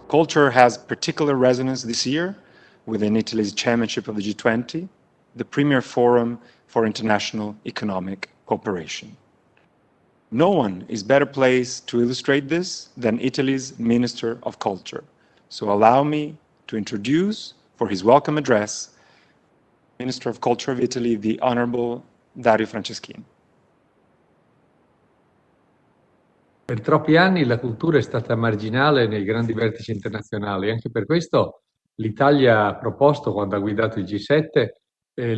Culture has particular resonance this year within Italy's chairmanship of the G20, the premier forum for international economic cooperation. No one is better placed to illustrate this than Italy's Minister of Culture. So allow me to introduce, for his welcome address, Minister of Culture of Italy, the Honorable Dario Franceschini. Per troppi anni la cultura è stata marginale nei grandi vertici internazionali, anche per questo l'Italia ha proposto, quando ha guidato il G7,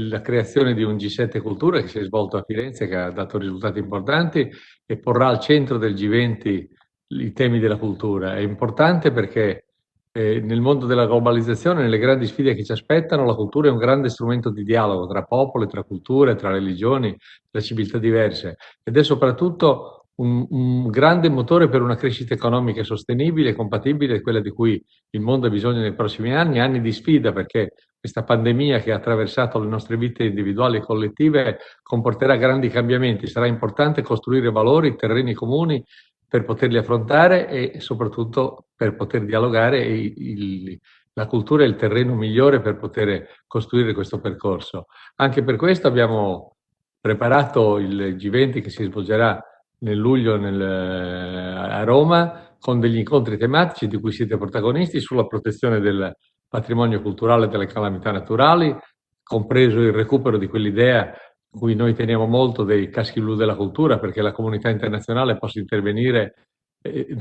la creazione di un G7 Cultura che si è svolto a Firenze, che ha dato risultati importanti e porrà al centro del G20 i temi della cultura. È importante perché nel mondo della globalizzazione, nelle grandi sfide che ci aspettano, la cultura è un grande strumento di dialogo tra popoli, tra culture, tra religioni, tra civiltà diverse, ed è soprattutto un grande motore per una crescita economica sostenibile e compatibile è quella di cui il mondo ha bisogno nei prossimi anni di sfida, perché questa pandemia che ha attraversato le nostre vite individuali e collettive comporterà grandi cambiamenti. Sarà importante costruire valori, terreni comuni per poterli affrontare e soprattutto per poter dialogare, e la cultura è il terreno migliore per poter costruire questo percorso. Anche per questo abbiamo preparato il G20 che si svolgerà nel luglio a Roma, con degli incontri tematici di cui siete protagonisti sulla protezione del patrimonio culturale e delle calamità naturali, compreso il recupero di quell'idea in cui noi teniamo molto dei caschi blu della cultura, perché la comunità internazionale possa intervenire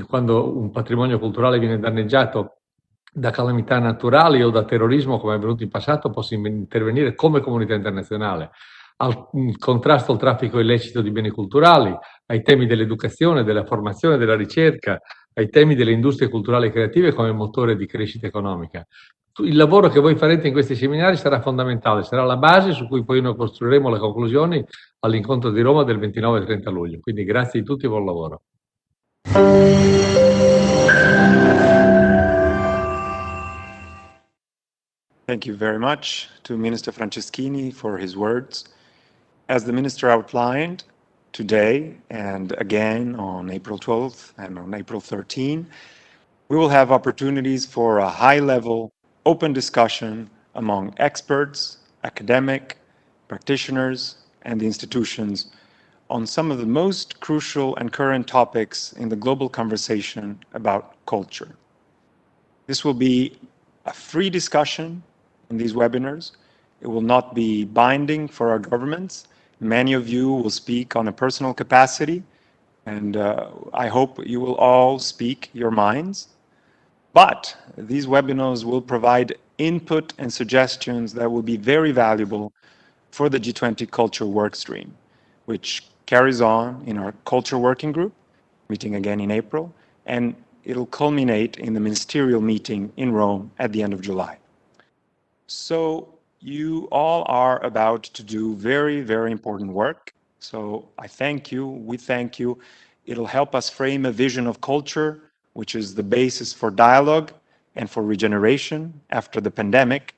quando un patrimonio culturale viene danneggiato da calamità naturali o da terrorismo, come è avvenuto in passato, possa intervenire come comunità internazionale. Al contrasto al traffico illecito di beni culturali, ai temi dell'educazione, della formazione, della ricerca, ai temi delle industrie culturali e creative come motore di crescita economica. Il lavoro che voi farete in questi seminari sarà fondamentale, sarà la base su cui poi noi costruiremo le conclusioni all'incontro di Roma del 29 e 30 luglio. Quindi grazie a tutti e buon lavoro. Thank you very much to Minister Franceschini for his words. As the Minister outlined, today and again on April 12th and on April 13, we will have opportunities for a high-level, open discussion among experts, academic, practitioners, and the institutions on some of the most crucial and current topics in the global conversation about culture. This will be a free discussion in these webinars. It will not be binding for our governments. Many of you will speak on a personal capacity, and I hope you will all speak your minds. But these webinars will provide input and suggestions that will be very valuable for the G20 Culture Workstream, which carries on in our Culture Working Group, meeting again in April, and it'll culminate in the ministerial meeting in Rome at the end of July. So you all are about to do very, very important work. So I thank you, we thank you. It'll help us frame a vision of culture, which is the basis for dialogue and for regeneration after the pandemic,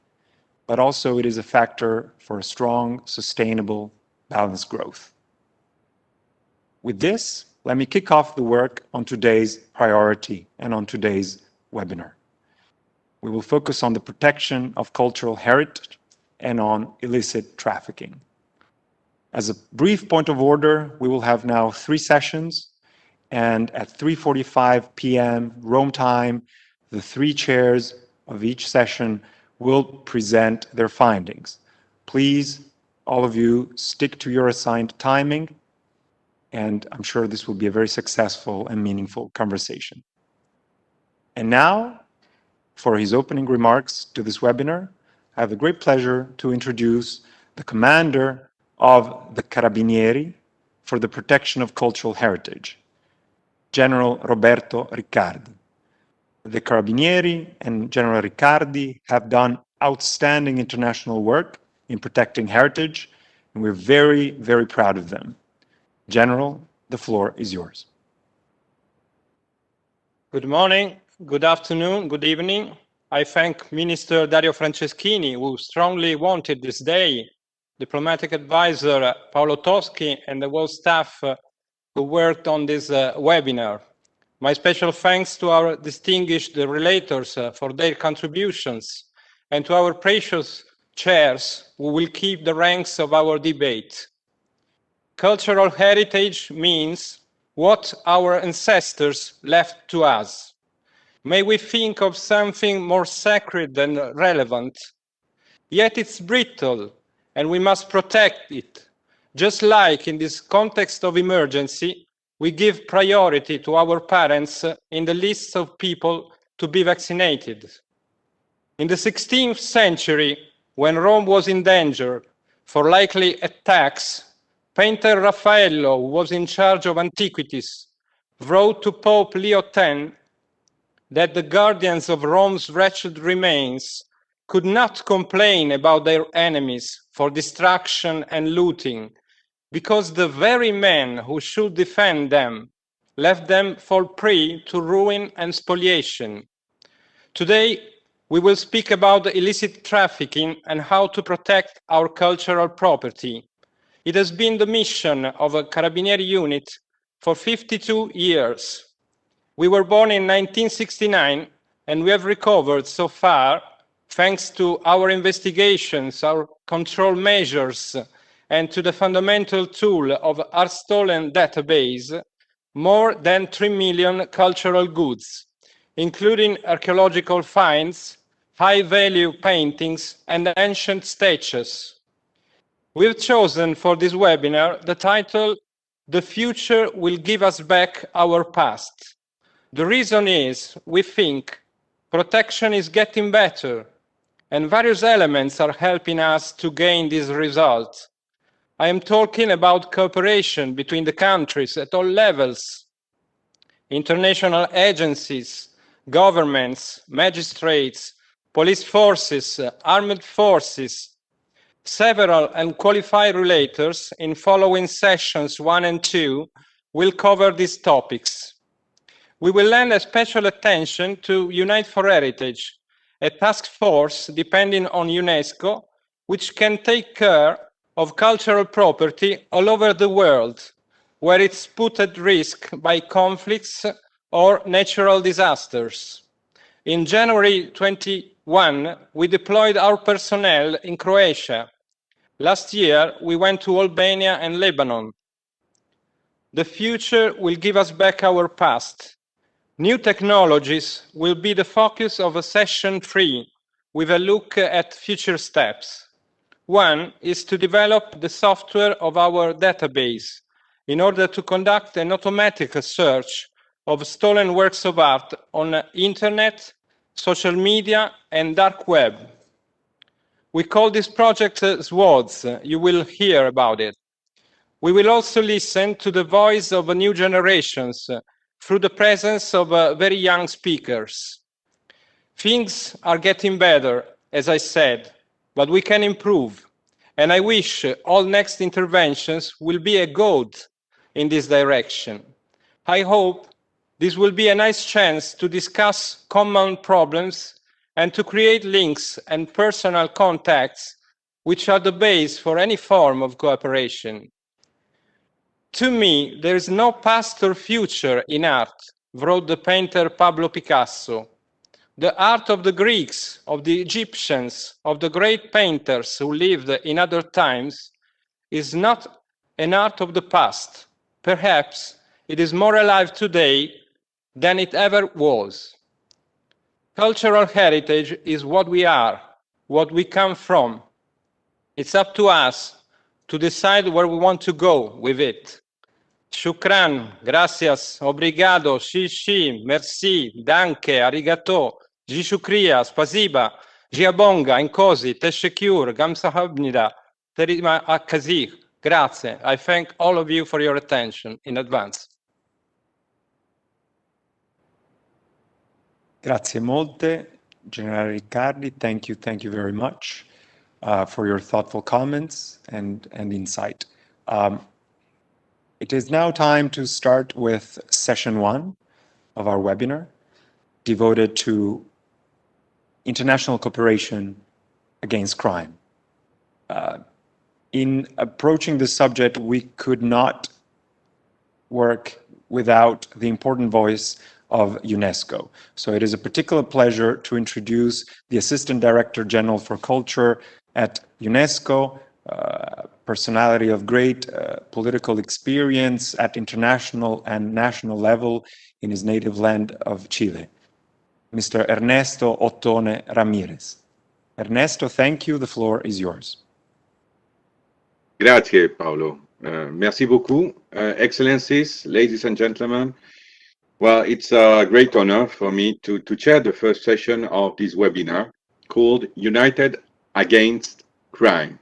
but also it is a factor for a strong, sustainable, balanced growth. With this, let me kick off the work on today's priority and on today's webinar. We will focus on the protection of cultural heritage and on illicit trafficking. As a brief point of order, we will have now 3 sessions, and at 3:45 p.m. Rome time, the 3 chairs of each session will present their findings. Please, all of you, stick to your assigned timing, and I'm sure this will be a very successful and meaningful conversation. And now, for his opening remarks to this webinar, I have the great pleasure to introduce the commander of the Carabinieri for the protection of cultural heritage, General Roberto Riccardi. The Carabinieri and General Riccardi have done outstanding international work in protecting heritage, and we're very, very proud of them. General, the floor is yours. Good morning, good afternoon, good evening. I thank Minister Dario Franceschini, who strongly wanted this day, diplomatic advisor Paolo Toschi, and the whole staff who worked on this webinar. My special thanks to our distinguished relators for their contributions, and to our precious chairs who will keep the ranks of our debate. Cultural heritage means what our ancestors left to us. May we think of something more sacred than relevant, yet it's brittle and we must protect it. Just like in this context of emergency, we give priority to our parents in the list of people to be vaccinated. In the 16th century, when Rome was in danger for likely attacks, painter Raffaello, who was in charge of antiquities, wrote to Pope Leo X that the guardians of Rome's wretched remains could not complain about their enemies for destruction and looting, because the very men who should defend them left them for prey to ruin and spoliation. Today, we will speak about the illicit trafficking and how to protect our cultural property. It has been the mission of a Carabinieri unit for 52 years. We were born in 1969, and we have recovered so far, thanks to our investigations, our control measures, and to the fundamental tool of our stolen database, more than 3 million cultural goods, including archaeological finds, high-value paintings, and ancient statues. We've chosen for this webinar the title, "The Future Will Give Us Back Our Past." The reason is, we think, protection is getting better, and various elements are helping us to gain this result. I am talking about cooperation between the countries at all levels, international agencies, governments, magistrates, police forces, armed forces. Several and qualified relators in following sessions 1 and 2 will cover these topics. We will lend a special attention to Unite for Heritage, a task force depending on UNESCO, which can take care of cultural property all over the world, where it's put at risk by conflicts or natural disasters. In January 21, we deployed our personnel in Croatia. Last year, we went to Albania and Lebanon. The future will give us back our past. New technologies will be the focus of session 3, with a look at future steps. One is to develop the software of our database in order to conduct an automatic search of stolen works of art on internet, social media, and dark web. We call this project SWORDS. You will hear about it. We will also listen to the voice of new generations through the presence of very young speakers. Things are getting better, as I said, but we can improve. And I wish all next interventions will be a goad in this direction. I hope this will be a nice chance to discuss common problems and to create links and personal contacts, which are the base for any form of cooperation. To me, there is no past or future in art, wrote the painter Pablo Picasso. The art of the Greeks, of the Egyptians, of the great painters who lived in other times is not an art of the past. Perhaps it is more alive today than it ever was. Cultural heritage is what we are, what we come from. It's up to us to decide where we want to go with it. Shukran, gracias, obrigado, shi, merci, danke, arigato, jishukriya, spasiba, jiabonga, inkosi, teshekur, gamsahabnida, terima akazih, grazie. I thank all of you for your attention in advance. Grazie molte, General Riccardi. Thank you very much for your thoughtful comments and insight. It is now time to start with session 1 of our webinar, devoted to international cooperation against crime. In approaching this subject, we could not work without the important voice of UNESCO. So it is a particular pleasure to introduce the Assistant Director General for Culture at UNESCO, personality of great political experience at international and national level in his native land of Chile, Mr. Ernesto Ottone Ramirez. Ernesto, thank you. The floor is yours. Grazie, Paolo. Merci beaucoup. Excellencies, ladies and gentlemen. Well, it's a great honor for me to chair the first session of this webinar called United Against Crime,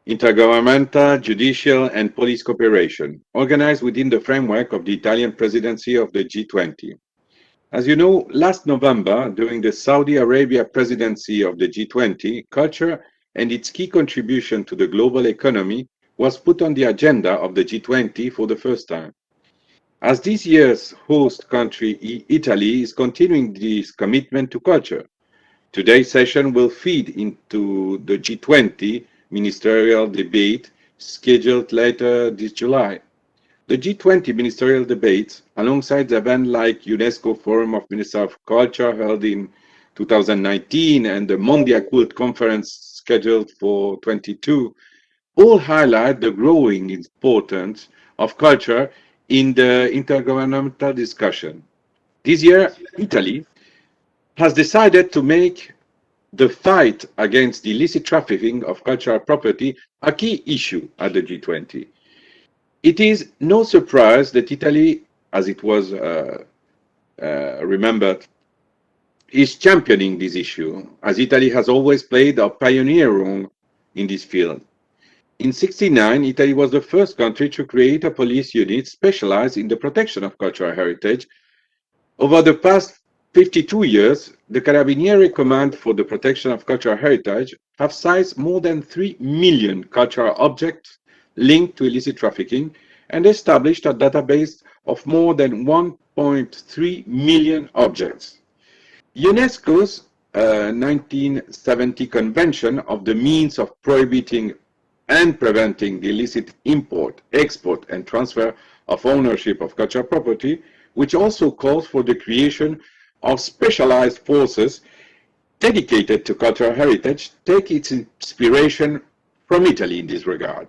Intergovernmental, Judicial and Police Cooperation, organized within the framework of the Italian presidency of the G20. As you know, last November, during the Saudi Arabia presidency of the G20, culture and its key contribution to the global economy was put on the agenda of the G20 for the first time. As this year's host country, Italy, is continuing this commitment to culture, today's session will feed into the G20 ministerial debate scheduled later this July. The G20 ministerial debates, alongside events like UNESCO Forum of Ministers of Culture held in 2019 and the Mondial Cult Conference scheduled for 2022, all highlight the growing importance of culture in the intergovernmental discussion. This year, Italy has decided to make the fight against the illicit trafficking of cultural property a key issue at the G20. It is no surprise that Italy, as it was remembered, is championing this issue, as Italy has always played a pioneer role in this field. In 1969, Italy was the first country to create a police unit specialized in the protection of cultural heritage. Over the past 52 years, the Carabinieri Command for the Protection of Cultural Heritage have seized more than 3 million cultural objects linked to illicit trafficking and established a database of more than 1.3 million objects. UNESCO's 1970 Convention of the Means of Prohibiting and Preventing the Illicit Import, Export and Transfer of Ownership of Cultural Property, which also calls for the creation of specialized forces dedicated to cultural heritage, take its inspiration from Italy in this regard.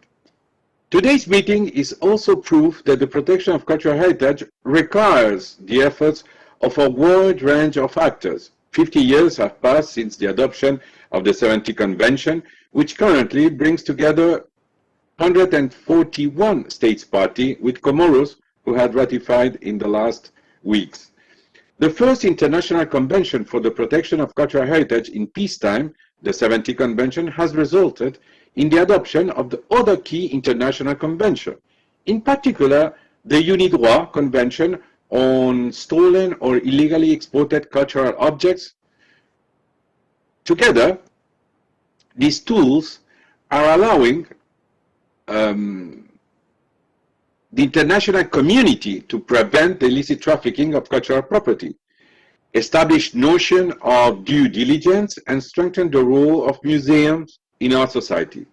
Today's meeting is also proof that the protection of cultural heritage requires the efforts of a wide range of actors. 50 years have passed since the adoption of the 70 Convention, which currently brings together 141 states party, with Comoros, who had ratified in the last weeks. The first international convention for the protection of cultural heritage in peacetime, the 70 Convention, has resulted in the adoption of the other key international convention, in particular the UNIDROIT Convention on stolen or illegally exported cultural objects. Together, these tools are allowing the international community to prevent the illicit trafficking of cultural property, establish notion of due diligence, and strengthen the role of museums in our society.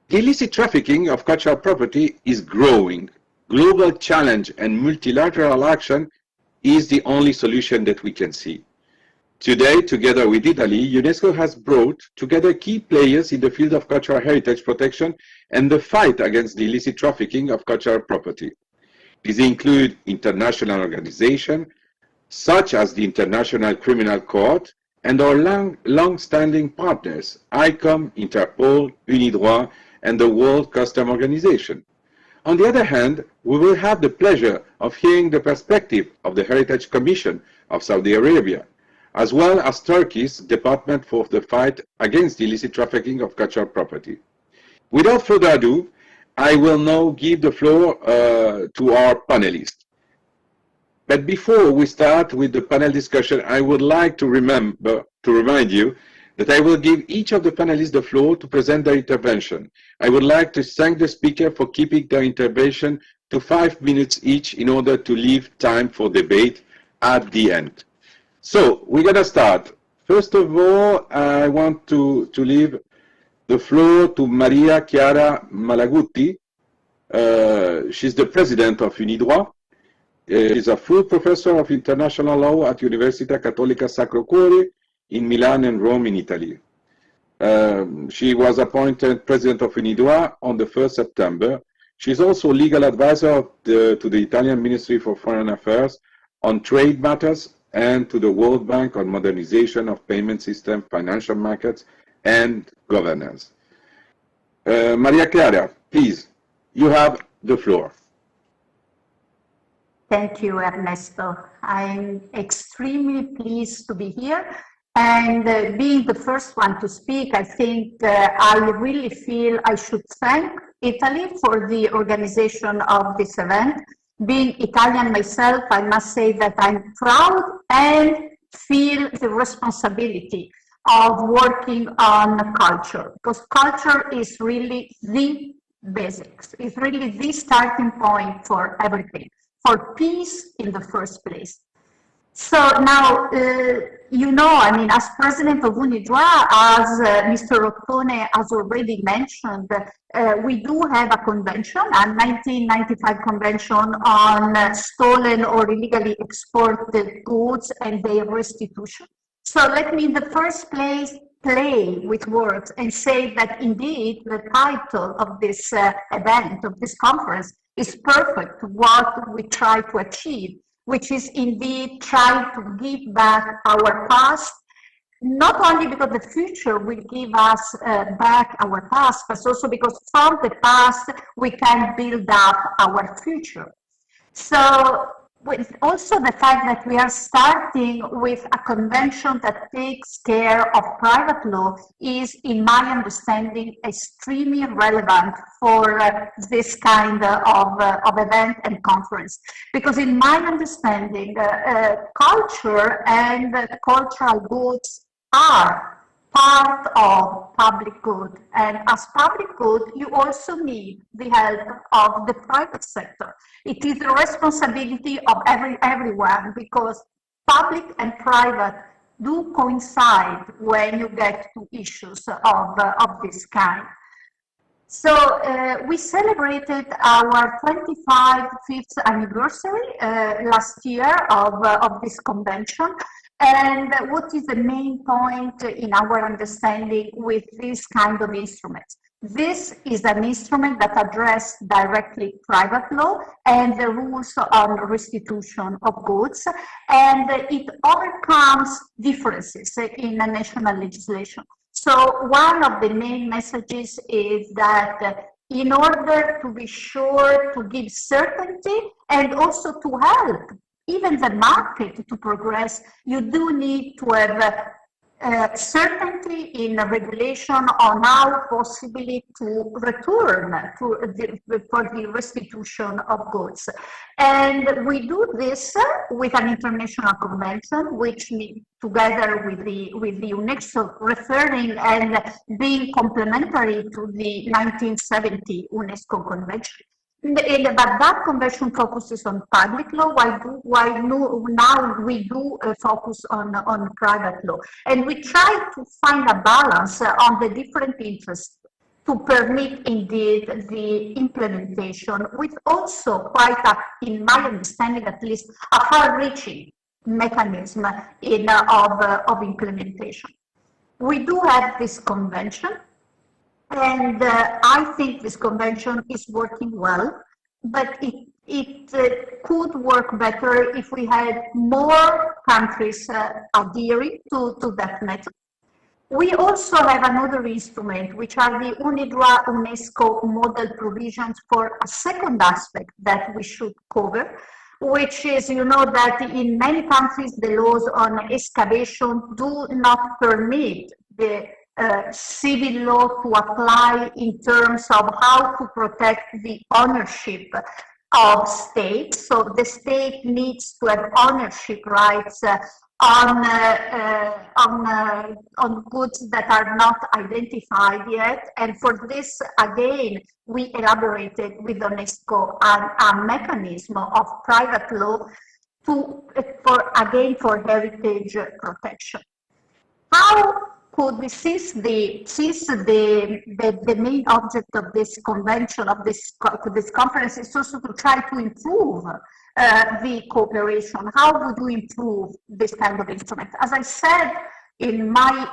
The illicit trafficking of cultural property is growing. Global challenge and multilateral action is the only solution that we can see. Today, together with Italy, UNESCO has brought together key players in the field of cultural heritage protection and the fight against the illicit trafficking of cultural property. These include international organizations such as the International Criminal Court and our long-standing partners, Icom, Interpol, UNIDROIT, and the World Customs Organization. On the other hand, we will have the pleasure of hearing the perspective of the Heritage Commission of Saudi Arabia, as well as Turkey's Department for the Fight Against the Illicit Trafficking of Cultural Property. Without further ado, I will now give the floor to our panelists. But before we start with the panel discussion, I would like to remind you that I will give each of the panelists the floor to present their intervention. I would like to thank the speaker for keeping their intervention to 5 minutes each in order to leave time for debate at the end. So we're going to start. First of all, I want to leave the floor to Maria Chiara Malaguti. She's the president of UNIDROIT. She's a full professor of international law at Università Cattolica Sacro Cuore in Milan and Rome in Italy. She was appointed president of UNIDROIT on the 1st September. She's also legal advisor to the Italian Ministry for Foreign Affairs on trade matters and to the World Bank on modernization of payment system, financial markets, and governance. Maria Clara, please, you have the floor. Thank you, Ernesto. I'm extremely pleased to be here. And being the first one to speak, I think I really feel I should thank Italy for the organization of this event. Being Italian myself, I must say that I'm proud and feel the responsibility of working on culture, because culture is really the basics. It's really the starting point for everything, for peace in the first place. So now, you know, I mean, as president of UNIDROIT, as Mr. Ottone has already mentioned, we do have a convention, a 1995 convention on stolen or illegally exported goods and their restitution. So let me in the first place play with words and say that indeed the title of this event, of this conference, is perfect to what we try to achieve, which is indeed try to give back our past, not only because the future will give us back our past, but also because from the past we can build up our future. So with also the fact that we are starting with a convention that takes care of private law is, in my understanding, extremely relevant for this kind of event and conference. Because in my understanding, culture and cultural goods are part of public good, and as public good you also need the help of the private sector. It is the responsibility of everyone, because public and private do coincide when you get to issues of this kind. So we celebrated our 25th anniversary last year of this convention. And what is the main point in our understanding with this kind of instruments? This is an instrument that addresses directly private law and the rules on restitution of goods, and it overcomes differences in the national legislation. So one of the main messages is that in order to be sure to give certainty and also to help even the market to progress, you do need to have certainty in regulation on how possibly to return for the restitution of goods. And we do this with an international convention, which together with the UNESCO, referring and being complementary to the 1970 UNESCO convention. But that convention focuses on public law, while now we do focus on private law. And we try to find a balance on the different interests to permit indeed the implementation, with also quite a, in my understanding at least, a far-reaching mechanism of implementation. We do have this convention. And I think this convention is working well, but it could work better if we had more countries adhering to that method. We also have another instrument, which are the UNIDROIT UNESCO model provisions for a second aspect that we should cover, which is, you know, that in many countries the laws on excavation do not permit the civil law to apply in terms of how to protect the ownership of states. So the state needs to have ownership rights on goods that are not identified yet. And for this, again, we elaborated with UNESCO a mechanism of private law for heritage protection. How could be, since the main object of this convention, of this conference, is also to try to improve the cooperation. How would you improve this kind of instrument? As I said in my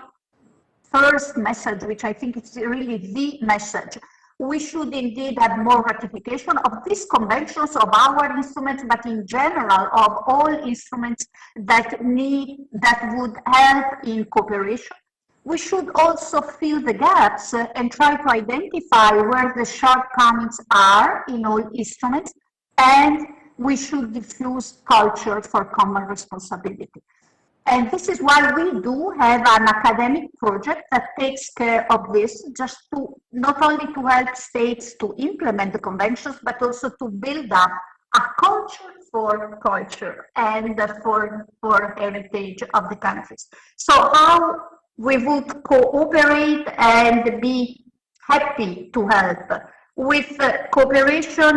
first message, which I think is really the message, we should indeed have more ratification of these conventions, of our instruments, but in general of all instruments that would help in cooperation. We should also fill the gaps and try to identify where the shortcomings are in all instruments, and we should diffuse culture for common responsibility. And this is why we do have an academic project that takes care of this, just to not only to help states to implement the conventions, but also to build up a culture for culture and for heritage of the countries. So how we would cooperate and be happy to help with cooperation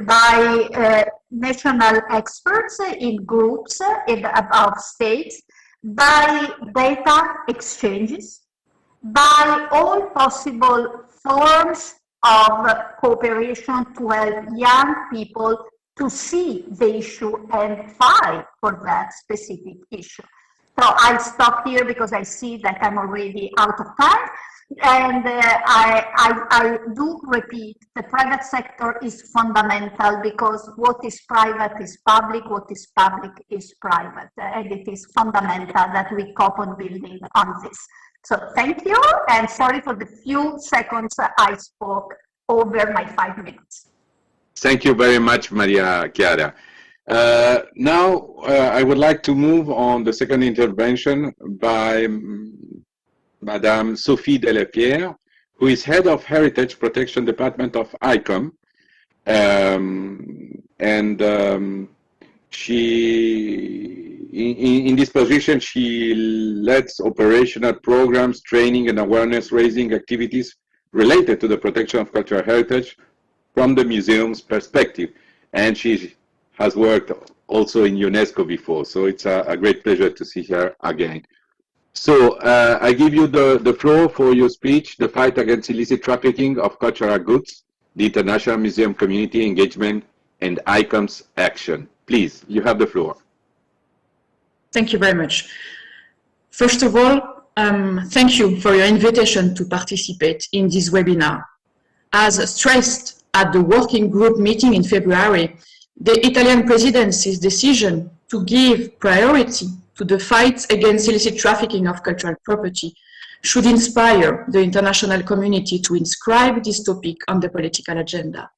by national experts in groups of states, by data exchanges, by all possible forms of cooperation to help young people to see the issue and fight for that specific issue. So I'll stop here because I see that I'm already out of time. And I do repeat, the private sector is fundamental, because what is private is public, what is public is private. And it is fundamental that we keep on building on this. So thank you, and sorry for the few seconds I spoke over my 5 minutes. Thank you very much, Maria Chiara. Now, I would like to move on the second intervention by Madame Sophie Delapierre, who is Head of Heritage Protection Department of Icom. In this position, she leads operational programs, training and awareness raising activities related to the protection of cultural heritage from the museum's perspective. And she has worked also in UNESCO before, so it's a great pleasure to see her again. So I give you the floor for your speech, The Fight Against Illicit Trafficking of Cultural Goods, the International Museum Community Engagement and Icom's Action. Please, you have the floor. Thank you very much. First of all, thank you for your invitation to participate in this webinar. As stressed at the working group meeting in February, the Italian presidency's decision to give priority to the fight against illicit trafficking of cultural property should inspire the international community to inscribe this topic on the political agenda.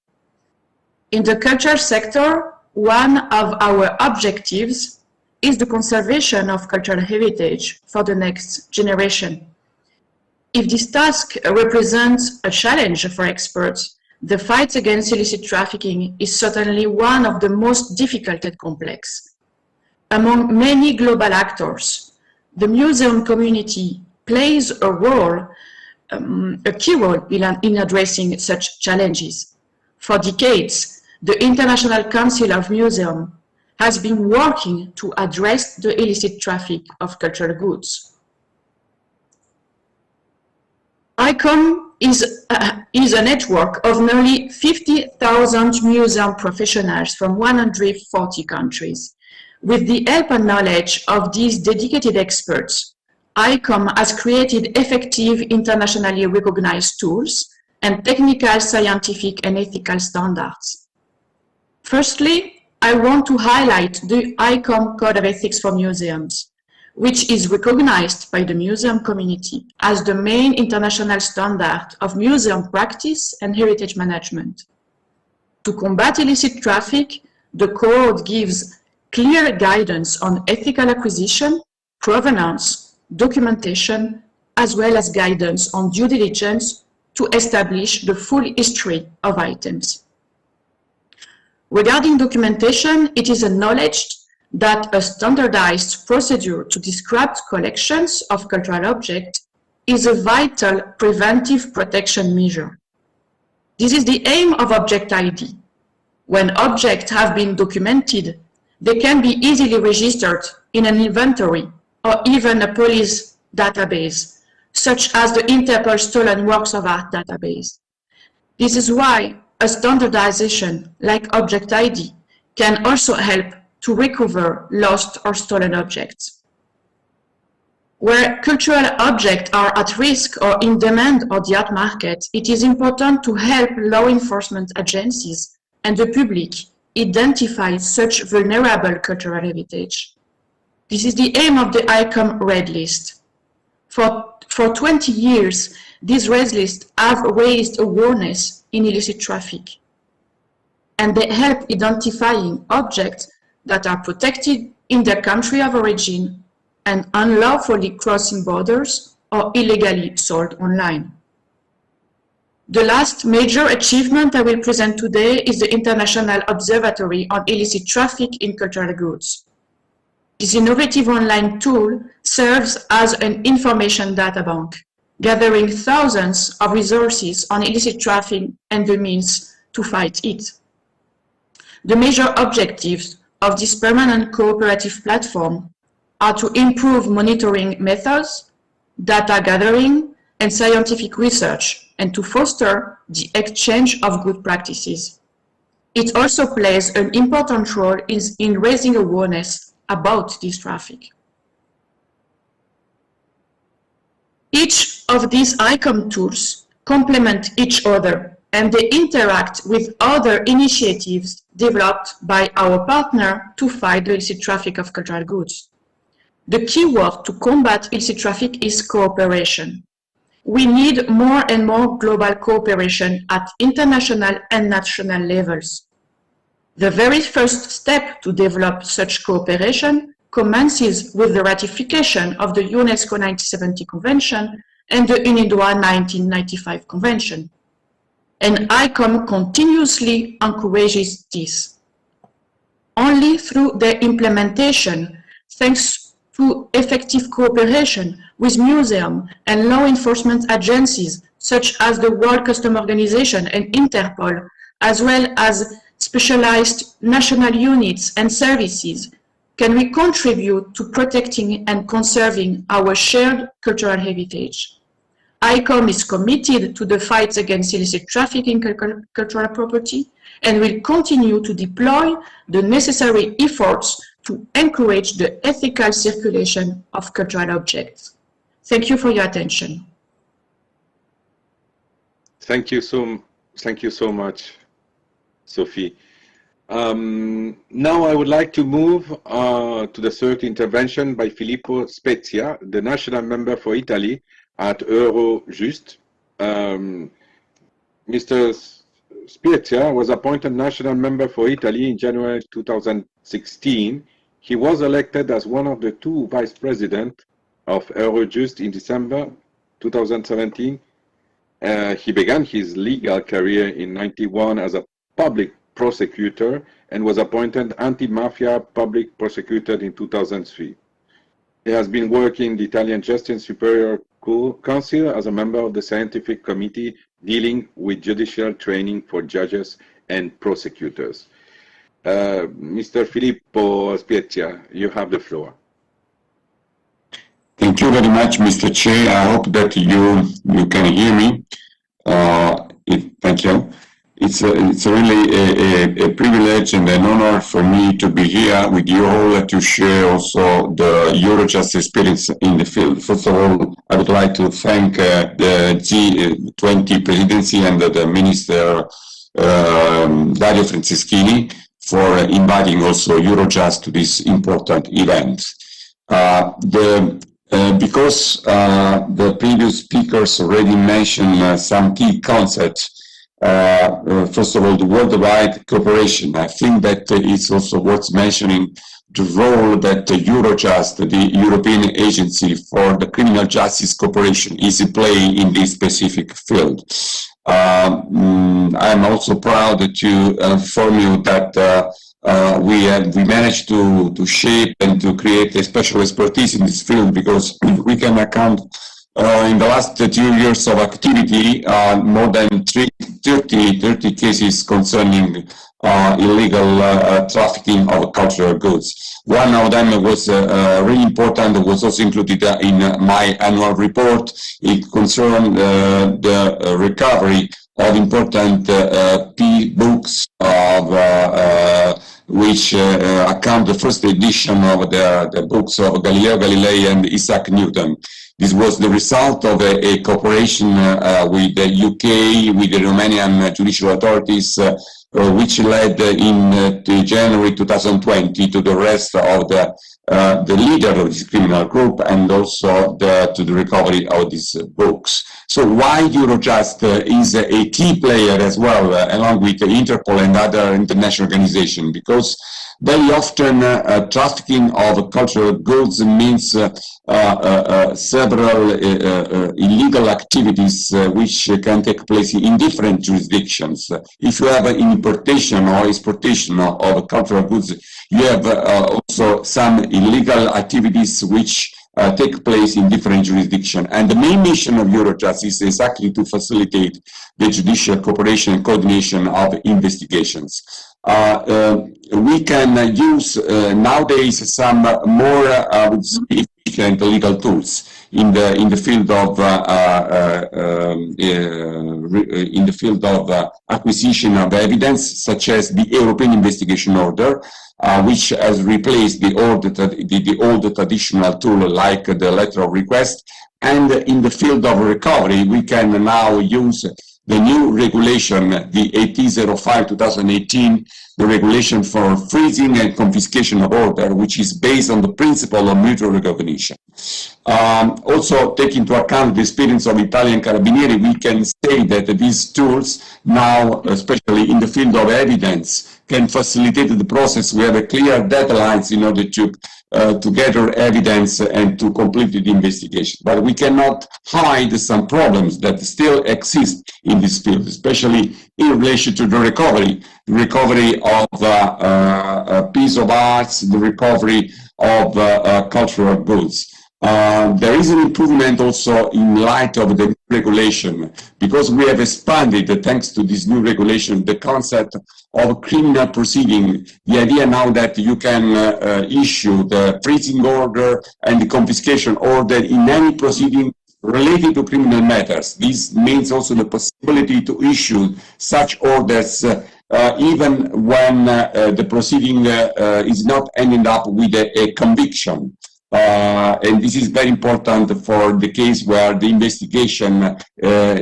In the culture sector, one of our objectives is the conservation of cultural heritage for the next generation. If this task represents a challenge for experts, the fight against illicit trafficking is certainly one of the most difficult and complex. Among many global actors, the museum community plays a key role in addressing such challenges. For decades, the International Council of Museums has been working to address the illicit traffic of cultural goods. Icom is a network of nearly 50,000 museum professionals from 140 countries. With the help and knowledge of these dedicated experts, Icom has created effective internationally recognized tools and technical, scientific, and ethical standards. Firstly, I want to highlight the Icom Code of Ethics for Museums, which is recognized by the museum community as the main international standard of museum practice and heritage management. To combat illicit traffic, the code gives clear guidance on ethical acquisition, provenance, documentation, as well as guidance on due diligence to establish the full history of items. Regarding documentation, it is acknowledged that a standardized procedure to describe collections of cultural objects is a vital preventive protection measure. This is the aim of Object ID. When objects have been documented, they can be easily registered in an inventory or even a police database, such as the Interpol Stolen Works of Art database. This is why a standardization like Object ID can also help to recover lost or stolen objects. Where cultural objects are at risk or in demand on the art market, it is important to help law enforcement agencies and the public identify such vulnerable cultural heritage. This is the aim of the Icom Red List. For 20 years, these red lists have raised awareness in illicit traffic, and they help identifying objects that are protected in their country of origin and unlawfully crossing borders or illegally sold online. The last major achievement I will present today is the International Observatory on Illicit Traffic in Cultural Goods. This innovative online tool serves as an information data bank, gathering thousands of resources on illicit traffic and the means to fight it. The major objectives of this permanent cooperative platform are to improve monitoring methods, data gathering, and scientific research, and to foster the exchange of good practices. It also plays an important role in raising awareness about this traffic. Each of these Icom tools complement each other, and they interact with other initiatives developed by our partner to fight the illicit traffic of cultural goods. The key word to combat illicit traffic is cooperation. We need more and more global cooperation at international and national levels. The very first step to develop such cooperation commences with the ratification of the UNESCO 1970 Convention and the UNIDROIT 1995 Convention. And Icom continuously encourages this. Only through their implementation, thanks to effective cooperation with museums and law enforcement agencies such as the World Customs Organization and Interpol, as well as specialized national units and services, can we contribute to protecting and conserving our shared cultural heritage. Icom is committed to the fight against illicit trafficking in cultural property and will continue to deploy the necessary efforts to encourage the ethical circulation of cultural objects. Thank you for your attention. Thank you so much, Sophie. Now I would like to move to the third intervention by Filippo Spezia, the national member for Italy at Eurojust. Mr. Spezia was appointed national member for Italy in January 2016. He was elected as one of the two vice presidents of Eurojust in December 2017. He began his legal career in 1991 as a public prosecutor and was appointed anti-mafia public prosecutor in 2003. He has been working in the Italian Justice Superior Council as a member of the scientific committee dealing with judicial training for judges and prosecutors. Mr. Filippo Spezia, you have the floor. Thank you very much, Mr. Chair. I hope that you can hear me. Thank you. It's really a privilege and an honor for me to be here with you all to share also the Eurojust experience in the field. First of all, I would like to thank the G20 presidency and the Minister Dario Franceschini for inviting also Eurojust to this important event. Because the previous speakers already mentioned some key concepts. First of all, the worldwide cooperation. I think that it's also worth mentioning the role that Eurojust, the European Agency for the Criminal Justice Cooperation, is playing in this specific field. I'm also proud to inform you that we managed to shape and to create a special expertise in this field, because we can account in the last 2 years of activity, more than 30 cases concerning illegal trafficking of cultural goods. One of them was really important, was also included in my annual report. It concerned the recovery of important books of which account the first edition of the books of Galileo Galilei and Isaac Newton. This was the result of a cooperation with the UK, with the Romanian judicial authorities, which led in January 2020 to the arrest of the leader of this criminal group and also to the recovery of these books. So why Eurojust is a key player as well, along with Interpol and other international organizations? Because very often trafficking of cultural goods means several illegal activities which can take place in different jurisdictions. If you have an importation or exportation of cultural goods, you have also some illegal activities which take place in different jurisdictions. And the main mission of Eurojust is exactly to facilitate the judicial cooperation and coordination of investigations. We can use nowadays some more efficient legal tools in the field of acquisition of evidence, such as the European Investigation Order, which has replaced the old traditional tool like the letter of request. And in the field of recovery, we can now use the new regulation, the 8005/2018, the regulation for freezing and confiscation of order, which is based on the principle of mutual recognition. Also, taking into account the experience of Italian Carabinieri, we can say that these tools now, especially in the field of evidence, can facilitate the process. We have a clear deadlines in order to gather evidence and to complete the investigation. But we cannot hide some problems that still exist in this field, especially in relation to the recovery of a piece of art, the recovery of cultural goods. There is an improvement also in light of the regulation, because we have expanded, thanks to this new regulation, the concept of criminal proceeding. The idea now that you can issue the freezing order and the confiscation order in any proceeding related to criminal matters. This means also the possibility to issue such orders even when the proceeding is not ending up with a conviction. And this is very important for the case where the investigation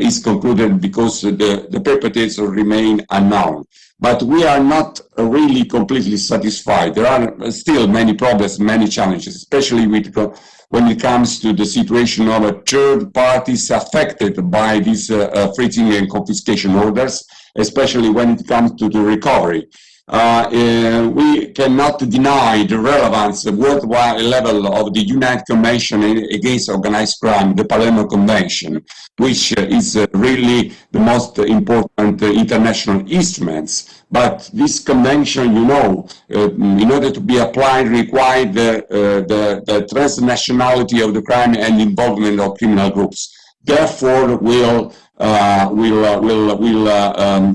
is concluded because the perpetrators remain unknown. But we are not really completely satisfied. There are still many problems, many challenges, especially when it comes to the situation of third parties affected by these freezing and confiscation orders, especially when it comes to the recovery. We cannot deny the relevance at worldwide level of the United Convention against Organized Crime, the Palermo Convention, which is really the most important international instruments. But this convention, in order to be applied, required the transnationality of the crime and involvement of criminal groups. Therefore, we'll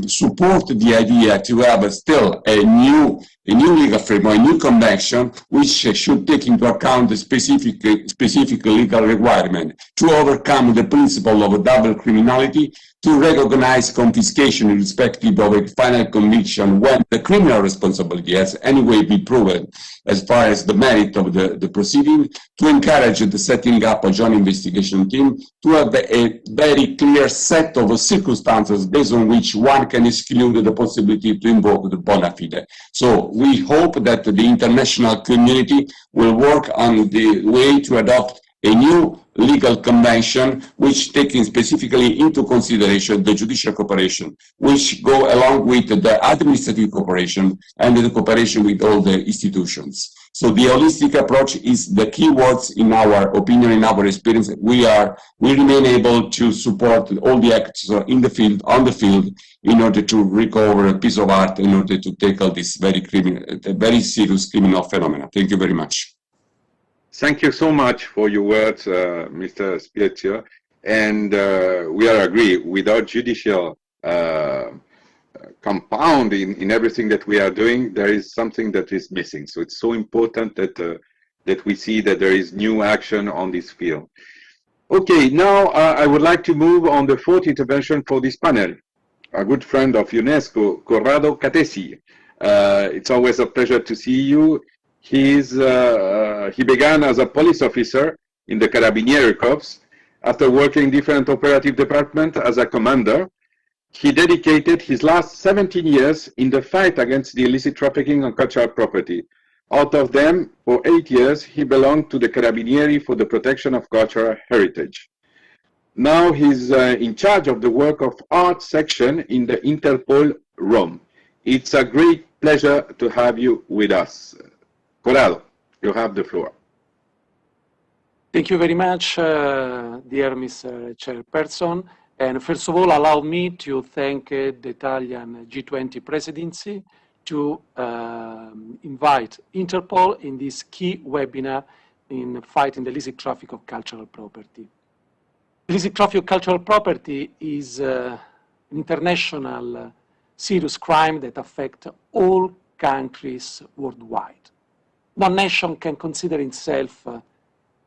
support the idea to have still a new legal framework, a new convention, which should take into account the specific legal requirement to overcome the principle of double criminality, to recognize confiscation irrespective of a final conviction when the criminal responsibility has anyway been proven as far as the merit of the proceeding, to encourage the setting up a joint investigation team, to have a very clear set of circumstances based on which one can exclude the possibility to invoke the bona fide. So we hope that the international community will work on the way to adopt a new legal convention, which taking specifically into consideration the judicial cooperation, which go along with the administrative cooperation and the cooperation with all the institutions. So the holistic approach is the key words in our opinion, in our experience. We remain able to support all the actors in the field, on the field, in order to recover a piece of art, in order to tackle this very serious criminal phenomenon. Thank you very much. Thank you so much for your words, Mr. Spiezio. And we are agree, without judicial compound in everything that we are doing, there is something that is missing. So it's so important that that we see that there is new action on this field. Okay, now I would like to move on the fourth intervention for this panel. A good friend of UNESCO, Corrado Catesi. It's always a pleasure to see you. He began as a police officer in the Carabinieri Corps. After working in different operative departments as a commander, he dedicated his last 17 years in the fight against the illicit trafficking on cultural property. Out of them, for 8 years, he belonged to the Carabinieri for the protection of cultural heritage. Now he's in charge of the work of art section in the Interpol Rome. It's a great pleasure to have you with us. Corrado, you have the floor. Thank you very much, dear Mr. Chairperson. And first of all, allow me to thank the Italian G20 presidency to invite Interpol in this key webinar in fighting the illicit traffic of cultural property. Illicit traffic of cultural property is an international serious crime that affects all countries worldwide. No nation can consider itself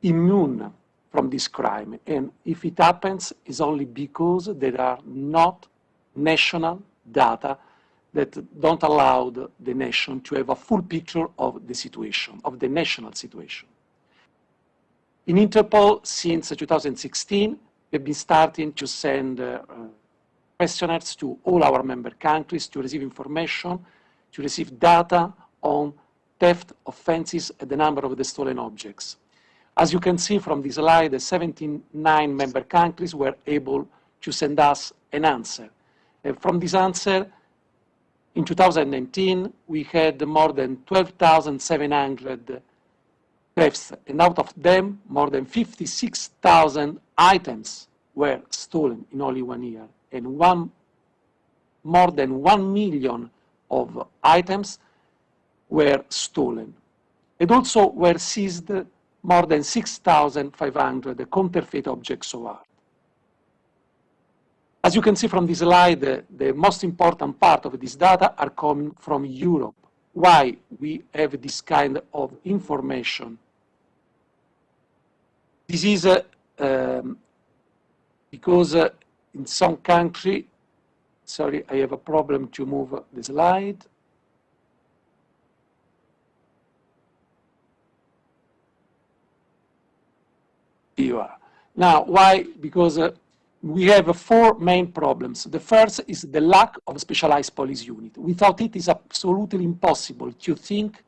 immune from this crime, and if it happens, it's only because there are not national data that don't allow the nation to have a full picture of the situation, of the national situation. In Interpol, since 2016, we've been starting to send questionnaires to all our member countries to receive information, to receive data on theft, offenses, and the number of the stolen objects. As you can see from this slide, the 79 member countries were able to send us an answer. From this answer, in 2019, we had more than 12,700 thefts, and out of them, more than 56,000 items were stolen in only 1 year, and more than 1 million of items were stolen. And also were seized more than 6,500 counterfeit objects of art. As you can see from this slide, the most important part of this data are coming from Europe. Why we have this kind of information? This is because in some country, sorry, I have a problem to move the slide. Here you are. Now, why? Because we have 4 main problems. The first is the lack of a specialized police unit. Without it, it's absolutely impossible to think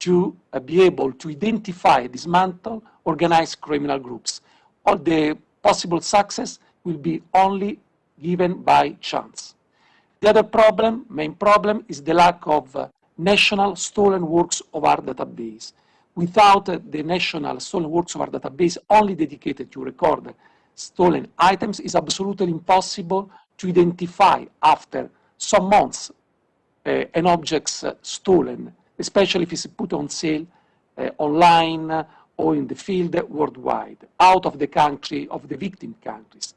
to be able to identify, dismantle, organized criminal groups. All the possible success will be only given by chance. The other problem, main problem, is the lack of national stolen works of art database. Without the national stolen works of art database only dedicated to record stolen items, it's absolutely impossible to identify after some months an object stolen, especially if it's put on sale online or in the field worldwide, out of the country, of the victim countries.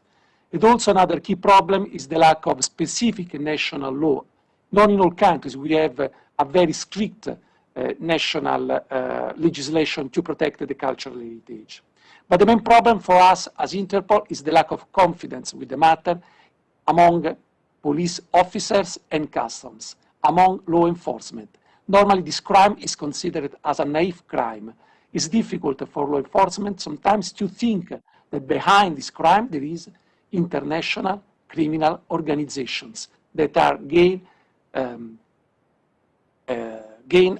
And also another key problem is the lack of specific national law. Not in all countries we have a very strict national legislation to protect the cultural heritage. But the main problem for us as Interpol is the lack of confidence with the matter among police officers and customs, among law enforcement. Normally this crime is considered as a naive crime. It's difficult for law enforcement sometimes to think that behind this crime there is international criminal organizations that are gain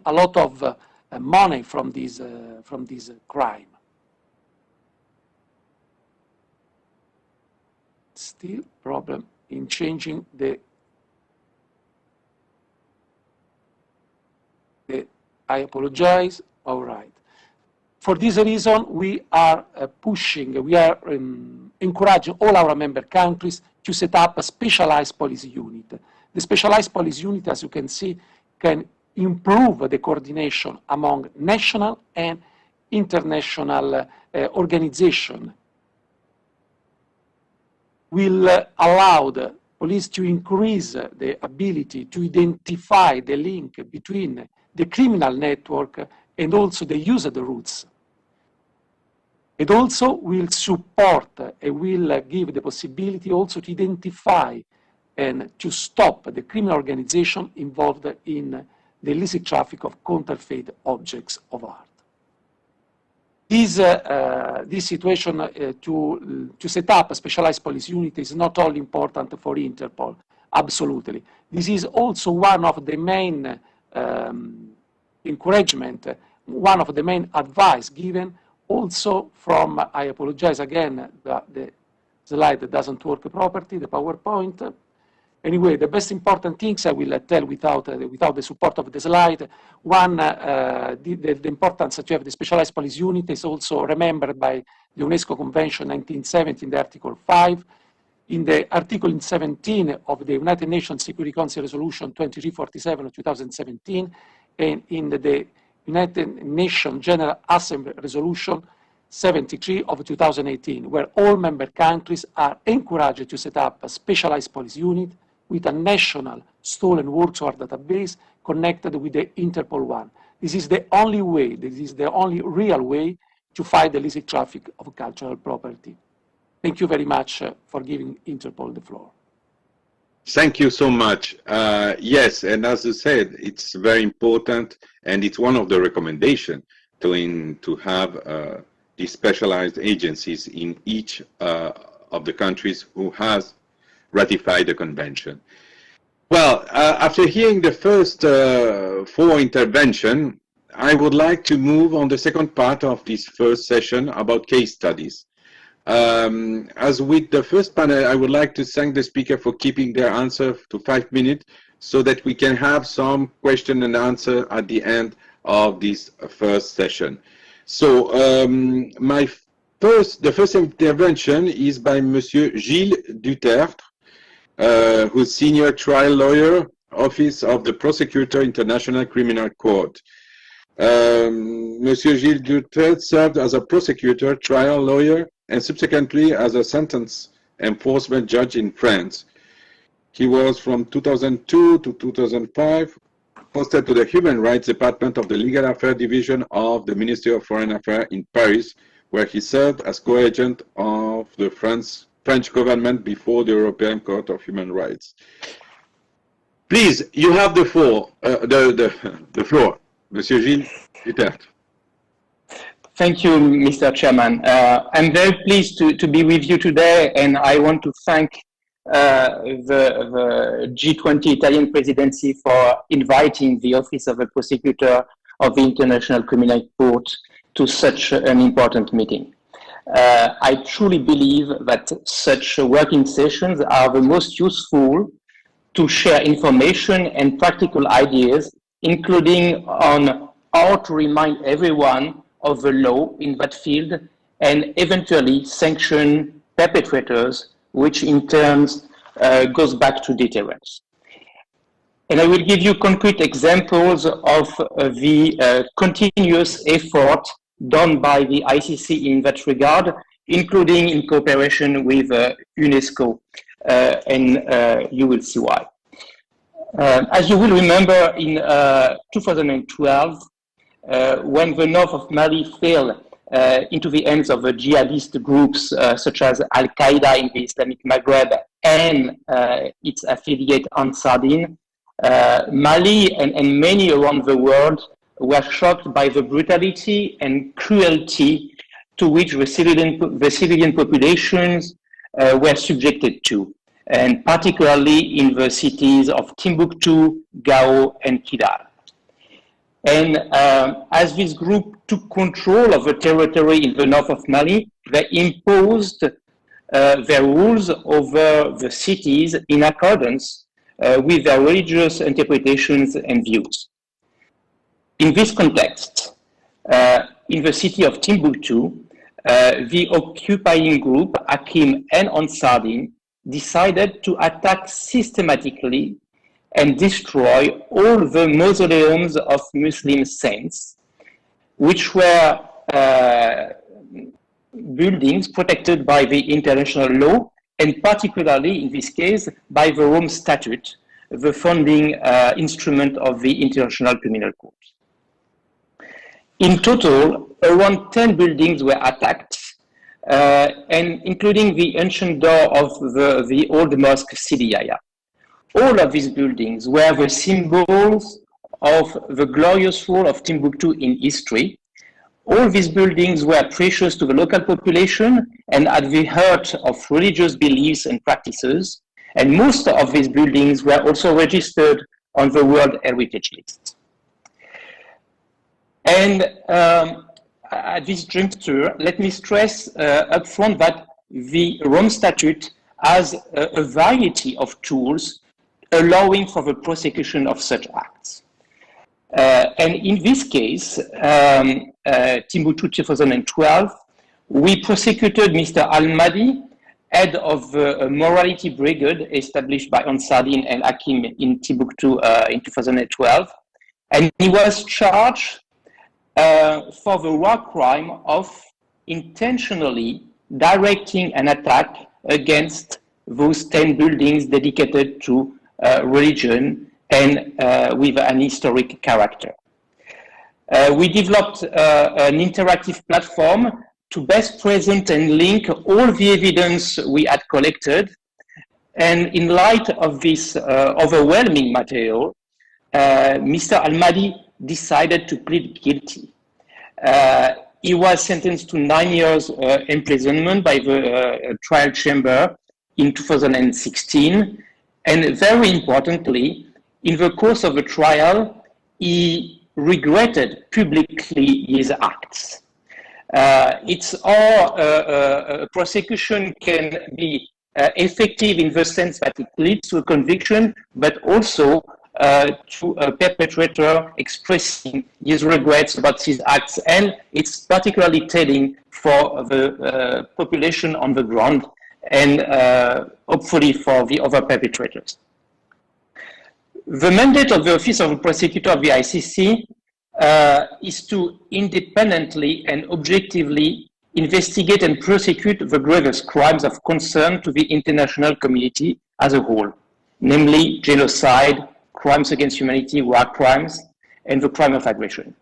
a lot of money from this crime. Still problem in changing I apologize. All right. For this reason, we are pushing, we are encouraging all our member countries to set up a specialized police unit. The specialized police unit, as you can see, can improve the coordination among national and international organizations, will allow police to increase the ability to identify the link between the criminal network and also the user routes. It also will support and will give the possibility also to identify and to stop the criminal organization involved in the illicit traffic of counterfeit objects of art. This situation to set up a specialized police unit is not only important for Interpol, absolutely. This is also one of the main encouragement, one of the main advice given also from, I apologize again, the slide doesn't work properly, the PowerPoint. Anyway, the best important things I will tell without the support of the slide. One, the importance to have the specialized police unit is also remembered by the UNESCO Convention 1970 in the Article 5. In the Article 17 of the United Nations Security Council Resolution 2347 of 2017, and in the United Nations General Assembly Resolution 73 of 2018, where all member countries are encouraged to set up a specialized police unit with a national stolen works of art database connected with the Interpol one. This is the only way, this is the only real way to fight the illicit traffic of cultural property. Thank you very much for giving Interpol the floor. Thank you so much. Yes, and as you said, it's very important, and it's one of the recommendations to have these specialized agencies in each of the countries who has ratified the convention. Well, after hearing the first 4 interventions, I would like to move on the second part of this first session about case studies. As with the first panel, I would like to thank the speaker for keeping their answer to 5 minutes so that we can have some question and answer at the end of this first session. So the first intervention is by Monsieur Gilles Dutertre, who's senior trial lawyer, Office of the Prosecutor, International Criminal Court. Monsieur Gilles Dutertre served as a prosecutor, trial lawyer, and subsequently as a sentence enforcement judge in France. He was from 2002 to 2005 posted to the Human Rights Department of the Legal Affairs Division of the Ministry of Foreign Affairs in Paris, where he served as co-agent of the French government before the European Court of Human Rights. Please, you have the floor, Monsieur Gilles Dutertre. Thank you, Mr. Chairman. I'm very pleased to be with you today, and I want to thank the G20 Italian presidency for inviting the Office of the Prosecutor of the International Criminal Court to such an important meeting. I truly believe that such working sessions are the most useful to share information and practical ideas, including on how to remind everyone of the law in that field and eventually sanction perpetrators, which in turn goes back to deterrence. And I will give you concrete examples of the continuous effort done by the ICC in that regard, including in cooperation with UNESCO, and you will see why. As you will remember, in 2012, when the north of Mali fell into the hands of jihadist groups such as Al-Qaeda in the Islamic Maghreb and its affiliate Ansar-Din, Mali and many around the world were shocked by the brutality and cruelty to which the civilian populations were subjected to, and particularly in the cities of Timbuktu, Gao, and Kidal. And as this group took control of the territory in the north of Mali, they imposed their rules over the cities in accordance with their religious interpretations and views. In this context, in the city of Timbuktu, the occupying group, Icom and Ansar-Din, decided to attack systematically and destroy all the mausoleums of Muslim saints, which were buildings protected by the international law and particularly in this case by the Rome Statute, the founding instrument of the International Criminal Court. In total, around 10 buildings were attacked, and including the ancient door of the old mosque Sidi Yahya. All of these buildings were the symbols of the glorious role of Timbuktu in history. All these buildings were precious to the local population and at the heart of religious beliefs and practices, and most of these buildings were also registered on the World Heritage List. And at this juncture, let me stress upfront that the Rome Statute has a variety of tools allowing for the prosecution of such acts. And in this case, Timbuktu 2012, we prosecuted Mr. Al-Mahdi, head of the morality brigade established by Ansardin and Hakim in Timbuktu in 2012. And he was charged for the war crime of intentionally directing an attack against those 10 buildings dedicated to religion and with an historic character. We developed an interactive platform to best present and link all the evidence we had collected. And in light of this overwhelming material, Mr. Al-Mahdi decided to plead guilty. He was sentenced to 9 years imprisonment by the trial chamber in 2016. And very importantly, in the course of the trial, he regretted publicly his acts. It's our prosecution can be effective in the sense that it leads to a conviction, but also to a perpetrator expressing his regrets about his acts. And it's particularly telling for the population on the ground and hopefully for the other perpetrators. The mandate of the Office of the Prosecutor of the ICC is to independently and objectively investigate and prosecute the grievous crimes of concern to the international community as a whole, namely genocide, crimes against humanity, war crimes, and the crime of aggression.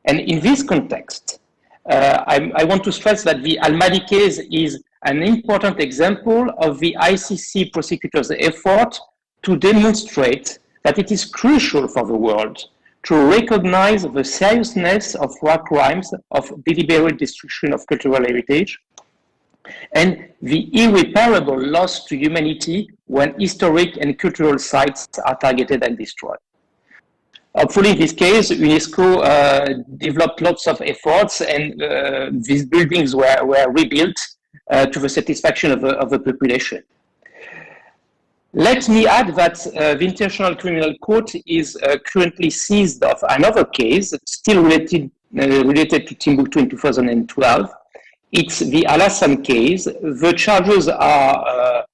And in this context, I want to stress that the Al-Mahdi case is an important example of the ICC prosecutor's effort to demonstrate that it is crucial for the world to recognize the seriousness of war crimes of deliberate destruction of cultural heritage and the irreparable loss to humanity when historic and cultural sites are targeted and destroyed. Hopefully, in this case, UNESCO developed lots of efforts and these buildings were rebuilt to the satisfaction of the population. Let me add that the International Criminal Court is currently seized of another case still related to Timbuktu in 2012. It's the Al-Assam case. The charges are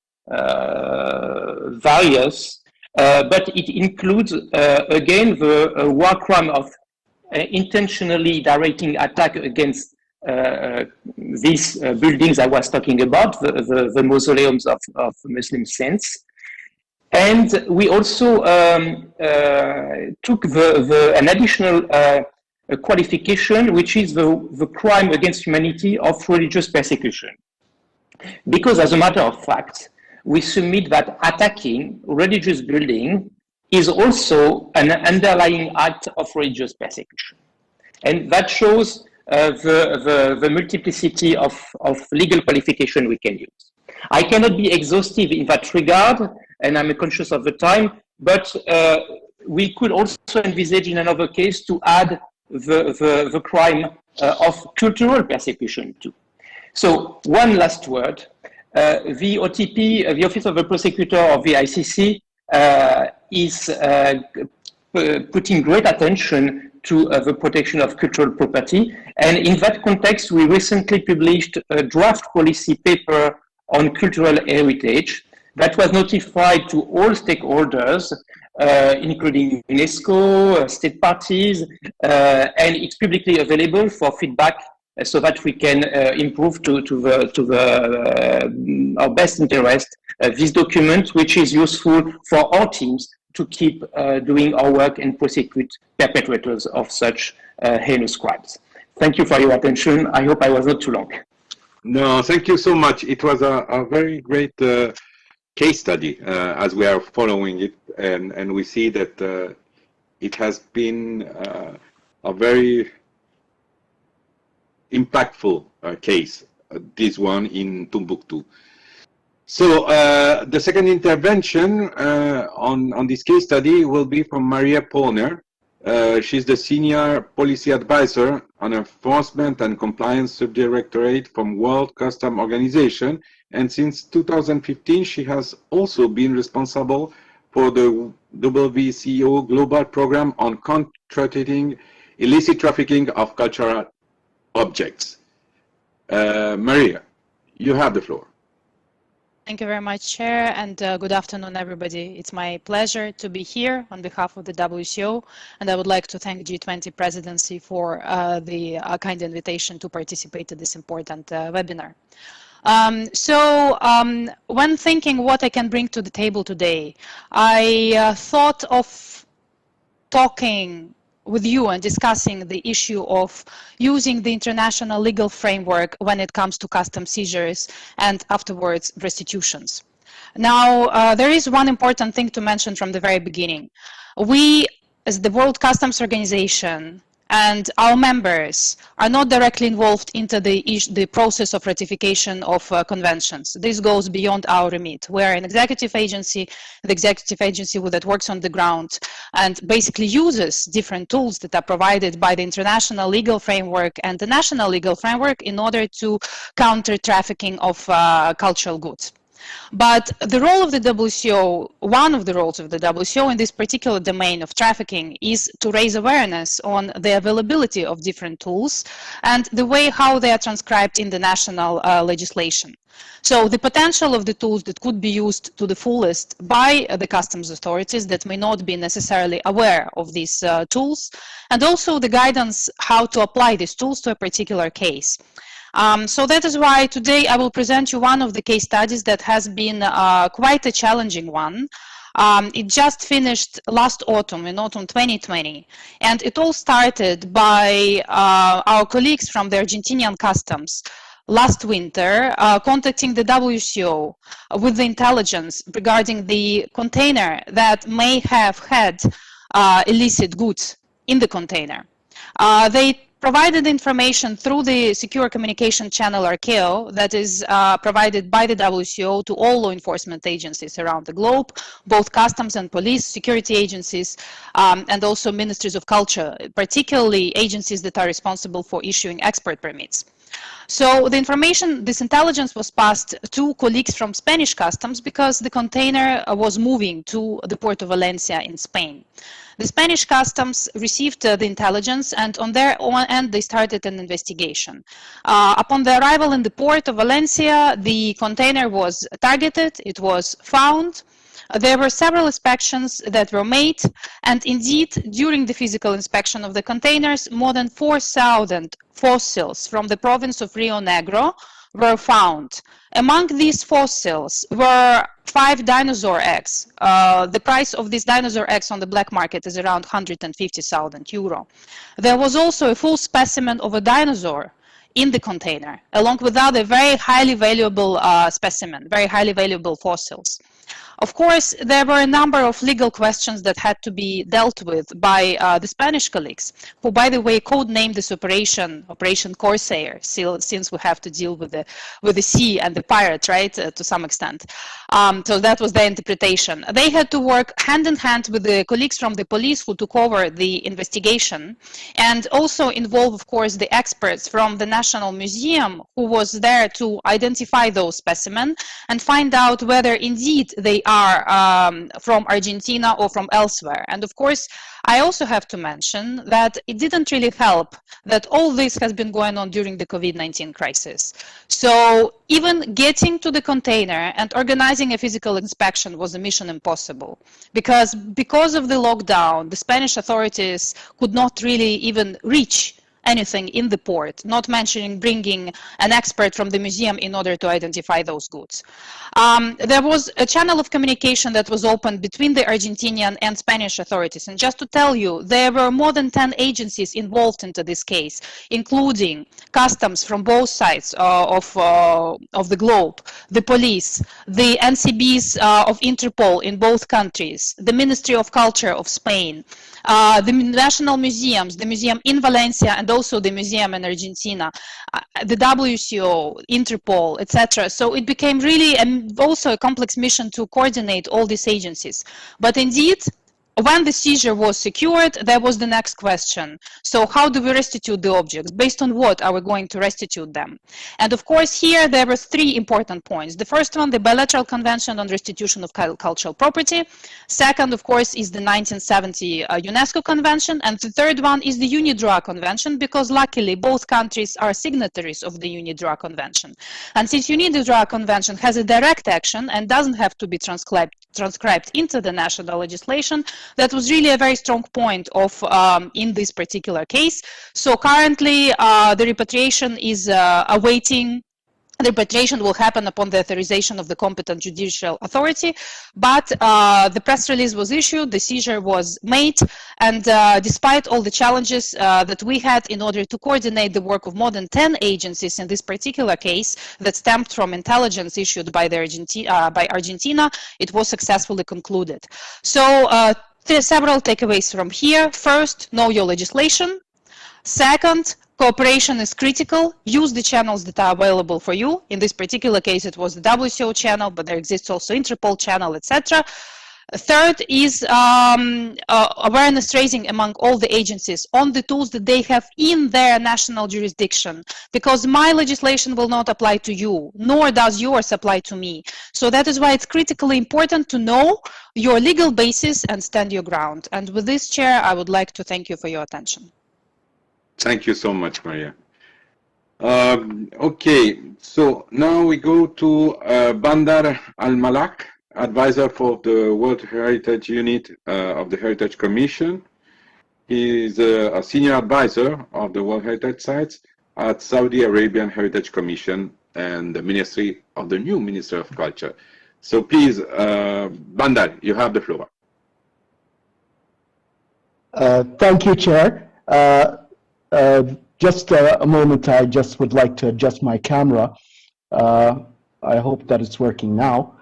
various, but it includes, again, the war crime of intentionally directing attack against these buildings I was talking about, the mausoleums of Muslim saints. And we also took an additional qualification, which is the crime against humanity of religious persecution. Because as a matter of fact, we submit that attacking religious building is also an underlying act of religious persecution. And that shows the multiplicity of legal qualification we can use. I cannot be exhaustive in that regard, and I'm conscious of the time, but we could also envisage in another case to add the crime of cultural persecution too. So one last word. The OTP, the Office of the Prosecutor of the ICC, is putting great attention to the protection of cultural property. And in that context, we recently published a draft policy paper on cultural heritage that was notified to all stakeholders, including UNESCO, state parties, and it's publicly available for feedback so that we can improve to our best interest this document, which is useful for our teams to keep doing our work and prosecute perpetrators of such heinous crimes. Thank you for your attention. I hope I was not too long. No, thank you so much. It was a very great case study as we are following it, and we see that it has been a very impactful case, this one in Timbuktu. So the second intervention on this case study will be from Maria Polner. She's the Senior Policy Advisor on Enforcement and Compliance Subdirectorate from World Customs Organization, and since 2015 she has also been responsible for the WCO Global Program on Contracting Illicit Trafficking of Cultural Objects. Maria, you have the floor. Thank you very much, Chair, and good afternoon, everybody. It's my pleasure to be here on behalf of the WCO, and I would like to thank G20 Presidency for the kind invitation to participate in this important webinar. When thinking what I can bring to the table today, I thought of talking with you and discussing the issue of using the international legal framework when it comes to customs seizures and afterwards restitutions. Now, there is one important thing to mention from the very beginning. We, as the World Customs Organization, and our members are not directly involved into the process of ratification of conventions. This goes beyond our remit. We are an executive agency, that works on the ground and basically uses different tools that are provided by the international legal framework and the national legal framework in order to counter trafficking of cultural goods. But the role of the WCO, one of the roles of the WCO in this particular domain of trafficking is to raise awareness on the availability of different tools and the way how they are transcribed in the national legislation. So the potential of the tools that could be used to the fullest by the customs authorities that may not be necessarily aware of these tools, and also the guidance how to apply these tools to a particular case. So that is why today I will present you one of the case studies that has been quite a challenging one. It just finished last autumn, in autumn 2020, and it all started by our colleagues from the Argentinian customs last winter contacting the WCO with the intelligence regarding the container that may have had illicit goods in the container. They provided information through the secure communication channel RKO that is provided by the WCO to all law enforcement agencies around the globe, both customs and police, security agencies, and also ministries of culture, particularly agencies that are responsible for issuing export permits. So the information, this intelligence was passed to colleagues from Spanish customs because the container was moving to the port of Valencia in Spain. The Spanish customs received the intelligence, and on their own end they started an investigation. Upon the arrival in the port of Valencia, the container was targeted, it was found. There were several inspections that were made, and indeed, during the physical inspection of the containers, more than 4,000 fossils from the province of Rio Negro were found. Among these fossils were 5 dinosaur eggs. The price of these dinosaur eggs on the black market is around 150,000 euro. There was also a full specimen of a dinosaur in the container, along with other very highly valuable specimens, very highly valuable fossils. Of course, there were a number of legal questions that had to be dealt with by the Spanish colleagues, who, by the way, codenamed this Operation Corsair, since we have to deal with the sea and the pirates, right, to some extent. So that was their interpretation. They had to work hand in hand with the colleagues from the police who took over the investigation, and also involve, of course, the experts from the National Museum who was there to identify those specimens and find out whether indeed they are from Argentina or from elsewhere. And of course, I also have to mention that it didn't really help that all this has been going on during the COVID-19 crisis. So even getting to the container and organizing a physical inspection was a mission impossible, because of the lockdown, the Spanish authorities could not really even reach anything in the port, not mentioning bringing an expert from the museum in order to identify those goods. There was a channel of communication that was opened between the Argentinian and Spanish authorities. And just to tell you, there were more than 10 agencies involved into this case, including customs from both sides of the globe, the police, the NCBs of Interpol in both countries, the Ministry of Culture of Spain, the national museums, the museum in Valencia and also the museum in Argentina, the WCO, Interpol, etc. So it became really also a complex mission to coordinate all these agencies. But indeed, when the seizure was secured, there was the next question. So how do we restitute the objects? Based on what are we going to restitute them? And of course, here there were three important points. The first one, the bilateral convention on restitution of cultural property. Second, of course, is the 1970 UNESCO convention. And the third one is the UNIDROIT convention, because luckily both countries are signatories of the UNIDROIT convention. And since UNIDROIT convention has a direct action and doesn't have to be transcribed into the national legislation, that was really a very strong point of in this particular case. So currently the repatriation is awaiting. The repatriation will happen upon the authorization of the competent judicial authority, but the press release was issued, the seizure was made, and despite all the challenges that we had in order to coordinate the work of more than 10 agencies in this particular case that stemmed from intelligence issued by Argentina, it was successfully concluded. So there are several takeaways from here. First, know your legislation. Second, cooperation is critical. Use the channels that are available for you. In this particular case, it was the WCO channel, but there exists also Interpol channel, etc. Third is awareness raising among all the agencies on the tools that they have in their national jurisdiction, because my legislation will not apply to you, nor does yours apply to me. So that is why it's critically important to know your legal basis and stand your ground. And with this, Chair, I would like to thank you for your attention. Thank you so much, Maria. Okay, so now we go to Bandar Al-Malak, advisor for the World Heritage Unit of the Heritage Commission. He is a senior advisor of the World Heritage Sites at Saudi Arabian Heritage Commission and the Ministry of the new Minister of Culture. So please, Bandar, you have the floor. Thank you, Chair. Just a moment, I just would like to adjust my camera. I hope that it's working now.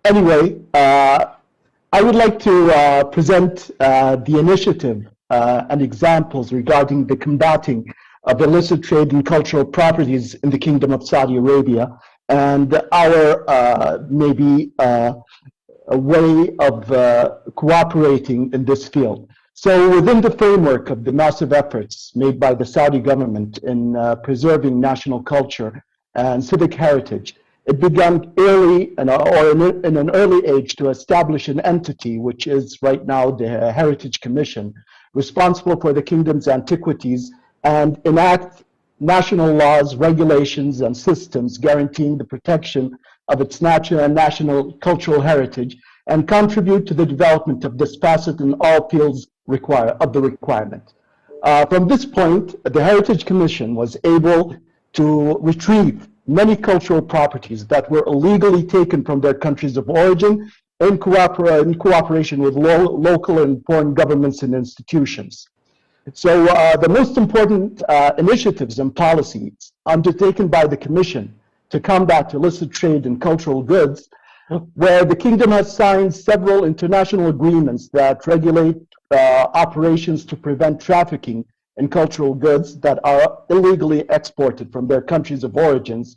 Anyway, I would like to present the initiative and examples regarding the combating of illicit trade in cultural properties in the Kingdom of Saudi Arabia, and our maybe a way of cooperating in this field. So within the framework of the massive efforts made by the Saudi government in preserving national culture and civic heritage, it began early in an early age to establish an entity, which is right now the Heritage Commission, responsible for the kingdom's antiquities and enact national laws, regulations, and systems guaranteeing the protection of its national cultural heritage and contribute to the development of this facet in all fields of the requirement. From this point, the Heritage Commission was able to retrieve many cultural properties that were illegally taken from their countries of origin in cooperation with local and foreign governments and institutions. So the most important initiatives and policies undertaken by the Commission to combat illicit trade in cultural goods, where the Kingdom has signed several international agreements that regulate operations to prevent trafficking in cultural goods that are illegally exported from their countries of origins.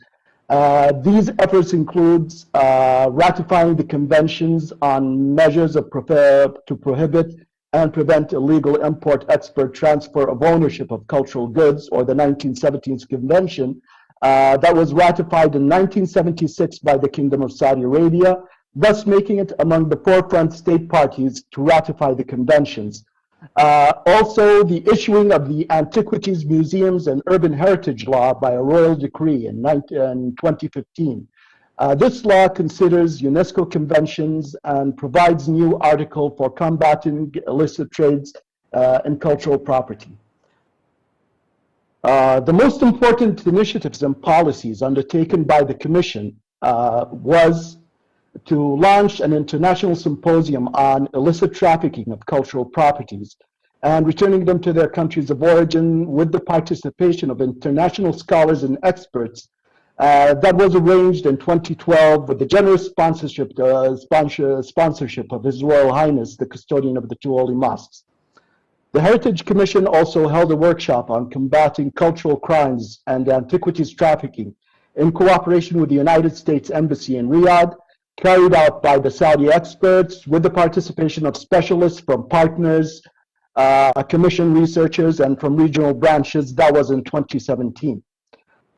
These efforts include ratifying the conventions on measures to prohibit and prevent illegal import, export, transfer of ownership of cultural goods, or the 1917 Convention that was ratified in 1976 by the Kingdom of Saudi Arabia, thus making it among the forefront state parties to ratify the conventions. Also, the issuing of the Antiquities, Museums, and Urban Heritage Law by a royal decree in 2015. This law considers UNESCO conventions and provides new article for combating illicit trades and cultural property. The most important initiatives and policies undertaken by the Commission was to launch an international symposium on illicit trafficking of cultural properties and returning them to their countries of origin with the participation of international scholars and experts. That was arranged in 2012 with the generous sponsorship of His Royal Highness, the custodian of the two holy mosques. The Heritage Commission also held a workshop on combating cultural crimes and antiquities trafficking in cooperation with the United States Embassy in Riyadh, carried out by the Saudi experts with the participation of specialists from partners, commission researchers, and from regional branches. That was in 2017.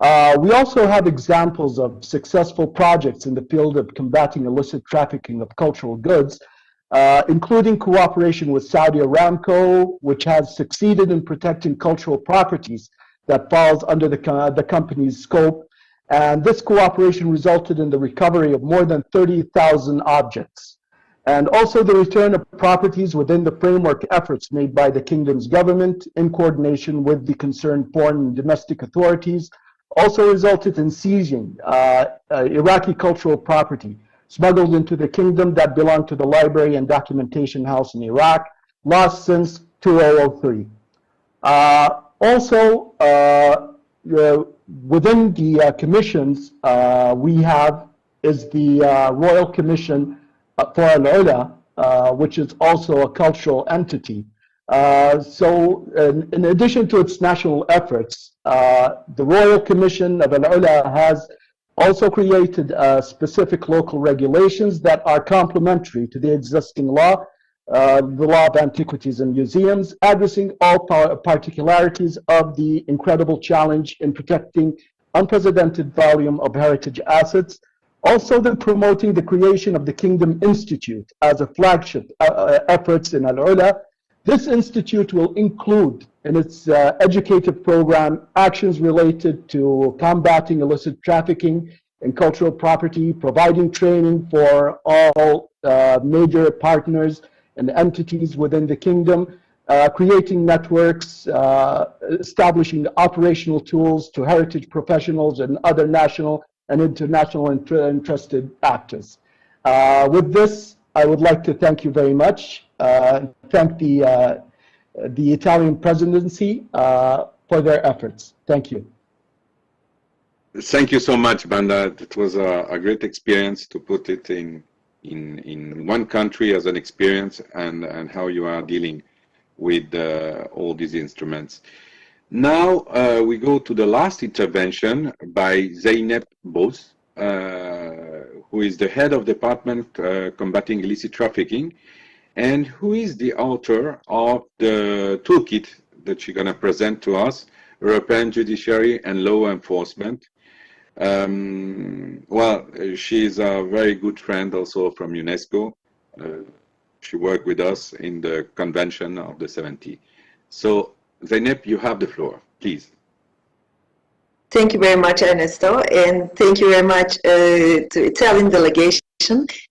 We also have examples of successful projects in the field of combating illicit trafficking of cultural goods, including cooperation with Saudi Aramco, which has succeeded in protecting cultural properties that falls under the company's scope. And this cooperation resulted in the recovery of more than 30,000 objects. And also the return of properties within the framework efforts made by the kingdom's government in coordination with the concerned foreign and domestic authorities also resulted in seizing Iraqi cultural property smuggled into the kingdom that belonged to the Library and Documentation House in Iraq, lost since 2003. Within the commissions we have is the Royal Commission for Al-Ula, which is also a cultural entity. So in addition to its national efforts, the Royal Commission of Al-Ula has also created specific local regulations that are complementary to the existing law, the law of antiquities and museums, addressing all particularities of the incredible challenge in protecting unprecedented volume of heritage assets. Also, then promoting the creation of the Kingdom Institute as a flagship efforts in Al-Ula. This institute will include in its educative program actions related to combating illicit trafficking in cultural property, providing training for all major partners and entities within the kingdom, creating networks, establishing operational tools to heritage professionals and other national and international interested actors. With this, I would like to thank you very much. Thank the Italian presidency for their efforts. Thank you. Thank you so much, Banda. It was a great experience to put it in one country as an experience and how you are dealing with all these instruments. Now we go to the last intervention by Zeynep Boz, who is the head of department combating illicit trafficking, and who is the author of the toolkit that she's going to present to us, European Judiciary and Law Enforcement. Well, she's a very good friend also from UNESCO. She worked with us in the convention of the 70s. So, Zeynep, you have the floor, please. Thank you very much, Ernesto, and thank you very much to Italian delegation,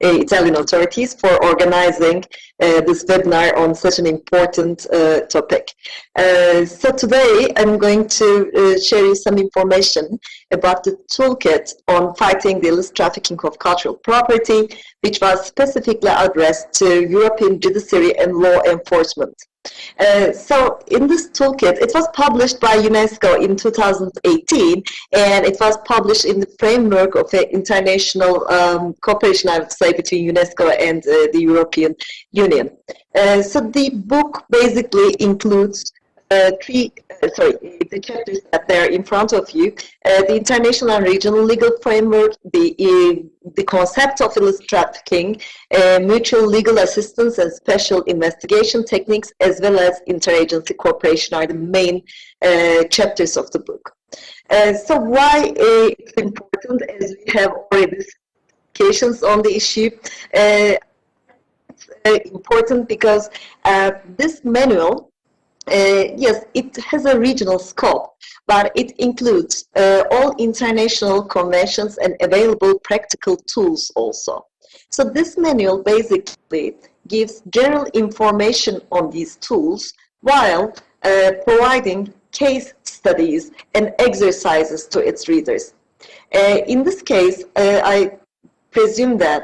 Italian authorities for organizing this webinar on such an important topic. So today I'm going to share you some information about the toolkit on fighting the illicit trafficking of cultural property, which was specifically addressed to European judiciary and law enforcement. So in this toolkit, it was published by UNESCO in 2018, and it was published in the framework of an international cooperation, I would say, between UNESCO and the European Union. So the book basically includes the chapters that are in front of you, the international and regional legal framework, the concept of illicit trafficking, mutual legal assistance and special investigation techniques, as well as interagency cooperation are the main chapters of the book. So why it's important, as we have already discussions on the issue, it's important because this manual, yes, it has a regional scope, but it includes all international conventions and available practical tools also. So this manual basically gives general information on these tools, while providing case studies and exercises to its readers. In this case, I presume that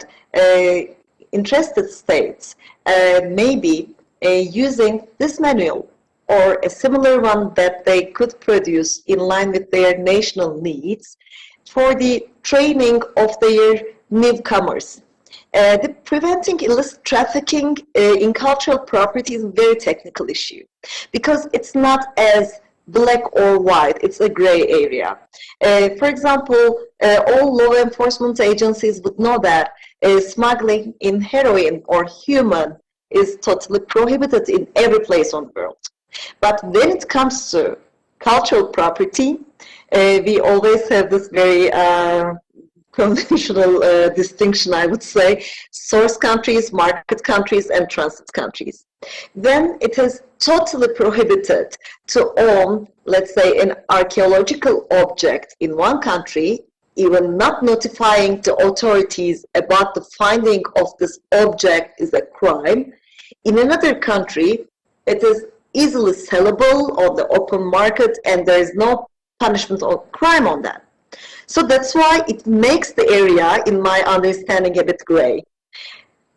interested states may be using this manual or a similar one that they could produce in line with their national needs for the training of their newcomers. The preventing illicit trafficking in cultural property is a very technical issue because it's not as black or white, it's a gray area. For example, all law enforcement agencies would know that smuggling in heroin or human is totally prohibited in every place on the world. But when it comes to cultural property, we always have this very conventional distinction, I would say, source countries, market countries, and transit countries. Then it is totally prohibited to own, let's say, an archaeological object in one country, even not notifying the authorities about the finding of this object is a crime. In another country, it is easily sellable on the open market and there is no punishment or crime on that. So that's why it makes the area, in my understanding, a bit gray.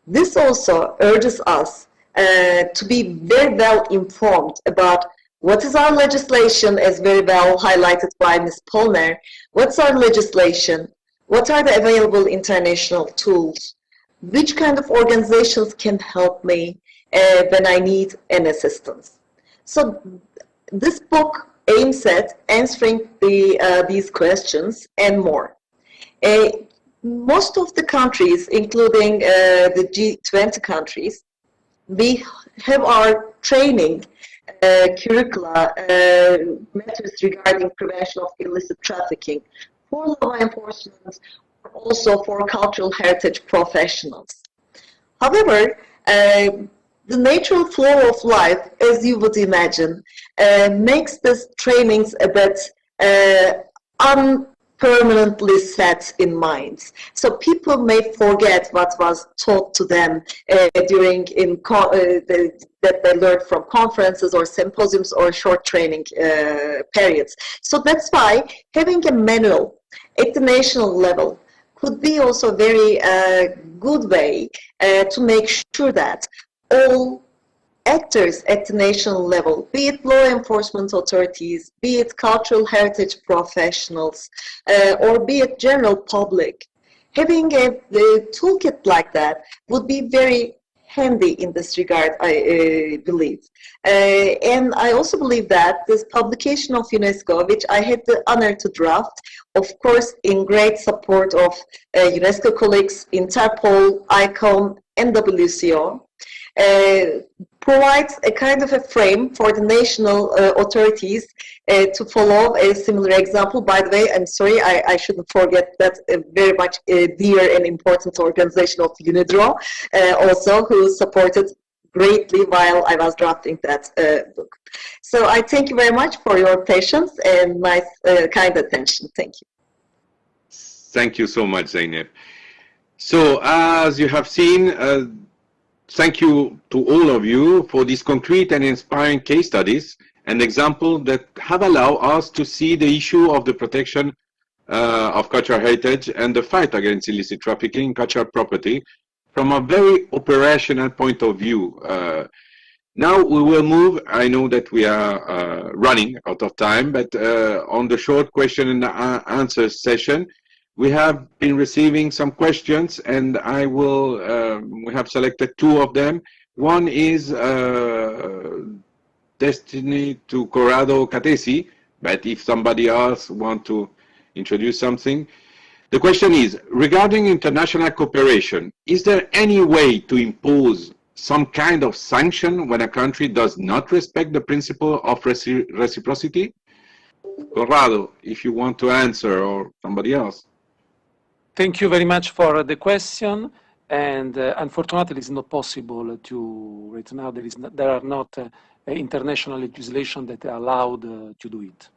This also urges us to be very well informed about what is our legislation, as very well highlighted by Ms. Polner. What's our legislation? What are the available international tools? Which kind of organizations can help me when I need an assistance? So this book aims at answering these questions and more. Most of the countries, including the G20 countries, we have our training curricula matters regarding prevention of illicit trafficking for law enforcement, also for cultural heritage professionals. However, the natural flow of life, as you would imagine, makes these trainings a bit unpermanently set in minds. So people may forget what was taught to them during that they learned from conferences or symposiums or short training periods. So that's why having a manual at the national level could be also a very good way to make sure that all actors at the national level, be it law enforcement authorities, be it cultural heritage professionals, or be it general public, having a toolkit like that would be very handy in this regard, I believe. And I also believe that this publication of UNESCO, which I had the honor to draft, of course in great support of UNESCO colleagues, Interpol, Icom, and WCO, provides a kind of a frame for the national authorities to follow a similar example. By the way, I'm sorry, I shouldn't forget that very much dear and important organization of UNIDRO, also, who supported greatly while I was drafting that book. So I thank you very much for your patience and nice, kind attention. Thank you. Thank you so much, Zeynep. So as you have seen, thank you to all of you for these concrete and inspiring case studies and examples that have allowed us to see the issue of the protection of cultural heritage and the fight against illicit trafficking in cultural property from a very operational point of view. Now we will move. I know that we are running out of time, but on the short question and answer session, we have been receiving some questions, and I will. We have selected two of them. One is destined to Corrado Catesi, but if somebody else wants to introduce something. The question is, regarding international cooperation, is there any way to impose some kind of sanction when a country does not respect the principle of reciprocity? Corrado, if you want to answer, or somebody else. Thank you very much for the question. And unfortunately, it's not possible to, right now, there are not international legislation that are allowed to do it.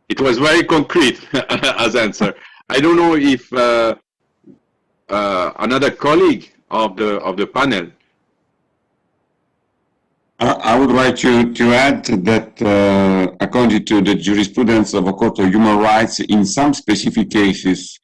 It was very concrete as answer. I don't know if another colleague of the panel. I would like to add that according to the jurisprudence of a Court of Human Rights, in some specific cases,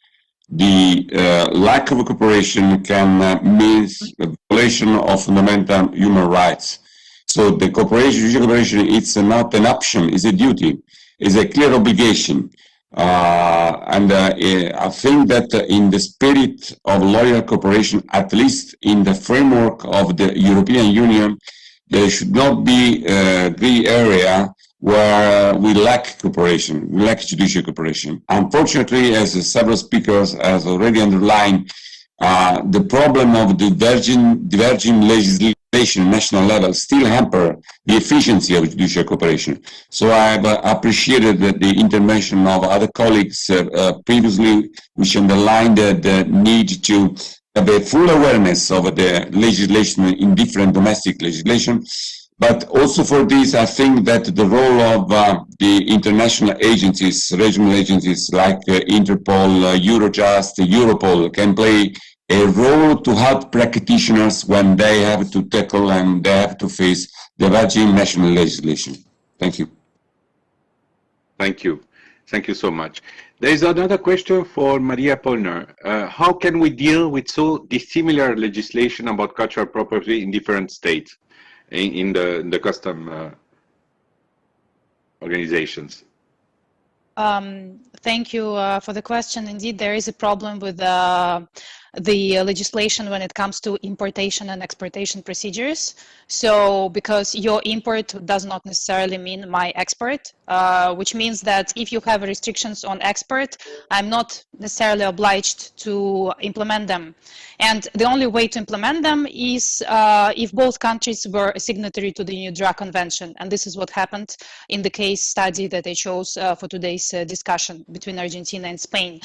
the lack of cooperation can mean a violation of fundamental human rights. So the judicial cooperation, it's not an option, it's a duty, it's a clear obligation. I think that in the spirit of loyal cooperation, at least in the framework of the European Union, there should not be a gray area where we lack cooperation, we lack judicial cooperation. Unfortunately, as several speakers have already underlined, the problem of the diverging legislation at national level still hamper the efficiency of judicial cooperation. So I've appreciated the intervention of other colleagues previously, which underlined the need to have a full awareness of the legislation in different domestic legislation. But also for this, I think that the role of the international agencies, regional agencies like Interpol, Eurojust, Europol can play a role to help practitioners when they have to tackle and they have to face the diverging national legislation. Thank you. Thank you. Thank you so much. There is another question for Maria Polner. How can we deal with so dissimilar legislation about cultural property in different states in the custom organizations? Thank you for the question. Indeed, there is a problem with the legislation when it comes to importation and exportation procedures. So because your import does not necessarily mean my export, which means that if you have restrictions on export, I'm not necessarily obliged to implement them. And the only way to implement them is if both countries were a signatory to the New Drug Convention. And this is what happened in the case study that I chose for today's discussion between Argentina and Spain.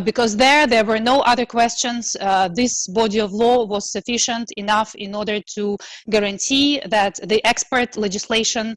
Because there were no other questions. This body of law was sufficient enough in order to guarantee that the export legislation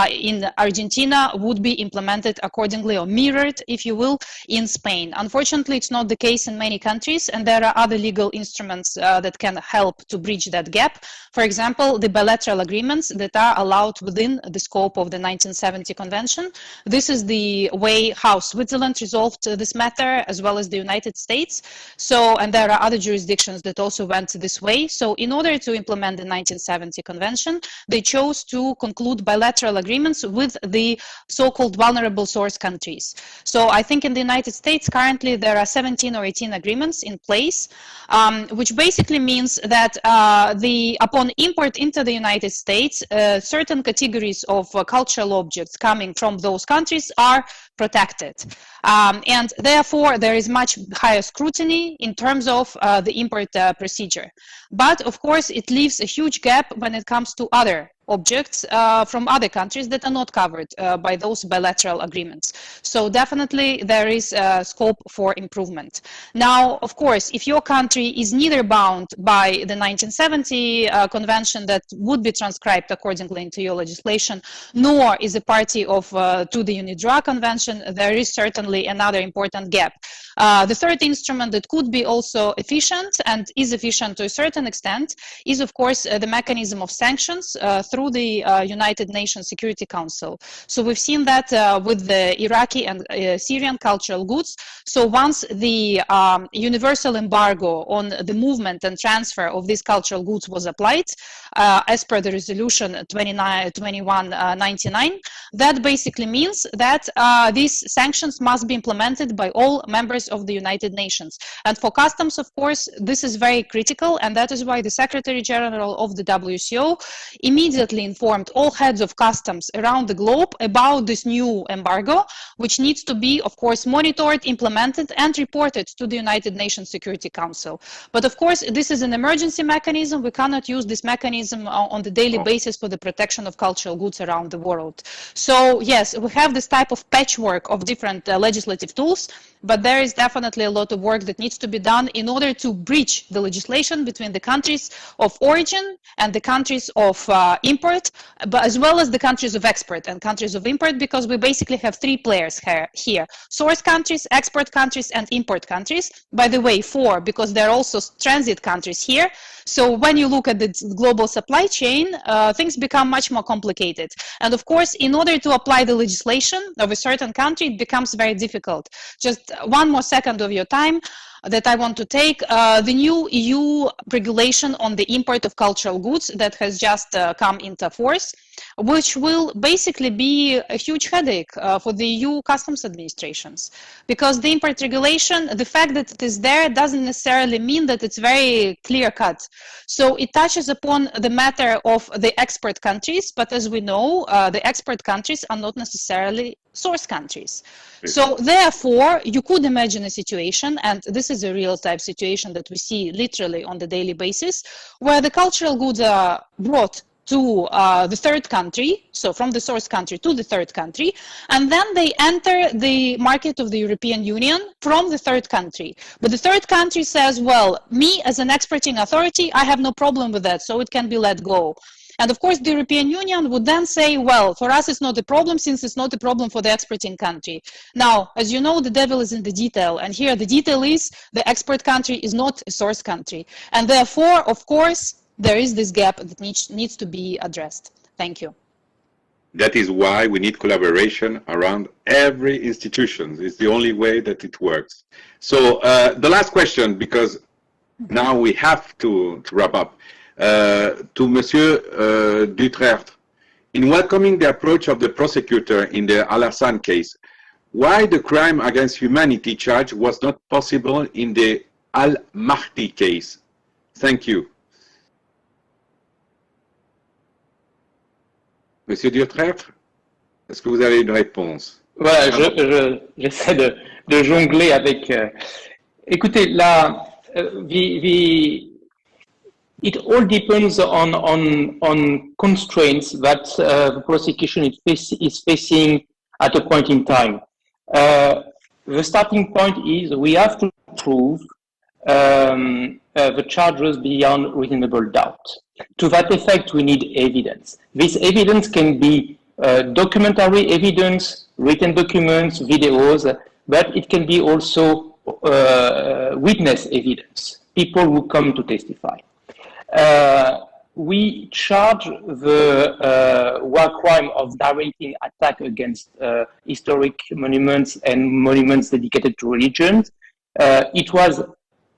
in Argentina would be implemented accordingly, or mirrored, if you will, in Spain. Unfortunately, it's not the case in many countries, and there are other legal instruments that can help to bridge that gap. For example, the bilateral agreements that are allowed within the scope of the 1970 Convention. This is the way how Switzerland resolved this matter, as well as the United States. So, and there are other jurisdictions that also went this way. So in order to implement the 1970 Convention, they chose to conclude bilateral agreements with the so-called vulnerable source countries. So I think in the United States, currently there are 17 or 18 agreements in place, which basically means that upon import into the United States, certain categories of cultural objects coming from those countries are protected. And therefore, there is much higher scrutiny in terms of the import procedure. But of course, it leaves a huge gap when it comes to other objects from other countries that are not covered by those bilateral agreements. So definitely there is scope for improvement. Now, of course, if your country is neither bound by the 1970 convention that would be transcribed accordingly into your legislation, nor is a party of to the UNIDROIT Convention, there is certainly another important gap. The third instrument that could be also efficient and is efficient to a certain extent is, of course, the mechanism of sanctions through the United Nations Security Council. So we've seen that with the Iraqi and Syrian cultural goods. So once the universal embargo on the movement and transfer of these cultural goods was applied, as per the resolution 2199, that basically means that these sanctions must be implemented by all members of the United Nations. And for customs, of course, this is very critical, and that is why the Secretary General of the WCO immediately informed all heads of customs around the globe about this new embargo, which needs to be, of course, monitored, implemented, and reported to the United Nations Security Council. But of course, this is an emergency mechanism. We cannot use this mechanism on the daily basis for the protection of cultural goods around the world. So yes, we have this type of patchwork of different legislative tools, but there is definitely a lot of work that needs to be done in order to bridge the legislation between the countries of origin and the countries of import import, but as well as the countries of export and countries of import, because we basically have three players here: source countries, export countries, and import countries. By the way, 4, because there are also transit countries here. So when you look at the global supply chain, things become much more complicated. And of course, in order to apply the legislation of a certain country, it becomes very difficult. Just one more second of your time that I want to take. The new EU regulation on the import of cultural goods that has just come into force, which will basically be a huge headache for the EU customs administrations. Because the import regulation, the fact that it is there doesn't necessarily mean that it's very clear-cut. So it touches upon the matter of the export countries, but as we know, the export countries are not necessarily source countries. So therefore, you could imagine a situation, and this is a real-time situation that we see literally on the daily basis, where the cultural goods are brought to the third country, so from the source country to the third country, and then they enter the market of the European Union from the third country. But the third country says, well, me as an exporting authority, I have no problem with that, so it can be let go. And of course, the European Union would then say, well, for us, it's not a problem since it's not a problem for the exporting country. Now, as you know, the devil is in the detail. And here the detail is the export country is not a source country. And therefore, of course, there is this gap that needs to be addressed. Thank you. That is why we need collaboration around every institution. It's the only way that it works. So the last question, because now we have to wrap up. To Monsieur Dutrert, in welcoming the approach of the prosecutor in the Al-Hassan case, why the crime against humanity charge was not possible in the Al-Mahdi case? Thank you. Monsieur Dutrert, est-ce que vous avez une réponse? Voilà, j'essaie de jongler avec... écoutez, là, it all depends on constraints that the prosecution is facing at a point in time. The starting point is we have to prove the charges beyond reasonable doubt. To that effect, we need evidence. This evidence can be documentary evidence, written documents, videos, but it can be also witness evidence, people who come to testify. We charge the war crime of directing attack against historic monuments and monuments dedicated to religions. It was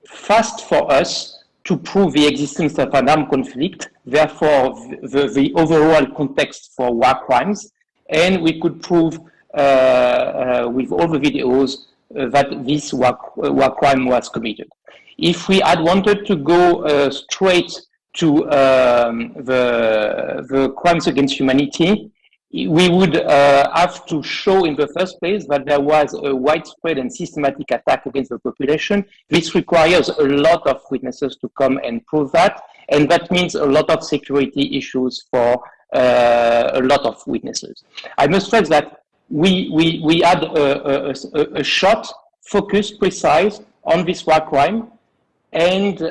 fast for us to prove the existence of an armed conflict, therefore the overall context for war crimes, and we could prove with all the videos that this war crime was committed. If we had wanted to go straight to the crimes against humanity, we would have to show in the first place that there was a widespread and systematic attack against the population. This requires a lot of witnesses to come and prove that, and that means a lot of security issues for a lot of witnesses. I must stress that we had a shot, focused, precise on this war crime, and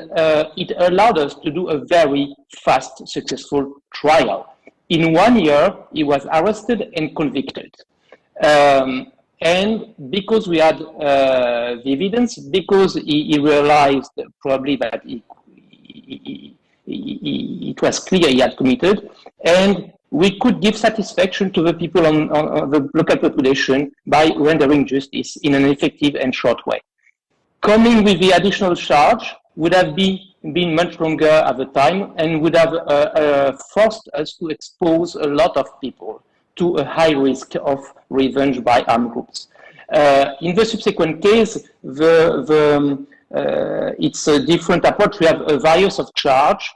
it allowed us to do a very fast, successful trial. In 1 year, he was arrested and convicted. And because we had the evidence, because he realized probably that it was clear he had committed, and we could give satisfaction to the people on the local population by rendering justice in an effective and short way. Coming with the additional charge would have been much longer at the time and would have forced us to expose a lot of people to a high risk of revenge by armed groups. In the subsequent case, it's a different approach. We have a various of charge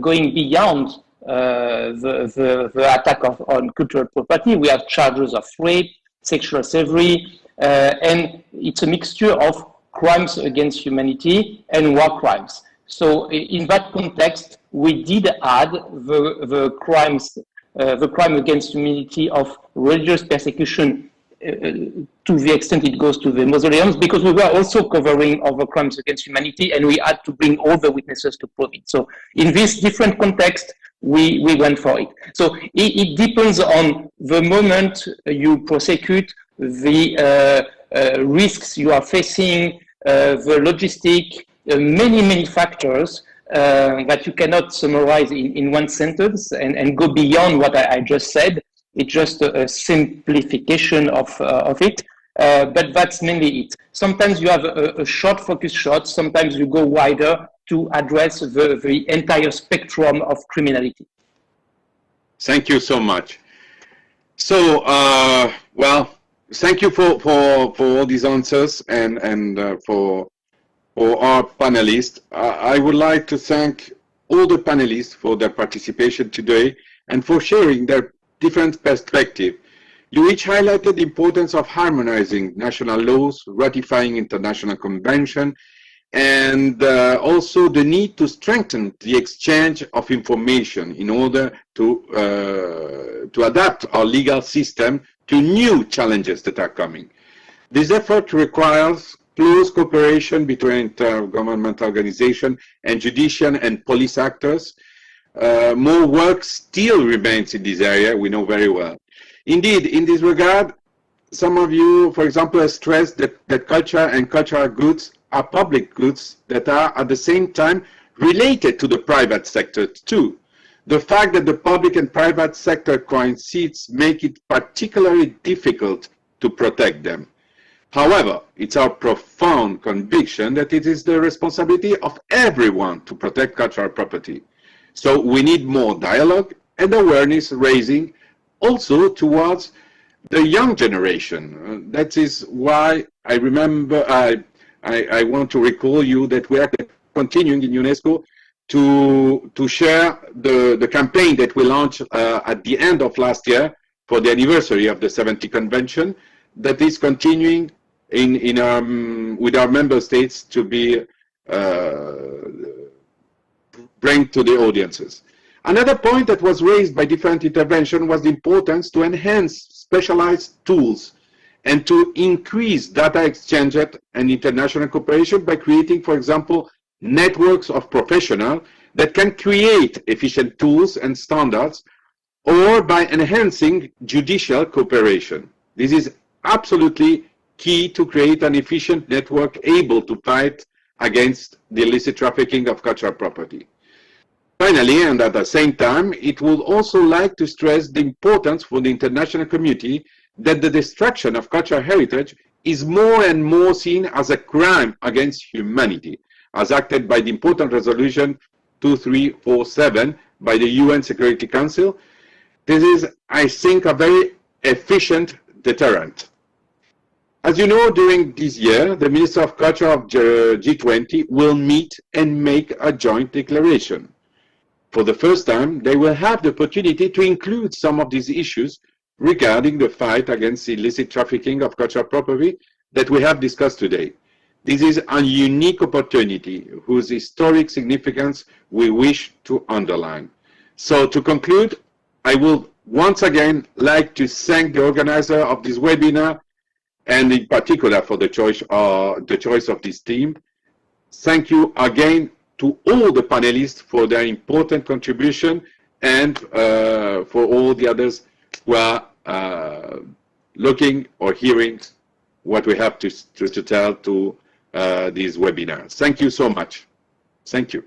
going beyond the attack on cultural property. We have charges of rape, sexual slavery, and it's a mixture of crimes against humanity and war crimes. So in that context, we did add the crime against humanity of religious persecution to the extent it goes to the mausoleums, because we were also covering other crimes against humanity, and we had to bring all the witnesses to prove it. So in this different context, we went for it. So it depends on the moment you prosecute, the risks you are facing, the logistic, many factors that you cannot summarize in one sentence and go beyond what I just said. It's just a simplification of it, but that's mainly it. Sometimes you have a short focus shot, sometimes you go wider to address the entire spectrum of criminality. Thank you so much. So, well, thank you for all these answers and for our panelists. I would like to thank all the panelists for their participation today and for sharing their different perspectives. You each highlighted the importance of harmonizing national laws, ratifying international conventions, and also the need to strengthen the exchange of information in order to adapt our legal system to new challenges that are coming. This effort requires close cooperation between intergovernmental organizations and judicial and police actors. More work still remains in this area, we know very well. Indeed, in this regard, some of you, for example, have stressed that culture and cultural goods are public goods that are at the same time related to the private sector too. The fact that the public and private sector coincides make it particularly difficult to protect them. However, it's our profound conviction that it is the responsibility of everyone to protect cultural property. So we need more dialogue and awareness raising also towards the young generation. That is why I remember, I want to recall you that we are continuing in UNESCO to share the campaign that we launched at the end of last year for the anniversary of the 70th Convention, that is continuing with our member states to be bring to the audiences. Another point that was raised by different interventions was the importance to enhance specialized tools and to increase data exchange and international cooperation by creating, for example, networks of professionals that can create efficient tools and standards, or by enhancing judicial cooperation. This is absolutely key to create an efficient network able to fight against the illicit trafficking of cultural property. Finally, and at the same time, it would also like to stress the importance for the international community that the destruction of cultural heritage is more and more seen as a crime against humanity, as acted by the important resolution 2347 by the UN Security Council. This is, I think, a very efficient deterrent. As you know, during this year, the Minister of Culture of G20 will meet and make a joint declaration. For the first time, they will have the opportunity to include some of these issues regarding the fight against illicit trafficking of cultural property that we have discussed today. This is a unique opportunity whose historic significance we wish to underline. So to conclude, I will once again like to thank the organizer of this webinar, and in particular for the choice of this theme. Thank you again to all the panelists for their important contribution, and for all the others who are looking or hearing what we have to tell to these webinars. Thank you so much. Thank you.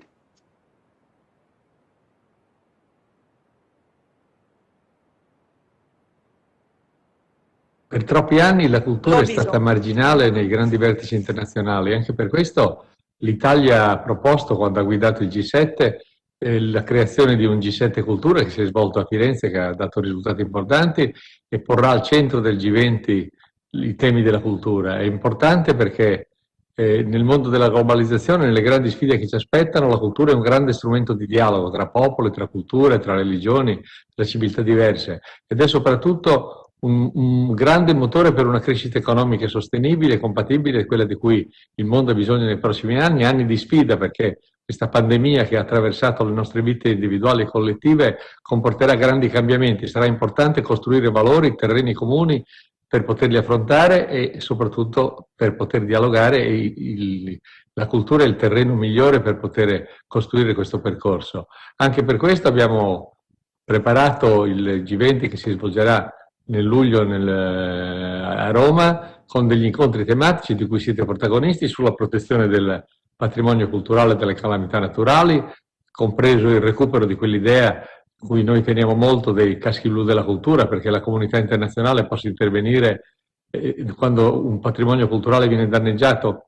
Per troppi anni la cultura è stata marginale nei grandi vertici internazionali, anche per questo l'Italia ha proposto, quando ha guidato il G7, la creazione di un G7 Culture che si è svolto a Firenze, che ha dato risultati importanti, e porrà al centro del G20 i temi della cultura. È importante perché nel mondo della globalizzazione, nelle grandi sfide che ci aspettano, la cultura è un grande strumento di dialogo tra popoli, tra culture, tra religioni, tra civiltà diverse, ed è soprattutto un grande motore per una crescita economica sostenibile e compatibile, quella di cui il mondo ha bisogno nei prossimi anni di sfida, perché questa pandemia che ha attraversato le nostre vite individuali e collettive comporterà grandi cambiamenti. Sarà importante costruire valori, terreni comuni per poterli affrontare e soprattutto per poter dialogare, e la cultura è il terreno migliore per poter costruire questo percorso. Anche per questo abbiamo preparato il G20 che si svolgerà nel luglio a Roma, con degli incontri tematici di cui siete protagonisti sulla protezione del patrimonio culturale e delle calamità naturali, compreso il recupero di quell'idea cui noi teniamo molto dei caschi blu della cultura, perché la comunità internazionale possa intervenire quando un patrimonio culturale viene danneggiato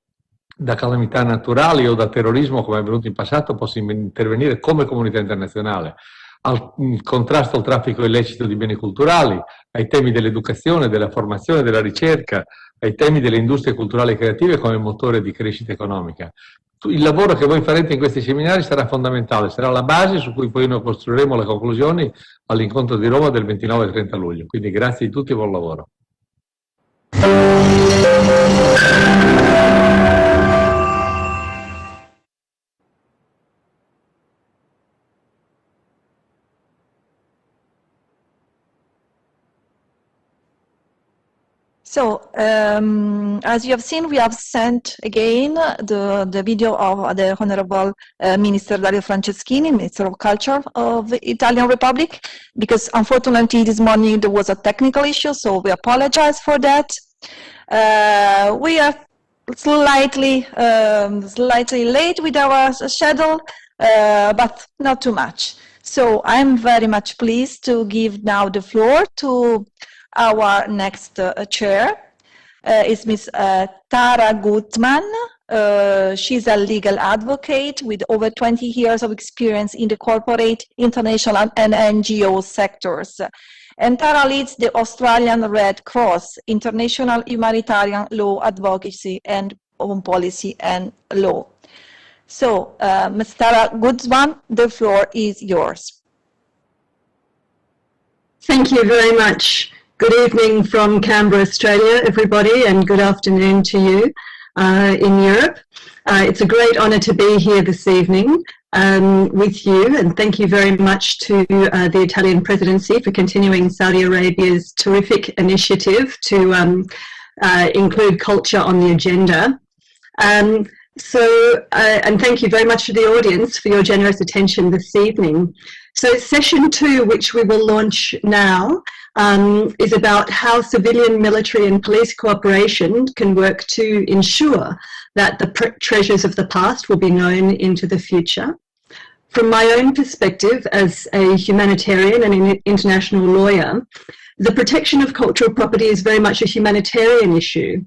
da calamità naturali o da terrorismo, come è avvenuto in passato, possa intervenire come comunità internazionale. Al contrasto al traffico illecito di beni culturali, ai temi dell'educazione, della formazione, della ricerca, ai temi delle industrie culturali e creative come motore di crescita economica. Il lavoro che voi farete in questi seminari sarà fondamentale, sarà la base su cui poi noi costruiremo le conclusioni all'incontro di Roma del 29 e 30 luglio. Quindi grazie di tutti e buon lavoro. So, as you have seen, we have sent again the video of the Honorable Minister Dario Franceschini, Minister of Culture of the Italian Republic, because unfortunately this morning there was a technical issue, so we apologize for that. We are slightly late with our schedule, but not too much. So I'm very much pleased to give now the floor to our next chair is Ms. Tara Gutman. She's a legal advocate with over 20 years of experience in the corporate, international, and NGO sectors. And Tara leads the Australian Red Cross, International Humanitarian Law Advocacy and Home Policy and Law. So, Ms. Tara Gutman, the floor is yours. Thank you very much. Good evening from Canberra, Australia, everybody, and good afternoon to you in Europe. It's a great honour to be here this evening with you, and thank you very much to the Italian presidency for continuing Saudi Arabia's terrific initiative to include culture on the agenda. And thank you very much to the audience for your generous attention this evening. So session 2, which we will launch now, is about how civilian, military and police cooperation can work to ensure that the treasures of the past will be known into the future. From my own perspective as a humanitarian and an international lawyer, the protection of cultural property is very much a humanitarian issue.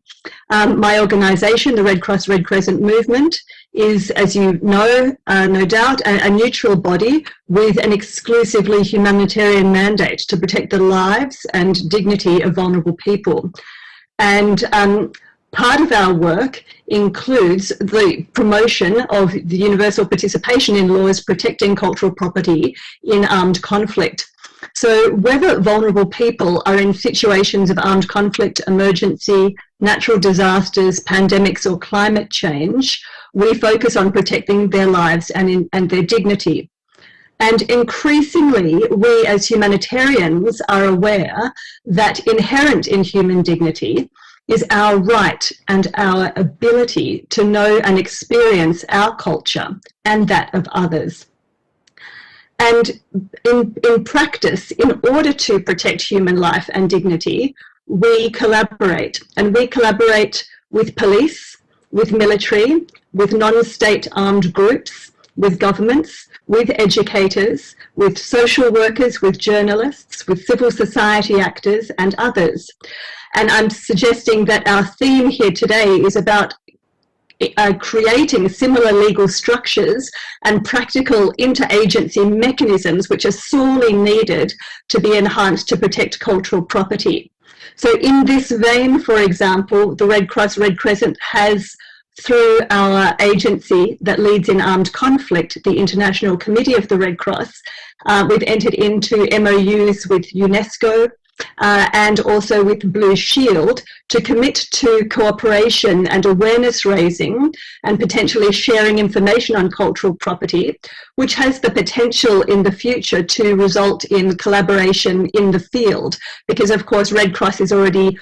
My organisation, the Red Cross Red Crescent Movement, is, as you know, no doubt, a neutral body with an exclusively humanitarian mandate to protect the lives and dignity of vulnerable people. And part of our work includes the promotion of the universal participation in laws protecting cultural property in armed conflict. So whether vulnerable people are in situations of armed conflict, emergency, natural disasters, pandemics or climate change, we focus on protecting their lives and their dignity. And increasingly, we as humanitarians are aware that inherent in human dignity is our right and our ability to know and experience our culture and that of others. And in practice, in order to protect human life and dignity, we collaborate. And we collaborate with police, with military, with non-state armed groups, with governments, with educators, with social workers, with journalists, with civil society actors and others. And I'm suggesting that our theme here today is about creating similar legal structures and practical interagency mechanisms which are sorely needed to be enhanced to protect cultural property. So in this vein, for example, the Red Cross Red Crescent has, through our agency that leads in armed conflict, the International Committee of the Red Cross, we've entered into MOUs with UNESCO and also with Blue Shield to commit to cooperation and awareness raising and potentially sharing information on cultural property, which has the potential in the future to result in collaboration in the field, because of course Red Cross is already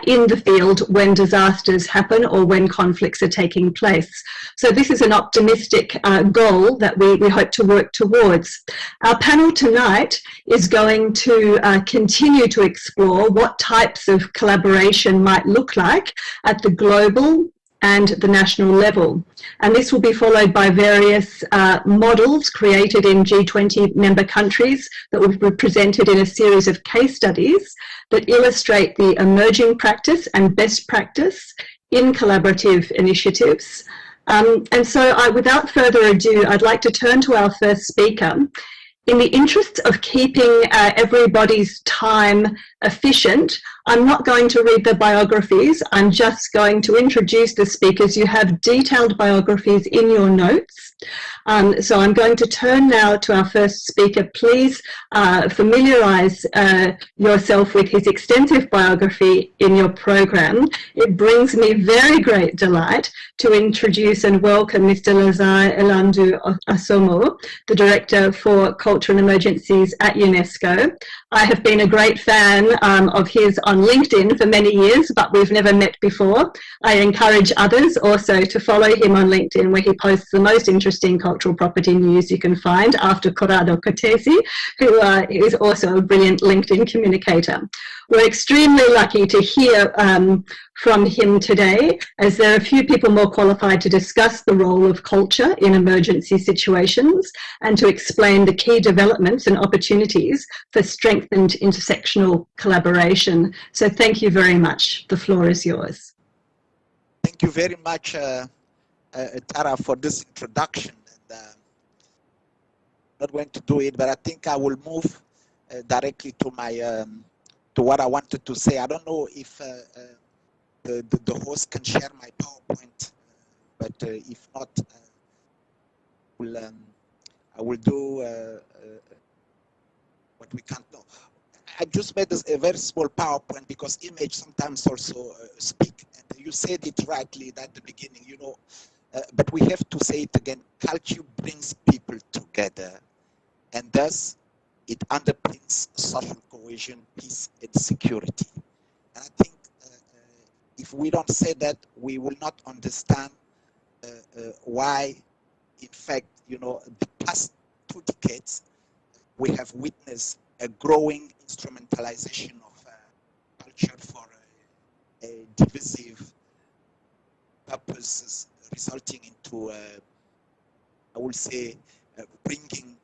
in the field when disasters happen or when conflicts are taking place. So this is an optimistic goal that we hope to work towards. Our panel tonight is going to continue to explore what types of collaboration might look like at the global and the national level. And this will be followed by various models created in G20 member countries that will be presented in a series of case studies that illustrate the emerging practice and best practice in collaborative initiatives. And so without further ado, I'd like to turn to our first speaker. In the interest of keeping everybody's time efficient, I'm not going to read the biographies. I'm just going to introduce the speakers. You have detailed biographies in your notes. So I'm going to turn now to our first speaker. Please familiarize yourself with his extensive biography in your program. It brings me very great delight to introduce and welcome Mr. Lazare Elandou Asomo, the Director for Culture and Emergencies at UNESCO. I have been a great fan of his on LinkedIn for many years, but we've never met before. I encourage others also to follow him on LinkedIn, where he posts the most interesting cultural property news you can find, after Corrado Cortesi, who is also a brilliant LinkedIn communicator. We're extremely lucky to hear from him today, as there are a few people more qualified to discuss the role of culture in emergency situations and to explain the key developments and opportunities for strengthened intersectional collaboration. So thank you very much. The floor is yours. Thank you very much, Tara, for this introduction. And, I'm not going to do it, but I think I will move directly to my to what I wanted to say. I don't know if the host can share my PowerPoint, but if not, I will do what we can't do. I just made a very small PowerPoint because image sometimes also speak, and you said it rightly at the beginning, you know, but we have to say it again. Culture brings people together, and thus it underpins social cohesion, peace, and security. And I think if we don't say that, we will not understand why, in fact, you know, the past 2 decades, we have witnessed a growing instrumentalization of culture for divisive purposes, resulting into, I would say, being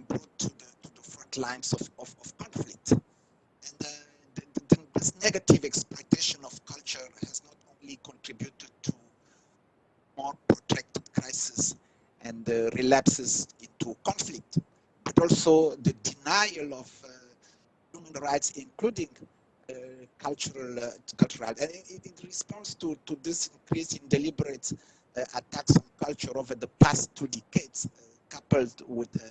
brought to the front lines of conflict. And this negative exploitation of culture has not only contributed to more protracted crisis and relapses into conflict, but also the denial of human rights, including cultural. And it responds to this increase in deliberate attacks on culture over the past 2 decades, coupled with the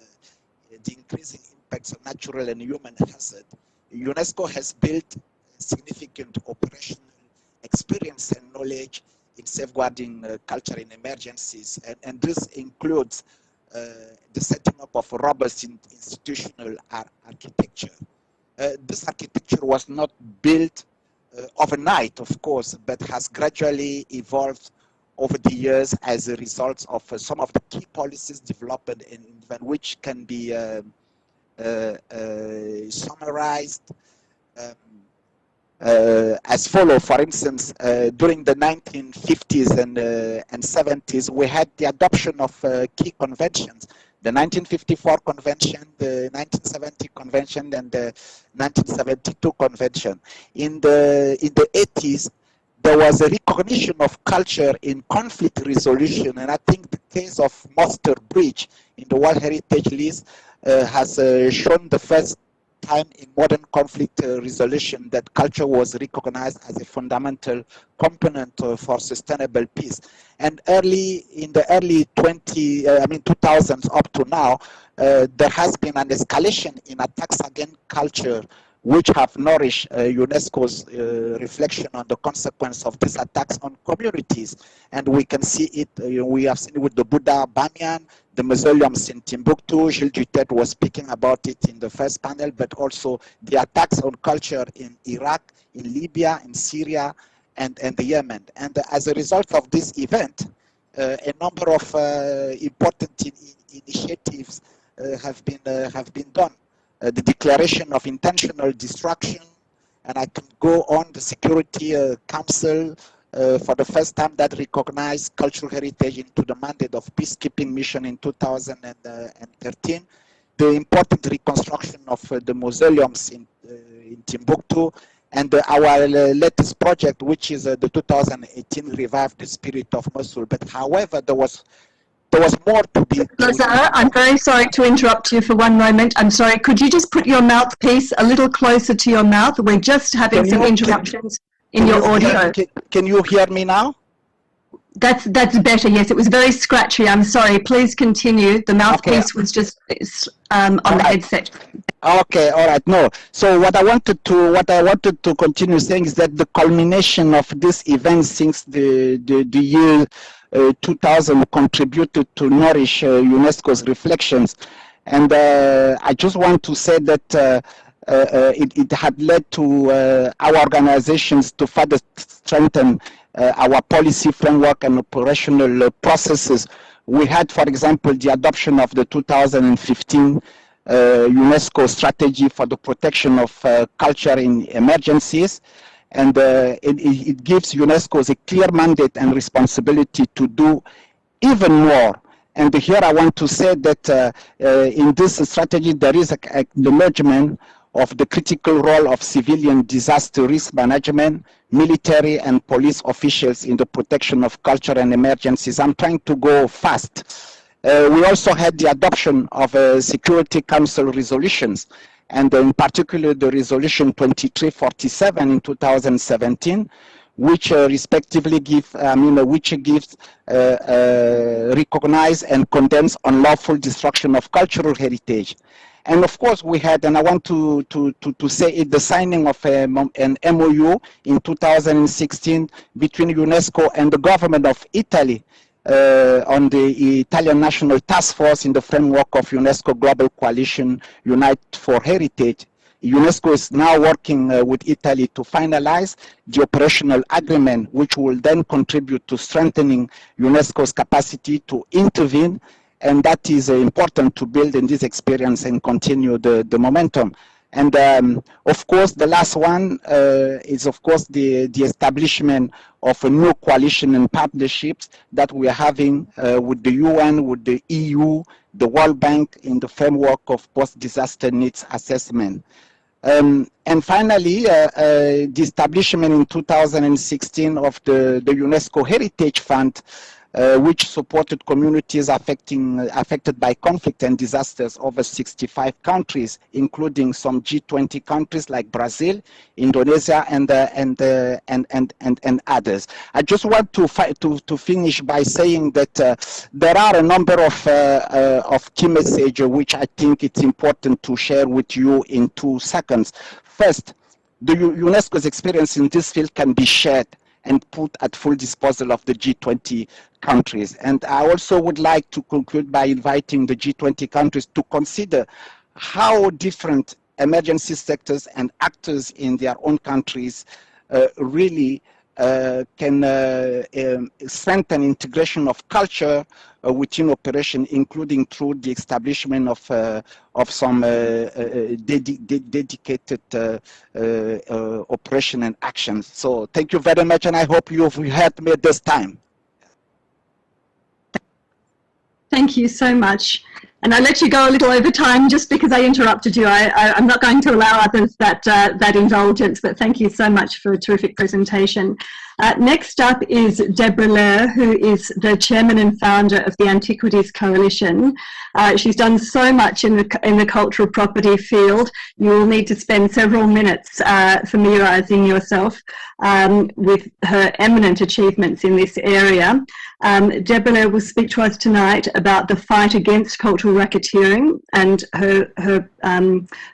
increasing impacts of natural and human hazard. UNESCO has built significant operational experience and knowledge in safeguarding culture in emergencies, and this includes the setting up of a robust institutional architecture. This architecture was not built overnight, of course, but has gradually evolved over the years as a result of some of the key policies developed, and which can be summarized as follows. For instance, during the 1950s and 70s, we had the adoption of key conventions: the 1954 Convention, the 1970 Convention, and the 1972 Convention. In the 80s, there was a recognition of culture in conflict resolution, and I think the case of Monster Bridge in the World Heritage List has shown the first time in modern conflict resolution that culture was recognized as a fundamental component for sustainable peace. And in the early 2000s up to now, there has been an escalation in attacks against culture which have nourished UNESCO's reflection on the consequence of these attacks on communities. And we can see it, we have seen it with the Buddha Banyan, the mausoleums in Timbuktu. Gilles Dutet was speaking about it in the first panel, but also the attacks on culture in Iraq, in Libya, in Syria, and the Yemen. And as a result of this event, a number of important initiatives have been done. The declaration of intentional destruction, and I can go on, the Security Council for the first time that recognized cultural heritage into the mandate of peacekeeping mission in 2013, the important reconstruction of the mausoleums in Timbuktu, and our latest project, which is the 2018 Revive the Spirit of Mosul. But however, there was more to be. Lazare, I'm very sorry to interrupt you for one moment. I'm sorry. Could you just put your mouthpiece a little closer to your mouth? We're just having some interruptions in your audio. Can you hear me now? That's better. Yes, it was very scratchy. I'm sorry. Please continue. The mouthpiece was just on the headset. Okay, all right. No. So what I wanted to continue saying is that the culmination of this event since the year 2000 contributed to nourish UNESCO's reflections, and I just want to say that it had led to our organizations to further strengthen our policy framework and operational processes. We had, for example, the adoption of the 2015 UNESCO strategy for the protection of culture in emergencies. And it gives UNESCO a clear mandate and responsibility to do even more. And here I want to say that in this strategy, there is an acknowledgement of the critical role of civilian disaster risk management, military and police officials in the protection of culture and emergencies. I'm trying to go fast. We also had the adoption of Security Council resolutions, and in particular the resolution 2347 in 2017, which respectively recognize and condemns unlawful destruction of cultural heritage. And of course we had, and I want to say it, the signing of an MOU in 2016 between UNESCO and the government of Italy on the Italian National Task Force in the framework of UNESCO Global Coalition Unite for Heritage. UNESCO is now working with Italy to finalize the operational agreement, which will then contribute to strengthening UNESCO's capacity to intervene, and that is important to build in this experience and continue the momentum. And of course, the last one is, of course, the establishment of a new coalition and partnerships that we are having with the UN, with the EU, the World Bank in the framework of post-disaster needs assessment. And finally, the establishment in 2016 of the UNESCO Heritage Fund, which supported communities affected by conflict and disasters over 65 countries, including some G20 countries like Brazil, Indonesia, and others. I just want to finish by saying that there are a number of key messages which I think it's important to share with you in 2 seconds. First, the UNESCO's experience in this field can be shared and put at full disposal of the G20 countries. And I also would like to conclude by inviting the G20 countries to consider how different emergency sectors and actors in their own countries really can strengthen integration of culture within operation, including through the establishment of some dedicated operation and actions. So thank you very much, and I hope you've heard me this time. Thank you so much. And I let you go a little over time just because I interrupted you. I'm not going to allow others that indulgence, but thank you so much for a terrific presentation. Next up is Deborah Lair, who is the chairman and founder of the Antiquities Coalition. She's done so much in the cultural property field. You will need to spend several minutes familiarising yourself with her eminent achievements in this area. Deborah Lair will speak to us tonight about the fight against cultural cultural racketeering, and her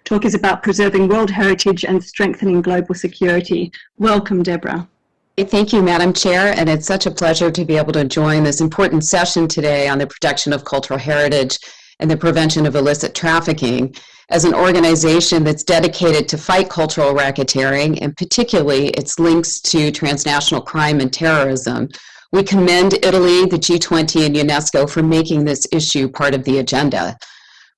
talk is about preserving world heritage and strengthening global security. Welcome, Deborah. Thank you, Madam Chair, and it's such a pleasure to be able to join this important session today on the protection of cultural heritage and the prevention of illicit trafficking. As an organization that's dedicated to fight cultural racketeering, and particularly its links to transnational crime and terrorism, we commend Italy, the G20, and UNESCO for making this issue part of the agenda.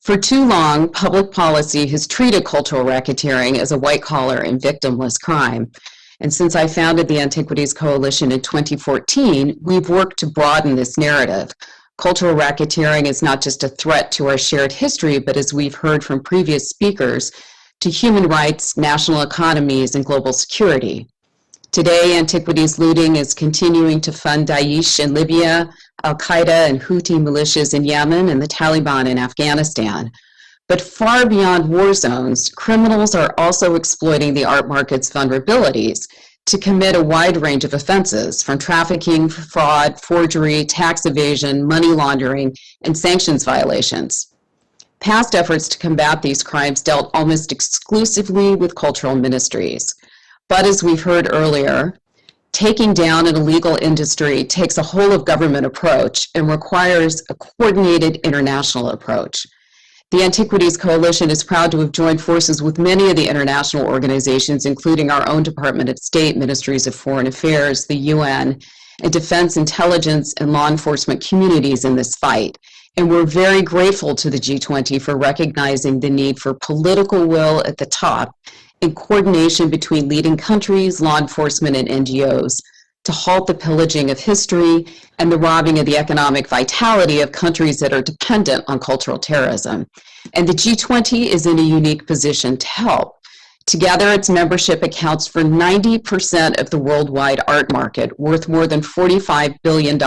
For too long, public policy has treated cultural racketeering as a white-collar and victimless crime. And since I founded the Antiquities Coalition in 2014, we've worked to broaden this narrative. Cultural racketeering is not just a threat to our shared history, but as we've heard from previous speakers, to human rights, national economies, and global security. Today, antiquities looting is continuing to fund Daesh in Libya, Al-Qaeda and Houthi militias in Yemen, and the Taliban in Afghanistan. But far beyond war zones, criminals are also exploiting the art market's vulnerabilities to commit a wide range of offenses, from trafficking, fraud, forgery, tax evasion, money laundering, and sanctions violations. Past efforts to combat these crimes dealt almost exclusively with cultural ministries. But as we've heard earlier, taking down an illegal industry takes a whole-of-government approach and requires a coordinated international approach. The Antiquities Coalition is proud to have joined forces with many of the international organizations, including our own Department of State, Ministries of Foreign Affairs, the UN, and defense, intelligence, and law enforcement communities in this fight. And we're very grateful to the G20 for recognizing the need for political will at the top and coordination between leading countries, law enforcement, and NGOs to halt the pillaging of history and the robbing of the economic vitality of countries that are dependent on cultural terrorism. And the G20 is in a unique position to help. Together, its membership accounts for 90% of the worldwide art market, worth more than $45 billion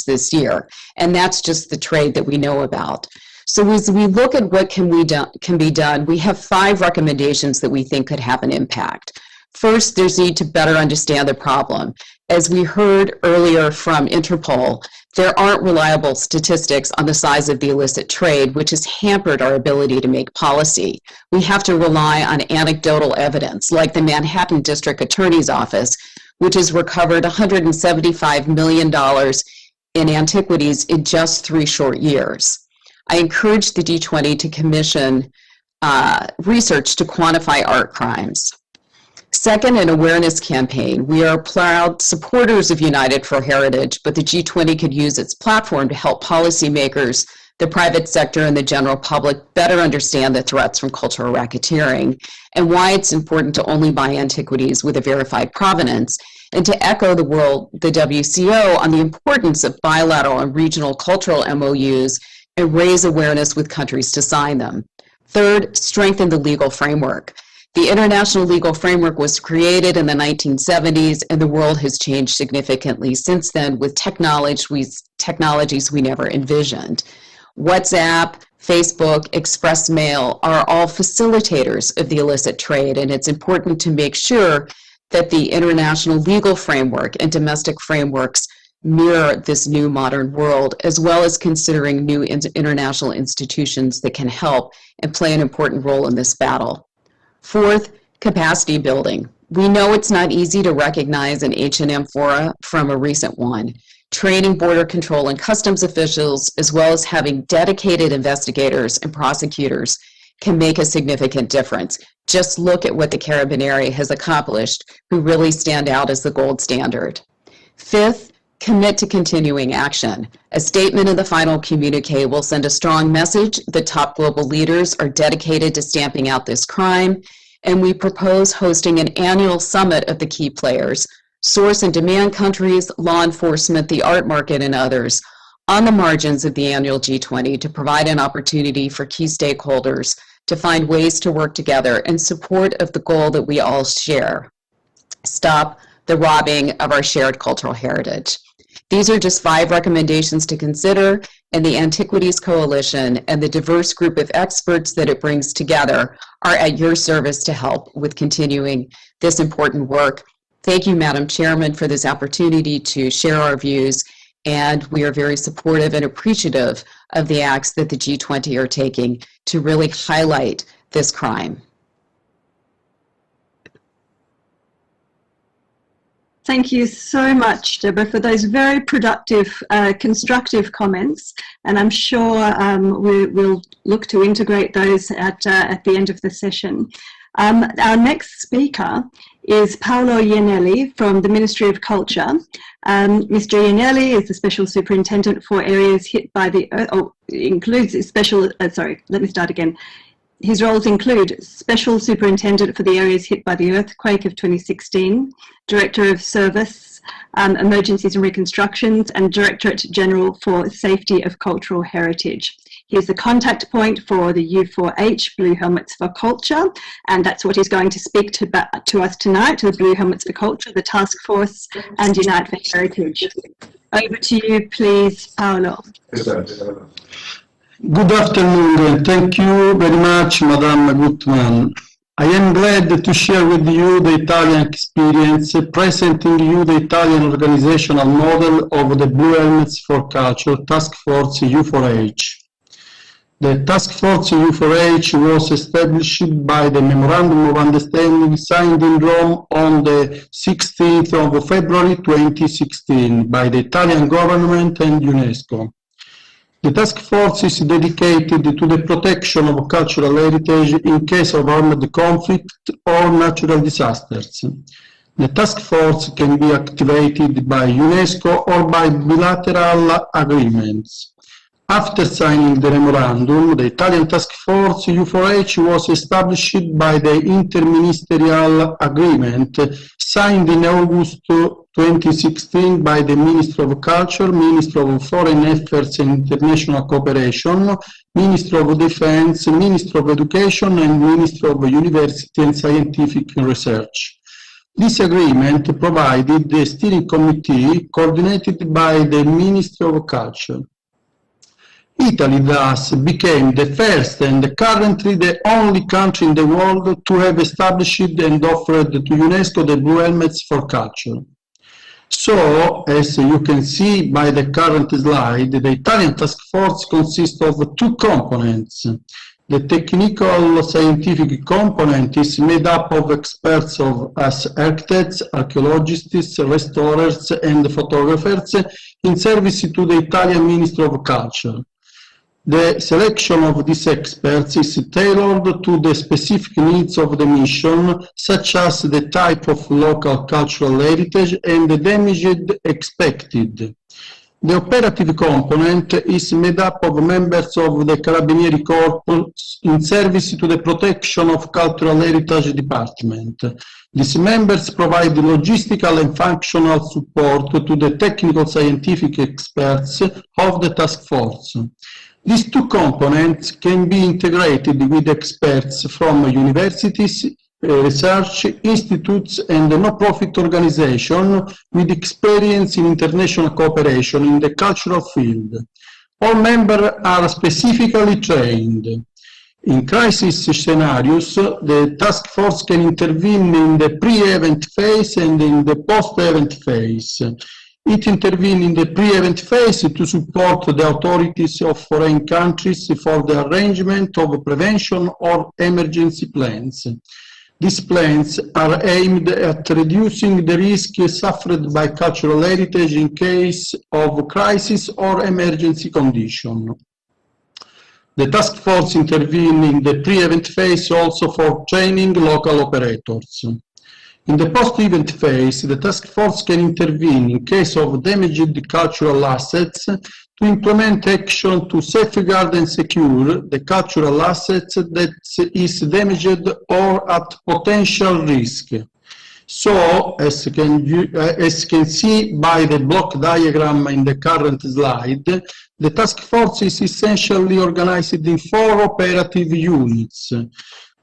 this year. And that's just the trade that we know about. So as we look at what can be done, we have 5 recommendations that we think could have an impact. First, there's need to better understand the problem. As we heard earlier from Interpol, there aren't reliable statistics on the size of the illicit trade, which has hampered our ability to make policy. We have to rely on anecdotal evidence, like the Manhattan District Attorney's Office, which has recovered $175 million in antiquities in just 3 short years. I encourage the G20 to commission research to quantify art crimes. Second, an awareness campaign. We are proud supporters of United for Heritage, but the G20 could use its platform to help policymakers, the private sector, and the general public better understand the threats from cultural racketeering and why it's important to only buy antiquities with a verified provenance, and to echo the WCO on the importance of bilateral and regional cultural MOUs and raise awareness with countries to sign them. Third, strengthen the legal framework. The international legal framework was created in the 1970s, and the world has changed significantly since then with technologies we never envisioned. WhatsApp, Facebook, Express Mail are all facilitators of the illicit trade, and it's important to make sure that the international legal framework and domestic frameworks mirror this new modern world, as well as considering new international institutions that can help and play an important role in this battle. Fourth, capacity building. We know it's not easy to recognize an H&M fora from a recent one. Training border control and customs officials, as well as having dedicated investigators and prosecutors, can make a significant difference. Just look at what the Carabinieri has accomplished, who really stand out as the gold standard. Fifth, commit to continuing action. A statement in the final communique will send a strong message that top global leaders are dedicated to stamping out this crime, and we propose hosting an annual summit of the key players, source and demand countries, law enforcement, the art market, and others, on the margins of the annual G20 to provide an opportunity for key stakeholders to find ways to work together in support of the goal that we all share: stop the robbing of our shared cultural heritage. These are just 5 recommendations to consider, and the Antiquities Coalition and the diverse group of experts that it brings together are at your service to help with continuing this important work. Thank you, Madam Chairman, for this opportunity to share our views, And we are very supportive and appreciative of the acts that the G20 are taking to really highlight this crime. Thank you so much, Deborah, for those very productive, constructive comments. And I'm sure we'll look to integrate those at the end of the session. Our next speaker is Paolo Iannelli from the Ministry of Culture. Mr. Iannelli is the Special Superintendent for areas hit by the, His roles include Special Superintendent for the areas hit by the earthquake of 2016, Director of Service, Emergencies and Reconstructions, and Directorate General for Safety of Cultural Heritage. He is the contact point for the U4H, Blue Helmets for Culture, and that's what he's going to speak to us tonight, the Blue Helmets for Culture, the Task Force, and Unite for Heritage. Over to you, please, Paolo. Good afternoon, and thank you very much, Madame Gutmann. I am glad to share with you the Italian experience, presenting you the Italian organizational model of the Blue Helmets for Culture Task Force U4H. The Task Force U4H was established by the Memorandum of Understanding signed in Rome on the 16th of February 2016 by the Italian government and UNESCO. The task force is dedicated to the protection of cultural heritage in case of armed conflict or natural disasters. The task force can be activated by UNESCO or by bilateral agreements. After signing the memorandum, the Italian task force U4H was established by the interministerial agreement signed in August 2016 by the Minister of Culture, Minister of Foreign Affairs and International Cooperation, Minister of Defense, Minister of Education, and Minister of University and Scientific Research. This agreement provided the steering committee coordinated by the Minister of Culture. Italy thus became the first and currently the only country in the world to have established and offered to UNESCO the Blue Helmets for Culture. So, as you can see by the current slide, the Italian task force consists of two components. The technical scientific component is made up of experts as architects, archaeologists, restorers, and photographers in service to the Italian Ministry of Culture. The selection of these experts is tailored to the specific needs of the mission, such as the type of local cultural heritage and the damage expected. The operative component is made up of members of the Carabinieri Corps in service to the protection of cultural heritage department. These members provide logistical and functional support to the technical scientific experts of the task force. These two components can be integrated with experts from universities, research institutes, and non-profit organizations with experience in international cooperation in the cultural field. All members are specifically trained. In crisis scenarios, the task force can intervene in the pre-event phase and in the post-event phase. It intervenes in the pre-event phase to support the authorities of foreign countries for the arrangement of prevention or emergency plans. These plans are aimed at reducing the risk suffered by cultural heritage in case of crisis or emergency condition. The task force intervenes in the pre-event phase also for training local operators. In the post-event phase, the task force can intervene in case of damaged cultural assets to implement action to safeguard and secure the cultural assets that is damaged or at potential risk. So, as can see by the block diagram in the current slide, the task force is essentially organized in 4 operative units.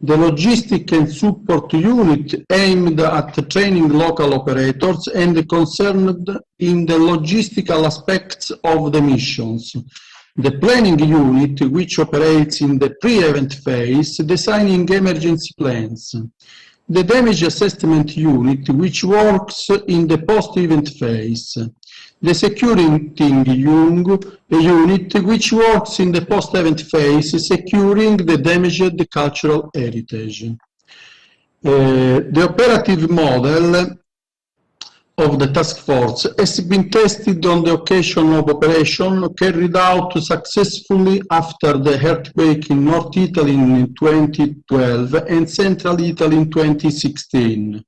The logistic and support unit aimed at training local operators and concerned in the logistical aspects of the missions. The planning unit, which operates in the pre-event phase, designing emergency plans. the damage assessment unit, which works in the post-event phase, the securing unit, which works in the post-event phase, securing the damaged cultural heritage. The operative model of the task force has been tested on the occasion of operation carried out successfully after the earthquake in North Italy in 2012 and Central Italy in 2016.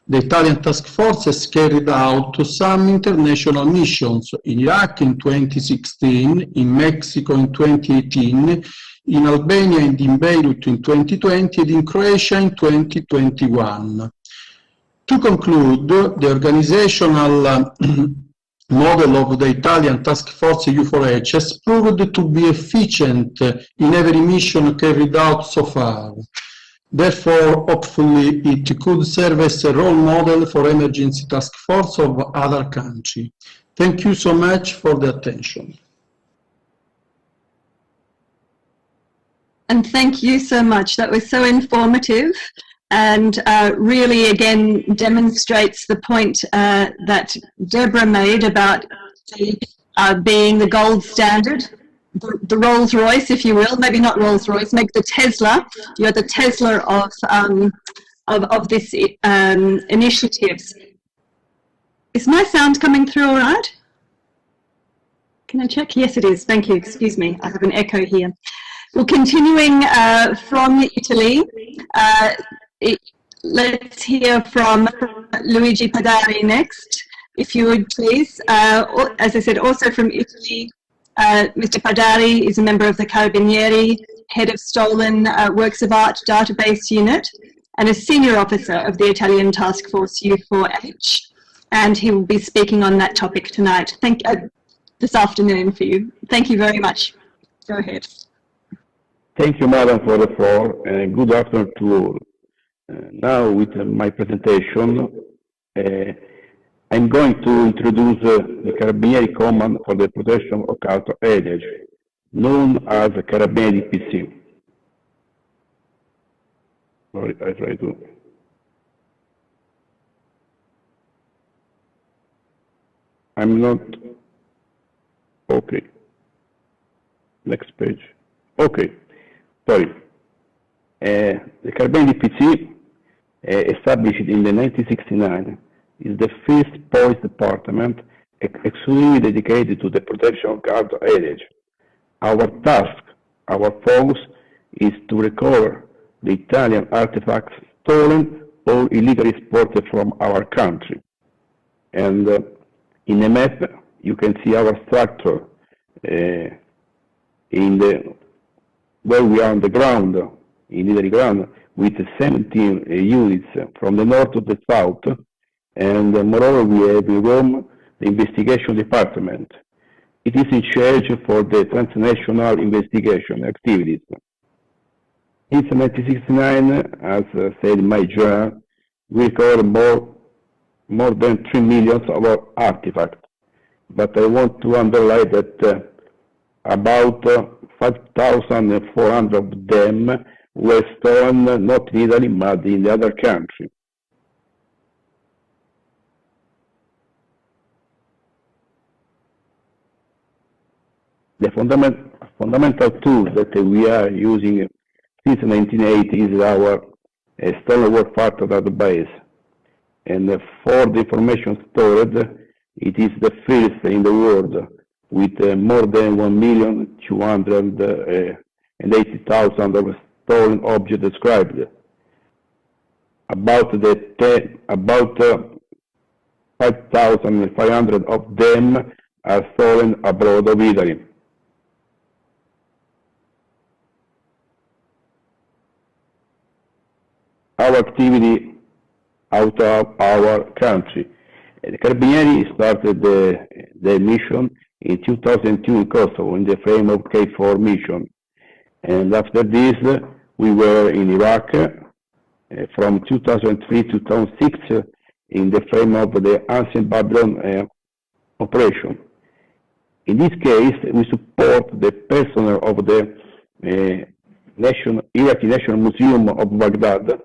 The Italian task force has carried out some international missions in Iraq in 2016, in Mexico in 2018, in Albania and in Beirut in 2020, and in Croatia in 2021. To conclude, the organizational model of the Italian task force U4H has proved to be efficient in every mission carried out so far. Therefore, hopefully, it could serve as a role model for emergency task force of other countries. Thank you so much for the attention. And thank you so much. That was so informative and really, again, demonstrates the point that Deborah made about being the gold standard, the Rolls Royce, if you will, maybe not Rolls Royce, maybe the Tesla. You're the Tesla of this initiatives. Is my sound coming through all right? Can I check? Yes, it is. Thank you. Excuse me. I have an echo here. Well, continuing from Italy, let's hear from Luigi Padari next, if you would please. As I said, also from Italy, Mr. Padari is a member of the Carabinieri, head of stolen works of art database unit, and a senior officer of the Italian task force U4H. And he will be speaking on that topic tonight. This afternoon for you. Thank you very much. Go ahead. Thank you, Madam, for the floor, and good afternoon to all. Now, with my presentation, I'm going to introduce the Carabinieri Command for the Protection of Cultural Heritage, known as Carabinieri PC. Sorry, I try to. I'm not. Okay. Next page. Okay. Sorry. The Carabinieri PC, established in the 1969, is the first police department exclusively dedicated to the protection of cultural heritage. Our task, our focus, is to recover the Italian artifacts stolen or illegally exported from our country. And in the map, you can see our structure where we are on the ground, in Italy ground, with 17 units from the north to the south, and moreover we have in Rome the investigation department. It is in charge for the transnational investigation activities. Since 1969, as said in my journal, we recovered more than 3 million of our artifacts. But I want to underline that about 5,400 of them were stolen not in Italy but in the other country. The fundamental tool that we are using since 1980 is our stolen work factor database. And for the information stored, it is the first in the world, with more than 1,280,000 of stolen objects described. About 5,500 of them are stolen abroad of Italy. Our activity out of our country. The Carabinieri started the mission in 2002 in Kosovo in the frame of K4 mission. And after this, we were in Iraq from 2003 to 2006 in the frame of the Ancient Babylon operation. In this case, we support the personnel of the Iraqi National Museum of Baghdad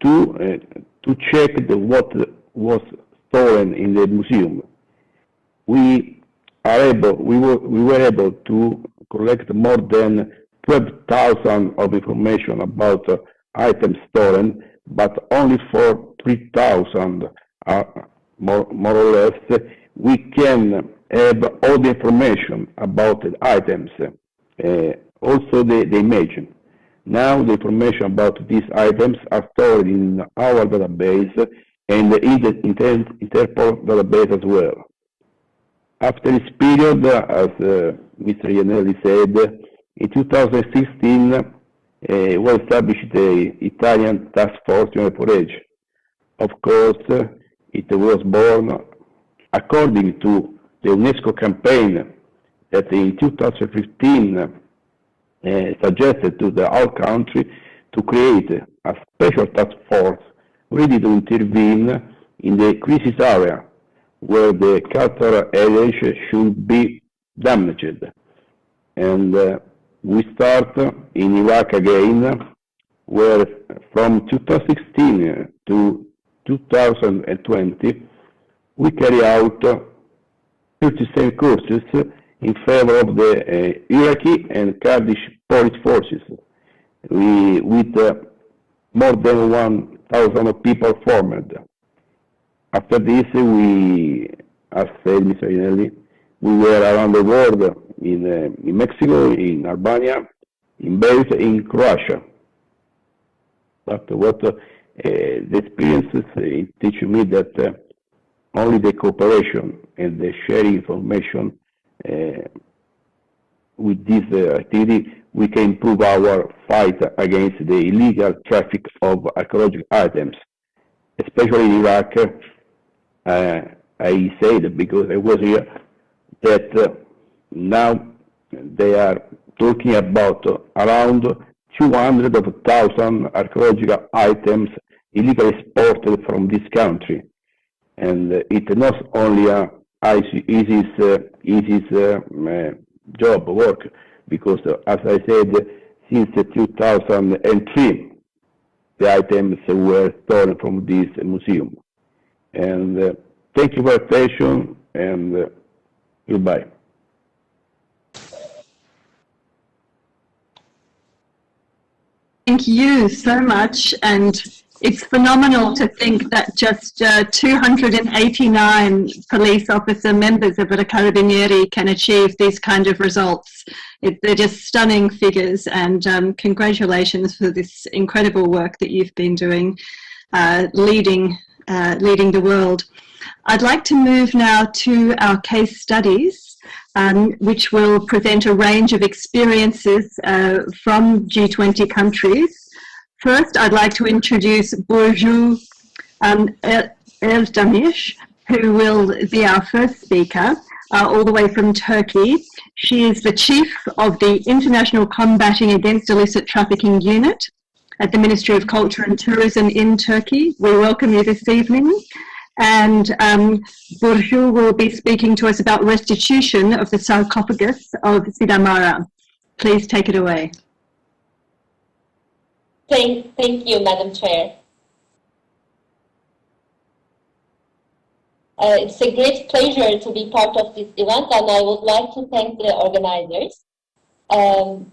to check what was stolen in the museum. We were able to collect more than 12,000 of information about items stolen, but only for 3,000, more or less, we can have all the information about the items, also the image. Now the information about these items are stored in our database and in the Interpol database as well. After this period, as Mr. Iannelli said, in 2016 was established the Italian Task Force on Forage. Of course, it was born according to the UNESCO campaign that in 2015 suggested to our country to create a special task force ready to intervene in the crisis area where the cultural heritage should be damaged. And we start in Iraq again, where from 2016 to 2020, we carry out 37 courses in favor of the Iraqi and Kurdish police forces, with more than 1,000 people formed. After this, as said Mr. Iannelli, we were around the world, in Mexico, in Albania, in Beirut, in Croatia. But what the experiences teach me that only the cooperation and the sharing information with this activity, we can improve our fight against the illegal traffic of archaeological items, especially in Iraq. I say that because I was here, that now they are talking about around 200,000 archaeological items illegally exported from this country. And it's not only a ISIS work, because as I said, since 2003, the items were stolen from this museum. And thank you for your attention, and goodbye. Thank you so much, and it's phenomenal to think that just 289 police officer members of the Carabinieri can achieve these kind of results. They're just stunning figures, and congratulations for this incredible work that you've been doing, leading the world. I'd like to move now to our case studies, which will present a range of experiences from G20 countries. First, I'd like to introduce Burcu Eldamish, who will be our first speaker, all the way from Turkey. She is the chief of the International Combating Against Illicit Trafficking Unit at the Ministry of Culture and Tourism in Turkey. We welcome you this evening. And Burcu will be speaking to us about restitution of the sarcophagus of Sidamara. Please take it away. Thank you, Madam Chair. It's a great pleasure to be part of this event, and I would like to thank the organizers. So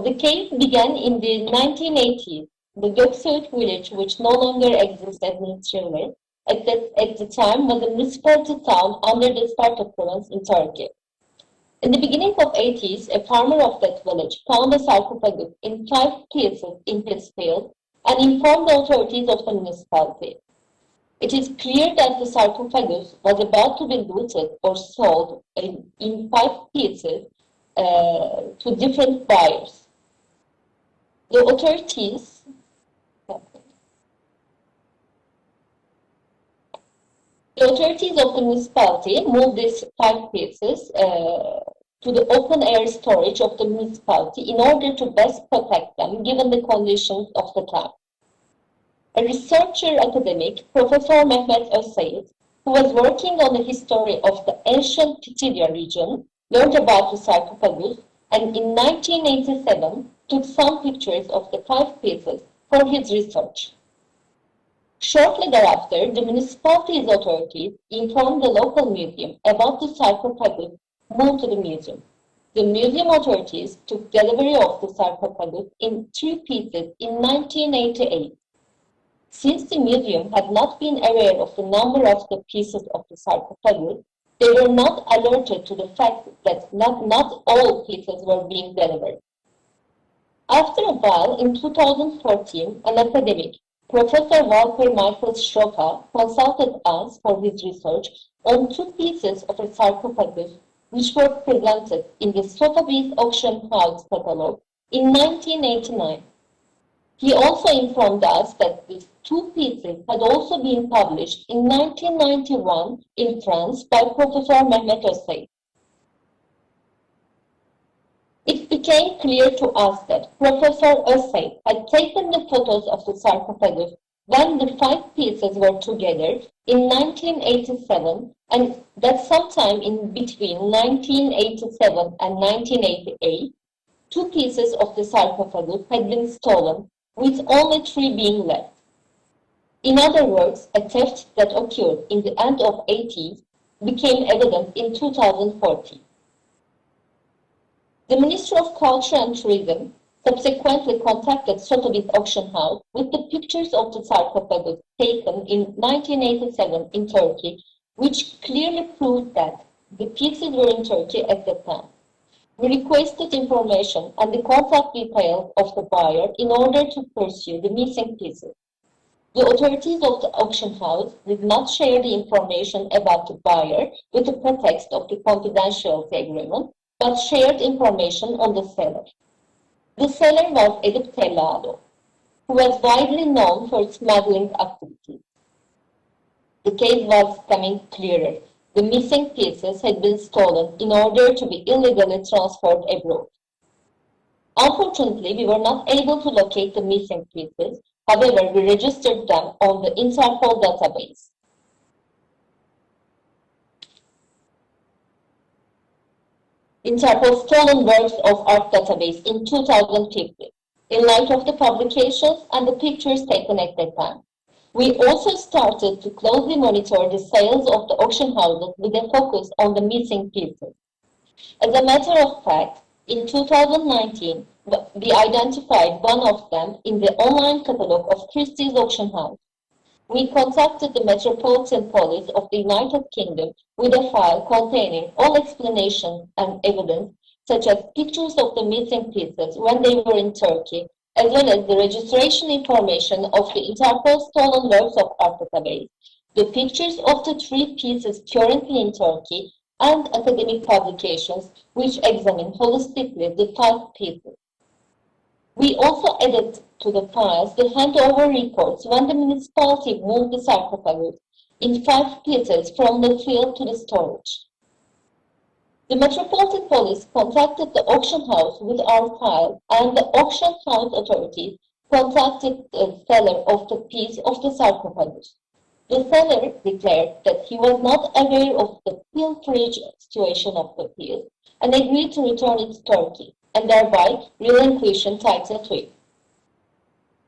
the case began in the 1980s. The Göksuit village, which no longer exists administratively, at the time was a municipality town under the Sparta province in Turkey. In the beginning of 80s, a farmer of that village found a sarcophagus in 5 pieces in his field and informed the authorities of the municipality. It is clear that the sarcophagus was about to be looted or sold in 5 pieces to different buyers. The authorities of the municipality moved these 5 pieces to the open-air storage of the municipality in order to best protect them, given the conditions of the time. A researcher academic, Professor Mehmet Özsayit, who was working on the history of the ancient Pitidia region, learned about the sarcophagus and in 1987 took some pictures of the 5 pieces for his research. Shortly thereafter, the municipality's authorities informed the local museum about the sarcophagus moved to the museum. The museum authorities took delivery of the sarcophagus in 3 pieces in 1988. Since the museum had not been aware of the number of the pieces of the sarcophagus, they were not alerted to the fact that not all pieces were being delivered. After a while, in 2014, an academic, Professor Walter Michael Schroka, consulted us for his research on 2 pieces of a sarcophagus which were presented in the Sotheby's Auction House catalog in 1989. He also informed us that these 2 pieces had also been published in 1991 in France by Professor Mehmet Özsey. It became clear to us that Professor Özsey had taken the photos of the sarcophagus when the 5 pieces were together in 1987, and that sometime in between 1987 and 1988, 2 pieces of the sarcophagus had been stolen, with only 3 being left. In other words, a theft that occurred in the end of 80s became evident in 2014. The Ministry of Culture and Tourism subsequently contacted Sotheby's Auction House with the pictures of the sarcophagus taken in 1987 in Turkey, which clearly proved that the pieces were in Turkey at the time. We requested information and the contact details of the buyer in order to pursue the missing pieces. The authorities of the auction house did not share the information about the buyer with the pretext of the confidentiality agreement, but shared information on the seller. The seller was Edip Tellado, who was widely known for smuggling activities. The case was becoming clearer. The missing pieces had been stolen in order to be illegally transferred abroad. Unfortunately, we were not able to locate the missing pieces. However, we registered them on the Interpol database. Interpol Stolen Works of Art database in 2015, in light of the publications and the pictures taken at that time. We also started to closely monitor the sales of the auction houses with a focus on the missing pieces. As a matter of fact, in 2019, we identified one of them in the online catalog of Christie's Auction House. We contacted the Metropolitan Police of the United Kingdom with a file containing all explanations and evidence, such as pictures of the missing pieces when they were in Turkey, as well as the registration information of the Interpol Stolen Works of Art database, the pictures of the 3 pieces currently in Turkey, and academic publications which examine holistically the 5 pieces. We also added to the files the handover records when the municipality moved the sarcophagus in 5 pieces from the field to the storage. The Metropolitan Police contacted the auction house with our file, and the auction house authorities contacted the seller of the piece of the sarcophagus. The seller declared that he was not aware of the pilferage situation of the piece and agreed to return it to Turkey, and thereby relinquishing title to it.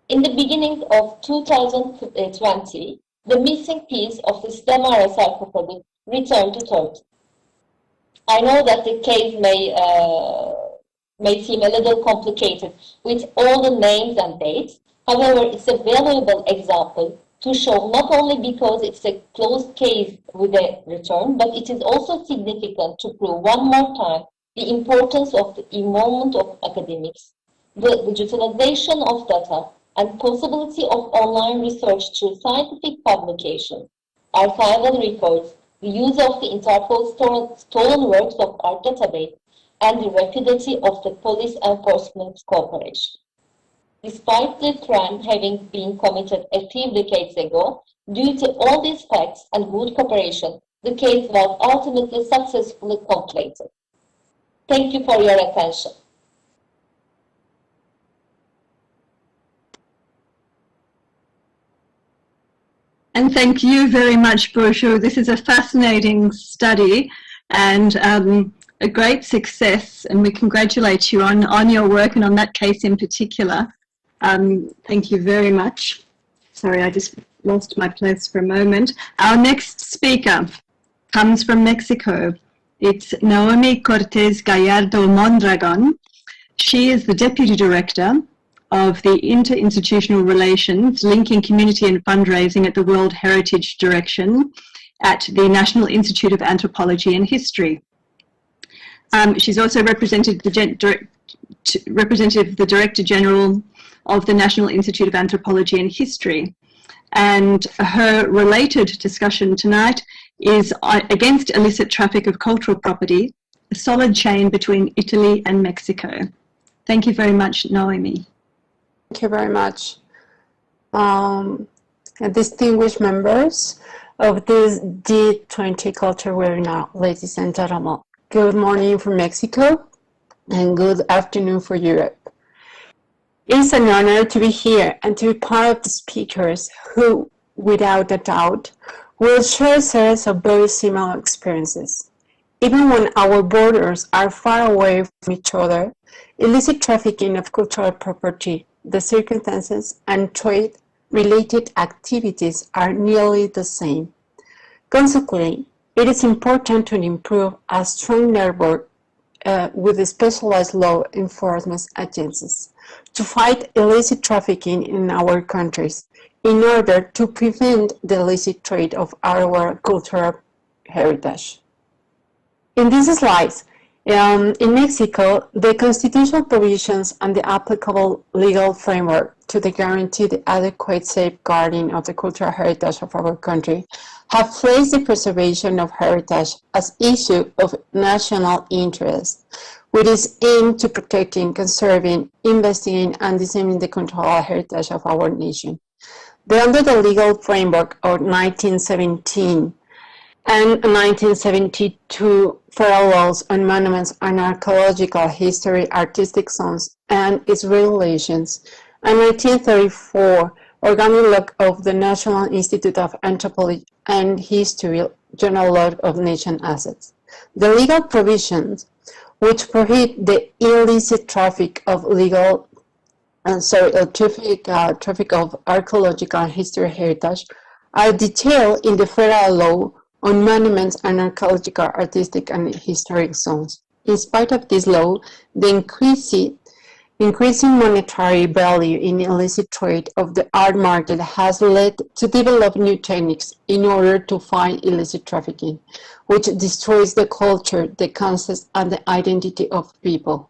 In the beginning of 2020, the missing piece of the Stemara sarcophagus returned to Turkey. I know that the case may seem a little complicated with all the names and dates. However, it's a valuable example to show, not only because it's a closed case with a return, but it is also significant to prove one more time the importance of the involvement of academics, the digitalization of data, and possibility of online research through scientific publications, archival records, the use of the Interpol Stolen Works of Art database, and the rapidity of the police enforcement cooperation. Despite the crime having been committed a few decades ago, due to all these facts and good cooperation, the case was ultimately successfully completed. Thank you for your attention. And thank you very much, Burcu. This is a fascinating study and a great success, and we congratulate you on your work and on that case in particular. Thank you very much. Sorry, I just lost my place for a moment. Our next speaker comes from Mexico. It's Naomi Cortez Gallardo Mondragon. She is the Deputy Director of the Interinstitutional Relations, Linking Community and Fundraising at the World Heritage Direction at the National Institute of Anthropology and History. She's also representative of the Director General of the National Institute of Anthropology and History. And her related discussion tonight is against illicit traffic of cultural property, a solid chain between Italy and Mexico. Thank you very much, Naomi. Thank you very much. Distinguished members of this G20 Culture webinar, ladies and gentlemen. Good morning from Mexico and good afternoon for Europe. It's an honor to be here and to be part of the speakers who, without a doubt, will share a series of very similar experiences. Even when our borders are far away from each other, illicit trafficking of cultural property, the circumstances, and trade-related activities are nearly the same. Consequently, it is important to improve a strong network with the specialized law enforcement agencies to fight illicit trafficking in our countries in order to prevent the illicit trade of our cultural heritage. In these slides, in Mexico, the constitutional provisions and the applicable legal framework to guarantee the adequate safeguarding of the cultural heritage of our country have placed the preservation of heritage as issue of national interest, which is aimed to protecting, conserving, investigating, and disseminating the cultural heritage of our nation. Under the legal framework of 1917 and 1972 federal laws on monuments and archaeological history, artistic zones, and its regulations, and 1934 organic law of the National Institute of Anthropology and History, General Law of Nation Assets. The legal provisions which prohibit the illicit traffic of traffic of archaeological and history heritage are detailed in the federal law on monuments and archaeological, artistic, and historic zones. In spite of this law, the increasing monetary value in illicit trade of the art market has led to develop new techniques in order to fight illicit trafficking, which destroys the culture, the concepts, and the identity of people.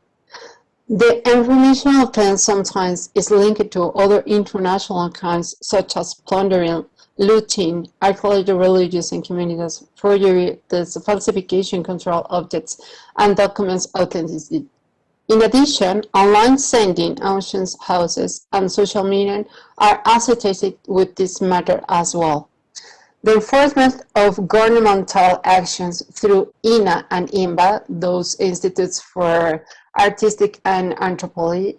The information offense sometimes is linked to other international crimes such as plundering, looting, archaeology, religious and communities, forgery, falsification, control objects, and documents authenticity. In addition, online sending, auctions houses, and social media are associated with this matter as well. The enforcement of governmental actions through INA and INBA, those institutes for artistic and anthropology,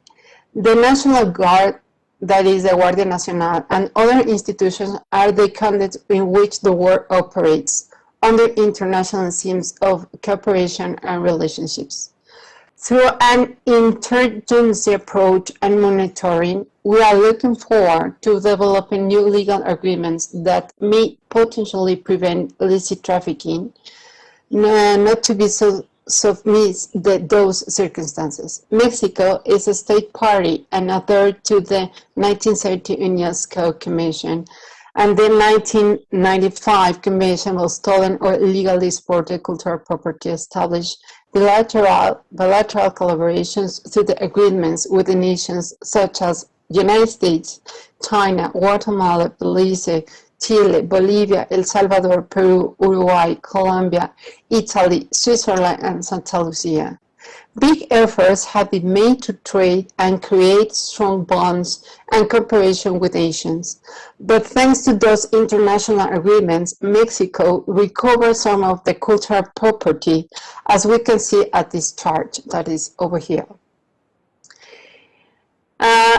the National Guard, that is the Guardia Nacional, and other institutions are the conduct in which the world operates under international schemes of cooperation and relationships. Through an interagency approach and monitoring, we are looking forward to developing new legal agreements that may potentially prevent illicit trafficking, not to be submit those circumstances. Mexico is a state party and adhered to the 1970 UNESCO Convention and the 1995 Convention of Stolen or Illegally Exported Cultural Property established bilateral collaborations through the agreements with the nations such as United States, China, Guatemala, Belize, Chile, Bolivia, El Salvador, Peru, Uruguay, Colombia, Italy, Switzerland, and Santa Lucia. Big efforts have been made to trade and create strong bonds and cooperation with nations. But thanks to those international agreements, Mexico recovered some of the cultural property, as we can see at this chart that is over here.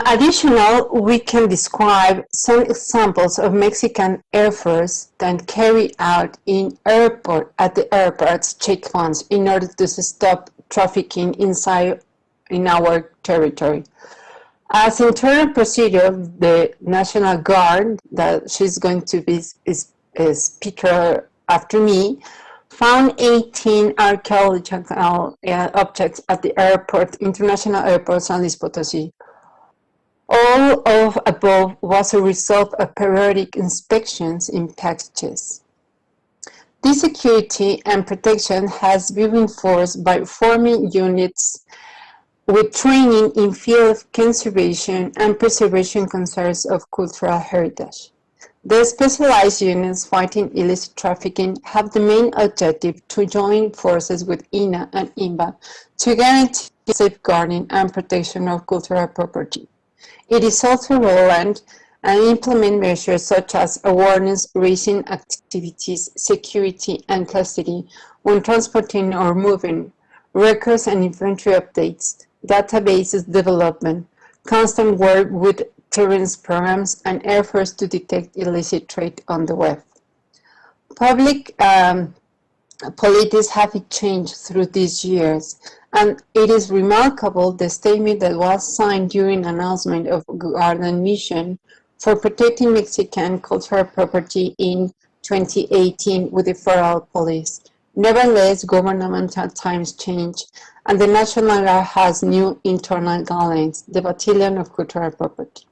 Additional, we can describe some examples of Mexican efforts that carried out at the airports checkpoints in order to stop trafficking in our territory. As internal procedure, the National Guard, that she's going to be a speaker after me, found 18 archaeological objects at the airport, International Airport San Luis Potosí. All of above was a result of periodic inspections in packages. This security and protection has been reinforced by forming units with training in field conservation and preservation concerns of cultural heritage. The specialized units fighting illicit trafficking have the main objective to join forces with INA and INBA to guarantee safeguarding and protection of cultural property. It is also relevant and implement measures such as awareness-raising activities, security and custody when transporting or moving, records and inventory updates, databases development, constant work with clearance programs, and efforts to detect illicit trade on the web. Public policies have changed through these years, and it is remarkable the statement that was signed during announcement of Garden Mission for protecting Mexican cultural property in 2018 with the federal police. Nevertheless, governmental times change, and the National Guard has new internal guidelines, the Battalion of Cultural Property.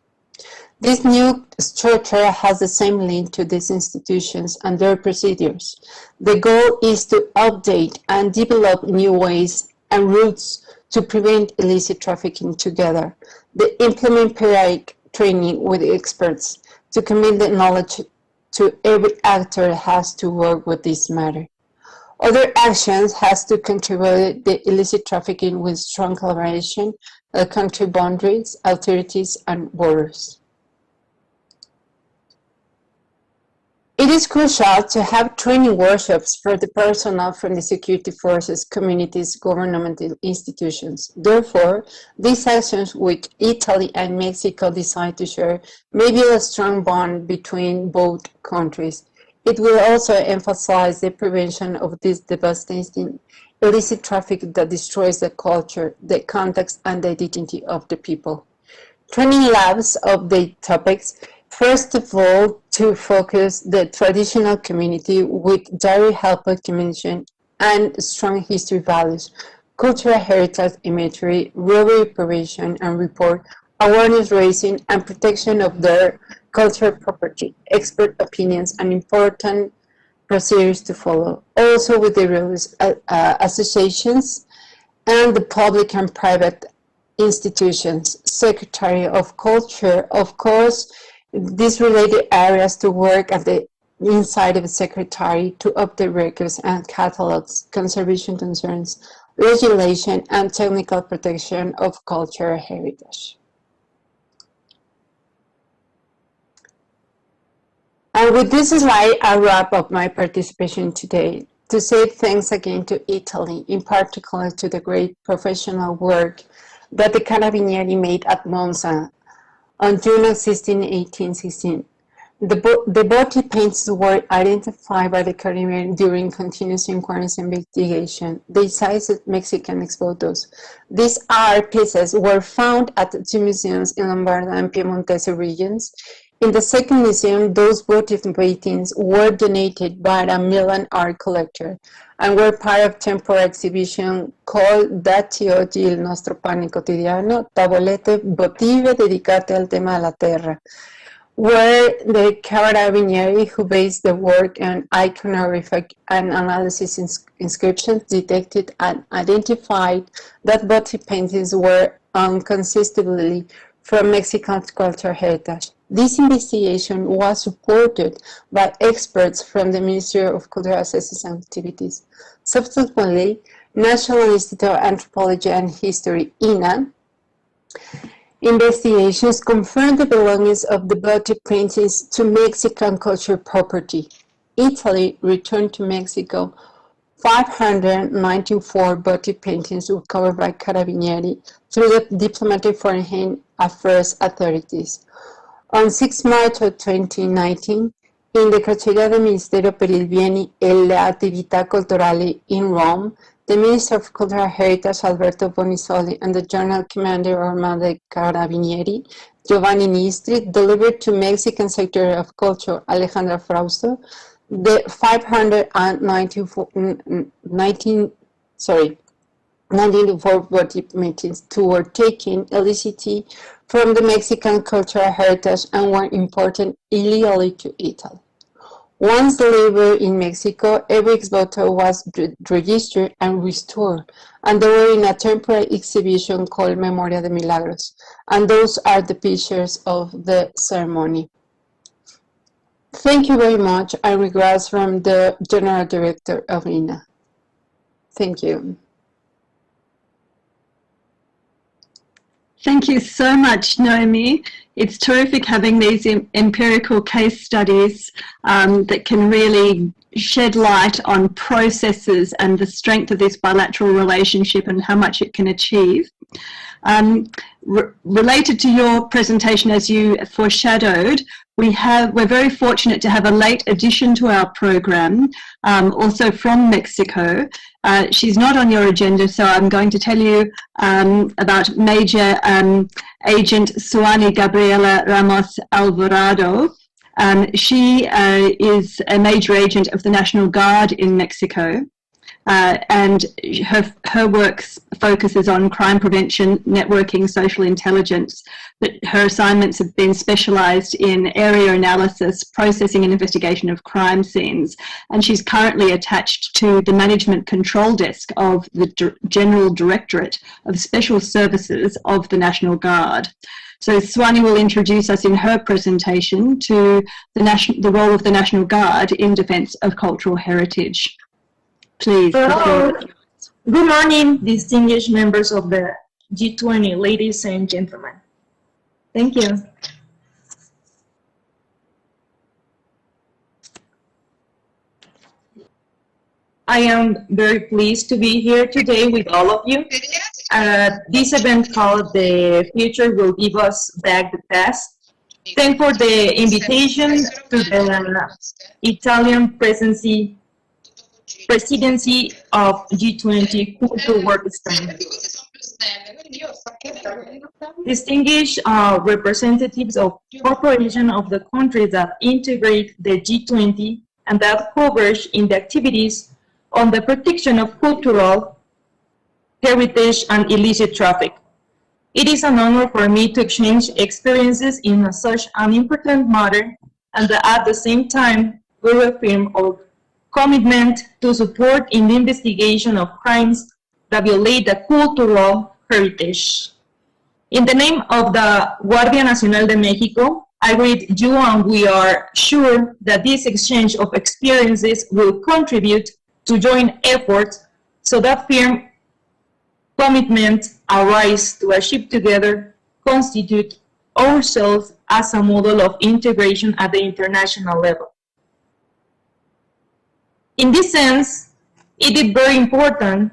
This new structure has the same link to these institutions and their procedures. The goal is to update and develop new ways and routes to prevent illicit trafficking together. They implement periodic training with experts to commit the knowledge to every actor has to work with this matter. Other actions has to contribute the illicit trafficking with strong collaboration, country boundaries, authorities, and borders. It is crucial to have training workshops for the personnel from the security forces, communities, governmental institutions. Therefore, these actions which Italy and Mexico decide to share may build a strong bond between both countries. It will also emphasize the prevention of this devastating illicit traffic that destroys the culture, the context, and the identity of the people. Training labs of the topics, first of all, to focus the traditional community with direct help communication and strong history values, cultural heritage imagery, robbery prevention and report, awareness raising and protection of their cultural property, expert opinions, and important procedures to follow. Also with the religious associations and the public and private institutions, Secretary of Culture, of course, these related areas to work at the inside of the Secretary to update records and catalogs, conservation concerns, legislation, and technical protection of cultural heritage. And with this slide, I wrap up my participation today to say thanks again to Italy, in particular to the great professional work that the Carabinieri made at Monza on June 16, 1816. The body paints were identified by the Carabinieri during continuous inquiries and investigation. They sized Mexican photos. These art pieces were found at two museums in Lombardy and Piemontese regions. In the second museum, those votive paintings were donated by a Milan art collector and were part of temporary exhibition called Dacci oggi il nostro pane quotidiano, tavolette votive dedicate al tema della terra, where the Carabinieri, who based the work on iconographic and analysis inscriptions, detected and identified that votive paintings were inconsistently from Mexican cultural heritage. This investigation was supported by experts from the Ministry of Cultural Assessments and Activities. Subsequently, National Institute of Anthropology and History, INA, investigations confirmed the belongings of the votive paintings to Mexican cultural property. Italy returned to Mexico 594 votive paintings recovered by Carabinieri through the diplomatic foreign affairs authorities. On 6 March of 2019, in the Cancelleria del Ministero per il Beni e le Attività Culturali in Rome, the Minister of Cultural Heritage, Alberto Bonisoli, and the General Commander Armada Carabinieri, Giovanni Nistri, delivered to Mexican Secretary of Culture, Alejandra Frausto, the 1994 body meetings toward taking Elicit from the Mexican cultural heritage and were imported illegally to Italy. Once delivered in Mexico, every exvoto was registered and restored, and they were in a temporary exhibition called Memoria de Milagros, and those are the pictures of the ceremony. Thank you very much, and regards from the General Director of INA. Thank you. Thank you so much, Naomi. It's terrific having these empirical case studies that can really shed light on processes and the strength of this bilateral relationship and how much it can achieve. Related to your presentation, as you foreshadowed, we're very fortunate to have a late addition to our program, also from Mexico. She's not on your agenda, so I'm going to tell you about Major Agent Suani Gabriela Ramos Alvarado. She is a major agent of the National Guard in Mexico. And her work focuses on crime prevention, networking, social intelligence, but her assignments have been specialised in area analysis, processing and investigation of crime scenes, and she's currently attached to the Management Control Desk of the General Directorate of Special Services of the National Guard. So Suani will introduce us in her presentation to the role of the National Guard in defence of cultural heritage. Please. Hello. Good morning, distinguished members of the G20, ladies and gentlemen. Thank you. I am very pleased to be here today with all of you. This event called The Future Will Give Us Back the Past. Thank for the invitation to the Italian presidency of G20 Culture Work Stand. Distinguished representatives of corporations of the countries that integrate the G20 and that converge in the activities on the protection of cultural heritage and illicit traffic. It is an honor for me to exchange experiences in such an important matter, and at the same time we reaffirm our commitment to support in the investigation of crimes that violate the cultural heritage. In the name of the Guardia Nacional de Mexico, I greet you, and we are sure that this exchange of experiences will contribute to joint efforts so that firm commitment arise to achieve together constitute ourselves as a model of integration at the international level. In this sense, it is very important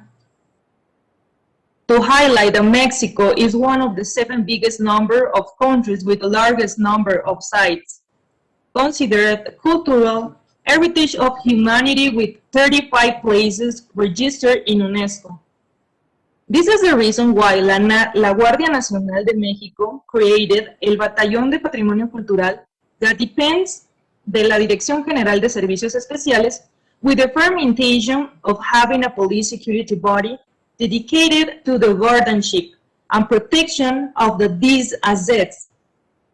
to highlight that Mexico is one of the 7 biggest number of countries with the largest number of sites considered cultural heritage of humanity, with 35 places registered in UNESCO. This is the reason why la Guardia Nacional de México created el Batallón de Patrimonio Cultural that depends de la Dirección General de Servicios Especiales, with the firm intention of having a police security body dedicated to the guardianship and protection of these assets.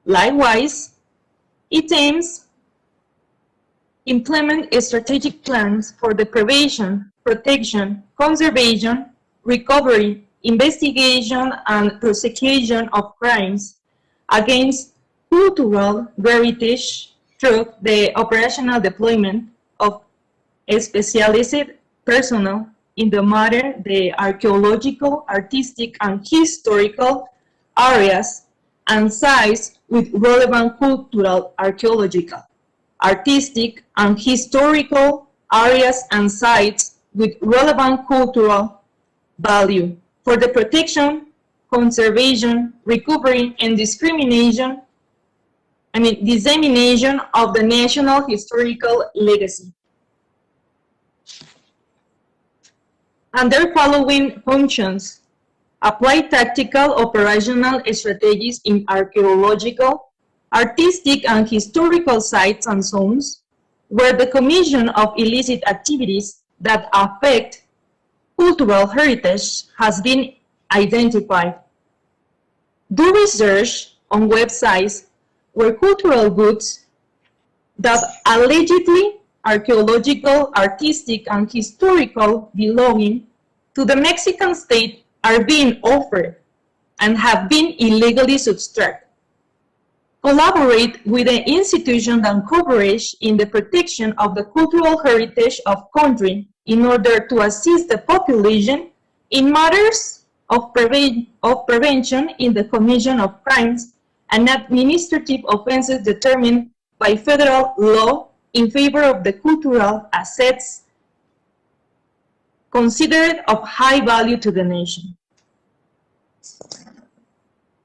Likewise, it aims implement strategic plans for the prevention, protection, conservation, recovery, investigation, and prosecution of crimes against cultural heritage through the operational deployment of specialized personnel in the matter, the archaeological, artistic, and historical areas and sites with relevant cultural, archaeological, artistic, and historical areas and sites with relevant cultural value for the protection, conservation, recovery, and dissemination of the national historical legacy. and their following functions: apply tactical operational strategies in archaeological, artistic, and historical sites and zones where the commission of illicit activities that affect cultural heritage has been identified. Do research on websites where cultural goods that allegedly archaeological, artistic, and historical belonging to the Mexican state are being offered and have been illegally subtracted. Collaborate with the institutions and coverage in the protection of the cultural heritage of country in order to assist the population in matters of prevention in the commission of crimes and administrative offenses determined by federal law in favor of the cultural assets considered of high value to the nation.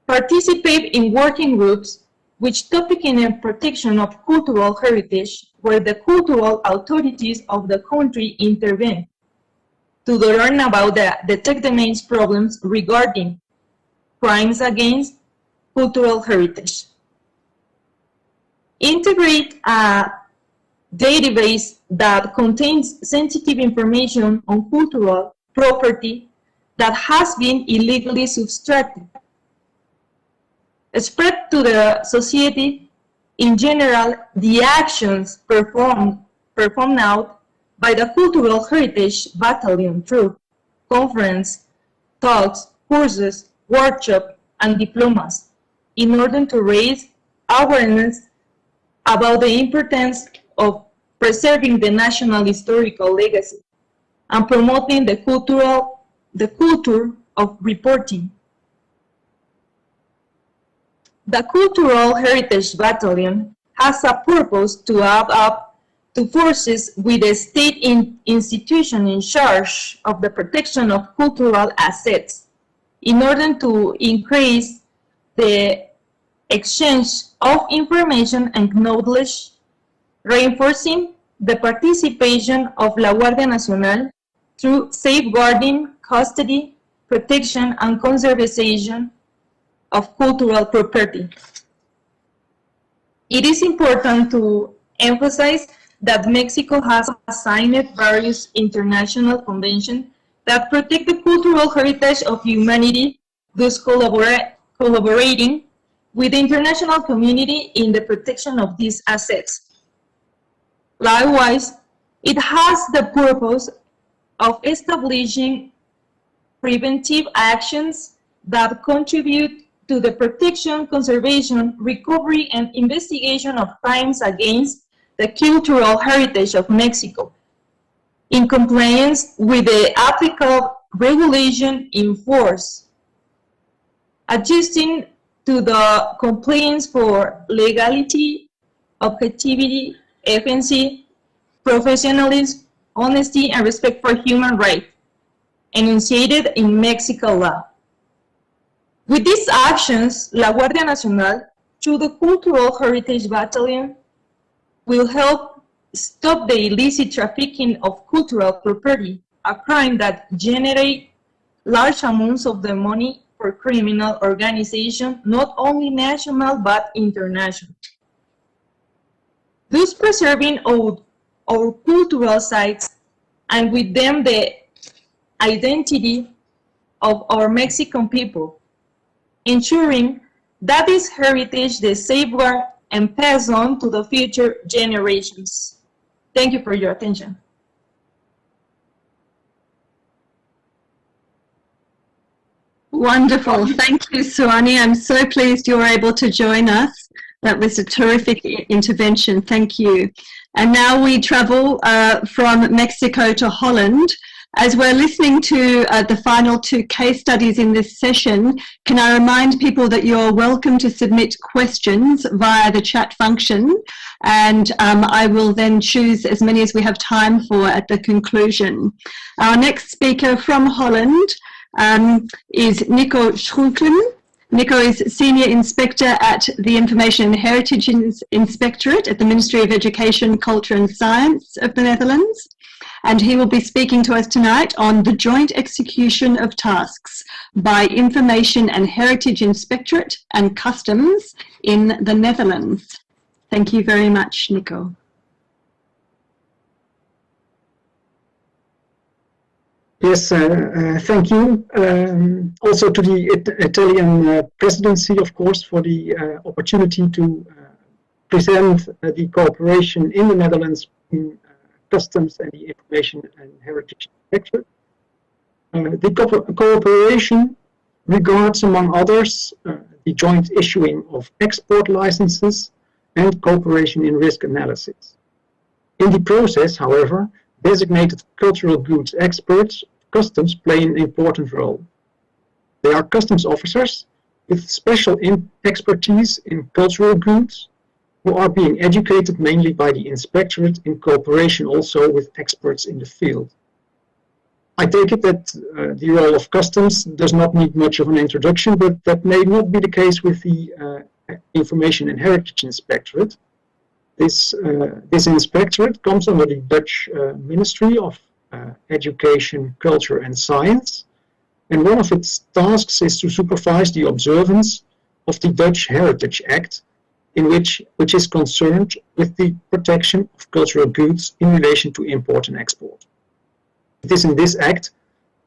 Participate in working groups which topic in the protection of cultural heritage where the cultural authorities of the country intervene to learn about detect the main problems regarding crimes against cultural heritage. Integrate a database that contains sensitive information on cultural property that has been illegally subtracted. Spread to the society in general the actions performed out by the Cultural Heritage Battalion through conference, talks, courses, workshops, and diplomas in order to raise awareness about the importance of preserving the national historical legacy and promoting the culture of reporting. The Cultural Heritage Battalion has a purpose to add up to forces with the state institution in charge of the protection of cultural assets in order to increase the exchange of information and knowledge, reinforcing the participation of La Guardia Nacional through safeguarding, custody, protection, and conservation of cultural property. It is important to emphasize that Mexico has signed various international conventions that protect the cultural heritage of humanity, thus collaborating with the international community in the protection of these assets. Likewise, it has the purpose of establishing preventive actions that contribute to the protection, conservation, recovery, and investigation of crimes against the cultural heritage of Mexico, in compliance with the applicable regulation in force, adjusting to the compliance for legality, objectivity, efficiency, professionalism, honesty, and respect for human rights, enunciated in Mexican law. With these actions, La Guardia Nacional, through the Cultural Heritage Battalion, will help stop the illicit trafficking of cultural property, a crime that generates large amounts of the money for criminal organizations, not only national but international. Thus preserving our cultural sites and with them the identity of our Mexican people, ensuring that this heritage is safeguarded and passed on to the future generations. Thank you for your attention. Wonderful. Thank you, Suani. I'm so pleased you're able to join us. That was a terrific intervention. Thank you. And now we travel from Mexico to Holland. As we're listening to the final two case studies in this session, can I remind people that you're welcome to submit questions via the chat function, and I will then choose as many as we have time for at the conclusion. Our next speaker from Holland is Nico Schroeklen. Nico is Senior Inspector at the Information and Heritage Inspectorate at the Ministry of Education, Culture and Science of the Netherlands. and he will be speaking to us tonight on the joint execution of tasks by Information and Heritage Inspectorate and Customs in the Netherlands. Thank you very much, Nico. Yes, thank you. Also to the Italian presidency, of course, for the opportunity to present the cooperation in the Netherlands in customs and the Information and Heritage Inspectorate. The cooperation regards, among others, the joint issuing of export licenses and cooperation in risk analysis. In the process, however, designated cultural goods experts, customs, play an important role. They are customs officers with special expertise in cultural goods who are being educated mainly by the inspectorate in cooperation also with experts in the field. I take it that the role of customs does not need much of an introduction, but that may not be the case with the Information and Heritage Inspectorate. This inspectorate comes under the Dutch Ministry of Education, Culture and Science, and one of its tasks is to supervise the observance of the Dutch Heritage Act, which is concerned with the protection of cultural goods in relation to import and export. It is in this act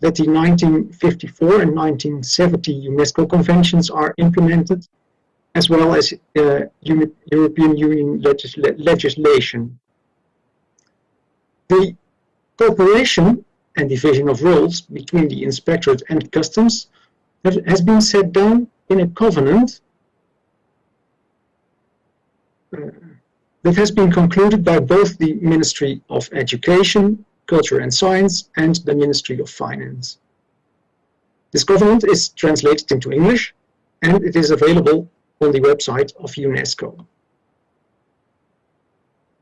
that the 1954 and 1970 UNESCO conventions are implemented, as well as European Union legislation. The cooperation and division of roles between the inspectorate and customs has been set down in a covenant that has been concluded by both the Ministry of Education, Culture and Science and the Ministry of Finance. This covenant is translated into English and it is available on the website of UNESCO.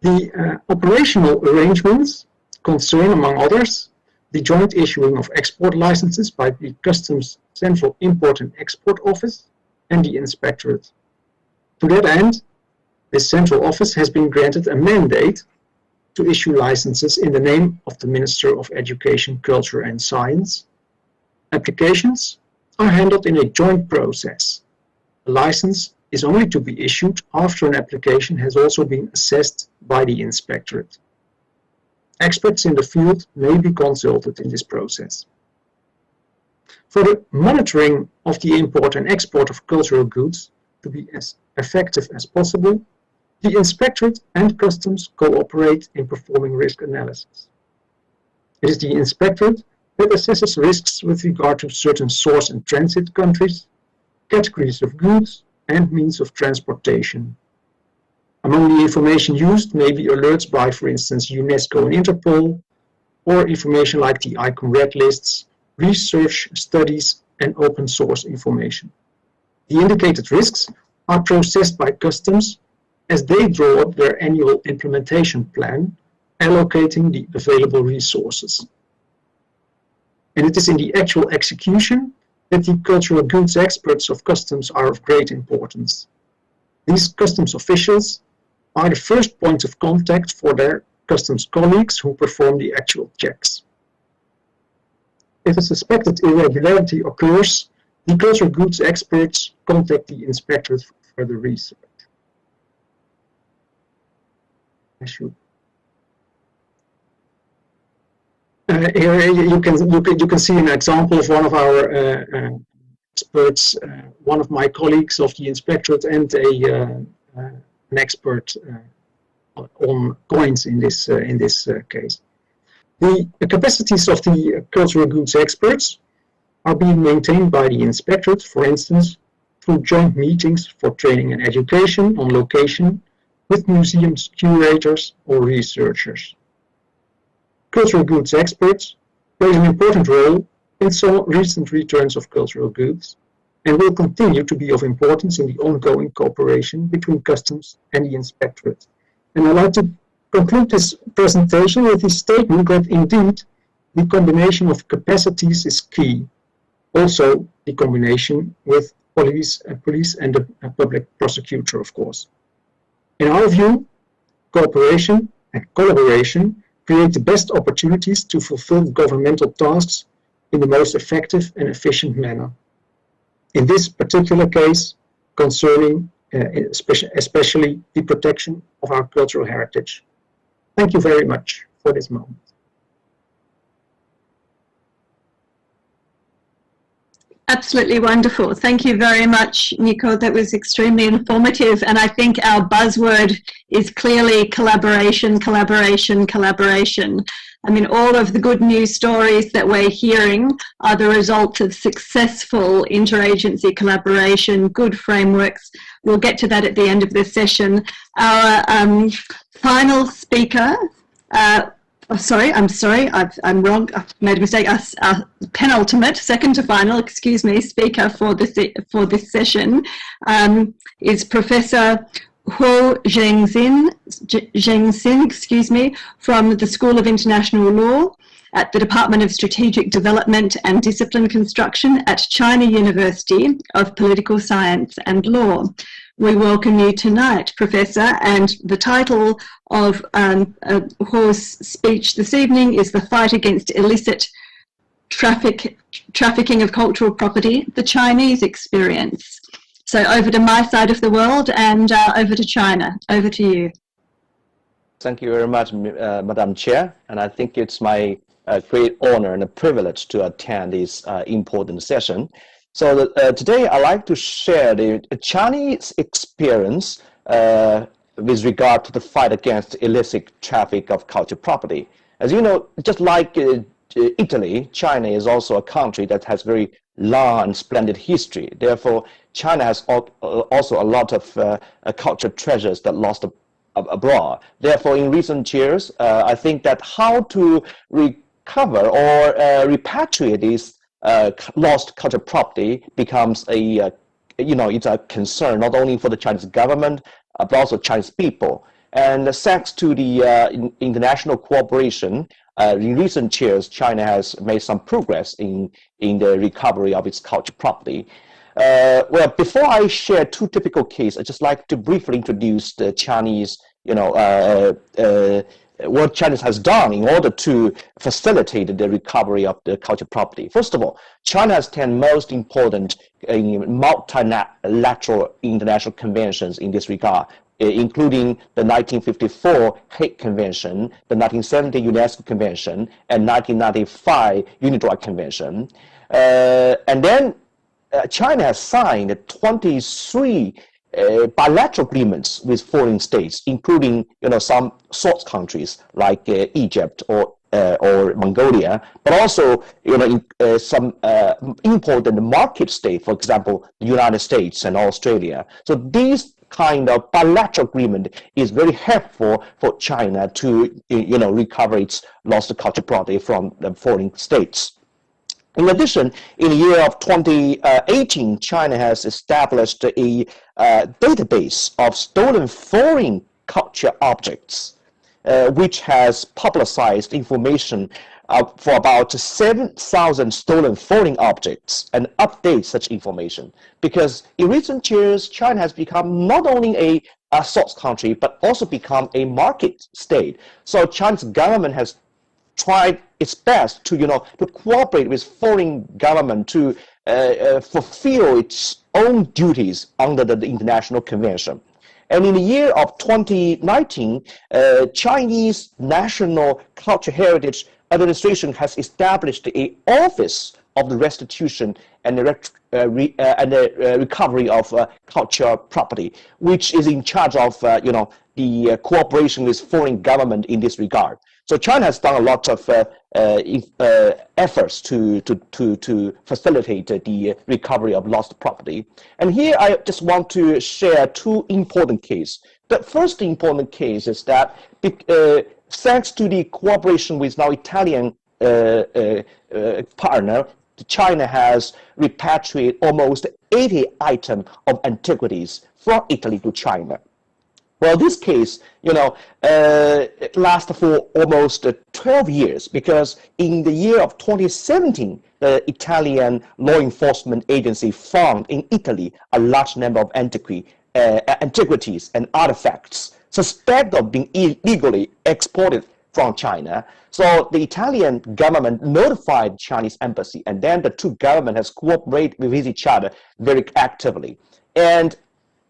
The operational arrangements concern, among others, the joint issuing of export licenses by the Customs Central Import and Export Office and the Inspectorate. To that end, this central office has been granted a mandate to issue licenses in the name of the Minister of Education, Culture and Science. Applications are handled in a joint process. A license is only to be issued after an application has also been assessed by the Inspectorate. Experts in the field may be consulted in this process. For the monitoring of the import and export of cultural goods to be as effective as possible, the Inspectorate and Customs cooperate in performing risk analysis. It is the Inspectorate that assesses risks with regard to certain source and transit countries, categories of goods, and means of transportation. Among the information used may be alerts by, for instance, UNESCO and Interpol, or information like the Icom red lists, research studies, and open source information. The indicated risks are processed by customs as they draw up their annual implementation plan, allocating the available resources. And it is in the actual execution that the cultural goods experts of customs are of great importance. These customs officials are the first points of contact for their customs colleagues who perform the actual checks. If a suspected irregularity occurs, the cultural goods experts contact the inspectorate for further research. Here you can see an example of one of our experts, one of my colleagues of the inspectorate, and an expert on coins in this case. The capacities of the cultural goods experts are being maintained by the inspectorate, for instance, through joint meetings for training and education on location with museums, curators, or researchers. Cultural goods experts play an important role in some recent returns of cultural goods and will continue to be of importance in the ongoing cooperation between customs and the inspectorate. And I'd like to conclude this presentation with the statement that indeed the combination of capacities is key. Also the combination with police and the public prosecutor, of course. In our view, cooperation and collaboration create the best opportunities to fulfill governmental tasks in the most effective and efficient manner. In this particular case, concerning especially the protection of our cultural heritage. Thank you very much for this moment. Absolutely wonderful. Thank you very much, Nico. That was extremely informative. And I think our buzzword is clearly collaboration, collaboration, collaboration. I mean, all of the good news stories that we're hearing are the result of successful interagency collaboration, good frameworks. We'll get to that at the end of this session. Our final speaker, I'm sorry, I'm wrong, I've made a mistake. Our penultimate, second to final, excuse me, speaker for this session is Professor Huo Zhengxin, excuse me, from the School of International Law at the Department of Strategic Development and Discipline Construction at China University of Political Science and Law. We welcome you tonight, Professor, and the title of Huo's speech this evening is The Fight Against Illicit Trafficking of Cultural Property, the Chinese Experience. So over to my side of the world and over to China. Over to you. Thank you very much, Madam Chair, and I think it's my great honor and a privilege to attend this important session. So today I'd like to share the Chinese experience with regard to the fight against illicit traffic of cultural property. As you know, just like Italy, China is also a country that has very long and splendid history. Therefore, China has also a lot of cultural treasures that lost abroad. Therefore, in recent years, I think that how to recover or repatriate these lost cultural property becomes a, it's a concern not only for the Chinese government, but also Chinese people. And thanks to the international cooperation, in recent years, China has made some progress in the recovery of its cultural property. Well, before I share two typical cases, I'd just like to briefly introduce the Chinese, what China has done in order to facilitate the recovery of the cultural property. First of all, China has 10 most important multilateral international conventions in this regard, including the 1954 Hague Convention, the 1970 UNESCO Convention, and 1995 UNIDROIT Convention. And then China has signed 23 bilateral agreements with foreign states, including some source countries like Egypt or Mongolia, but also some important market states, for example, the United States and Australia. So these kind of bilateral agreement is very helpful for China to recover its lost cultural property from the foreign states. In addition, in the year of 2018, China has established a database of stolen foreign culture objects, which has publicized information for about 7,000 stolen foreign objects and updates such information. Because in recent years, China has become not only a source country, but also become a market state. So China's government has tried its best to to cooperate with foreign government to fulfill its own duties under the international convention. And in the year of 2019, Chinese National Cultural Heritage Administration has established an Office of the Restitution and the Recovery of Cultural Property, which is in charge of the cooperation with foreign government in this regard. So China has done a lot of efforts to facilitate the recovery of lost property. And here I just want to share two important cases. The first important case is that thanks to the cooperation with now Italian partner, China has repatriated almost 80 items of antiquities from Italy to China. Well, this case, it lasted for almost 12 years because in the year of 2017, the Italian law enforcement agency found in Italy a large number of antiquities and artifacts suspected of being illegally exported from China. So the Italian government notified Chinese embassy, and then the two governments has cooperated with each other very actively. And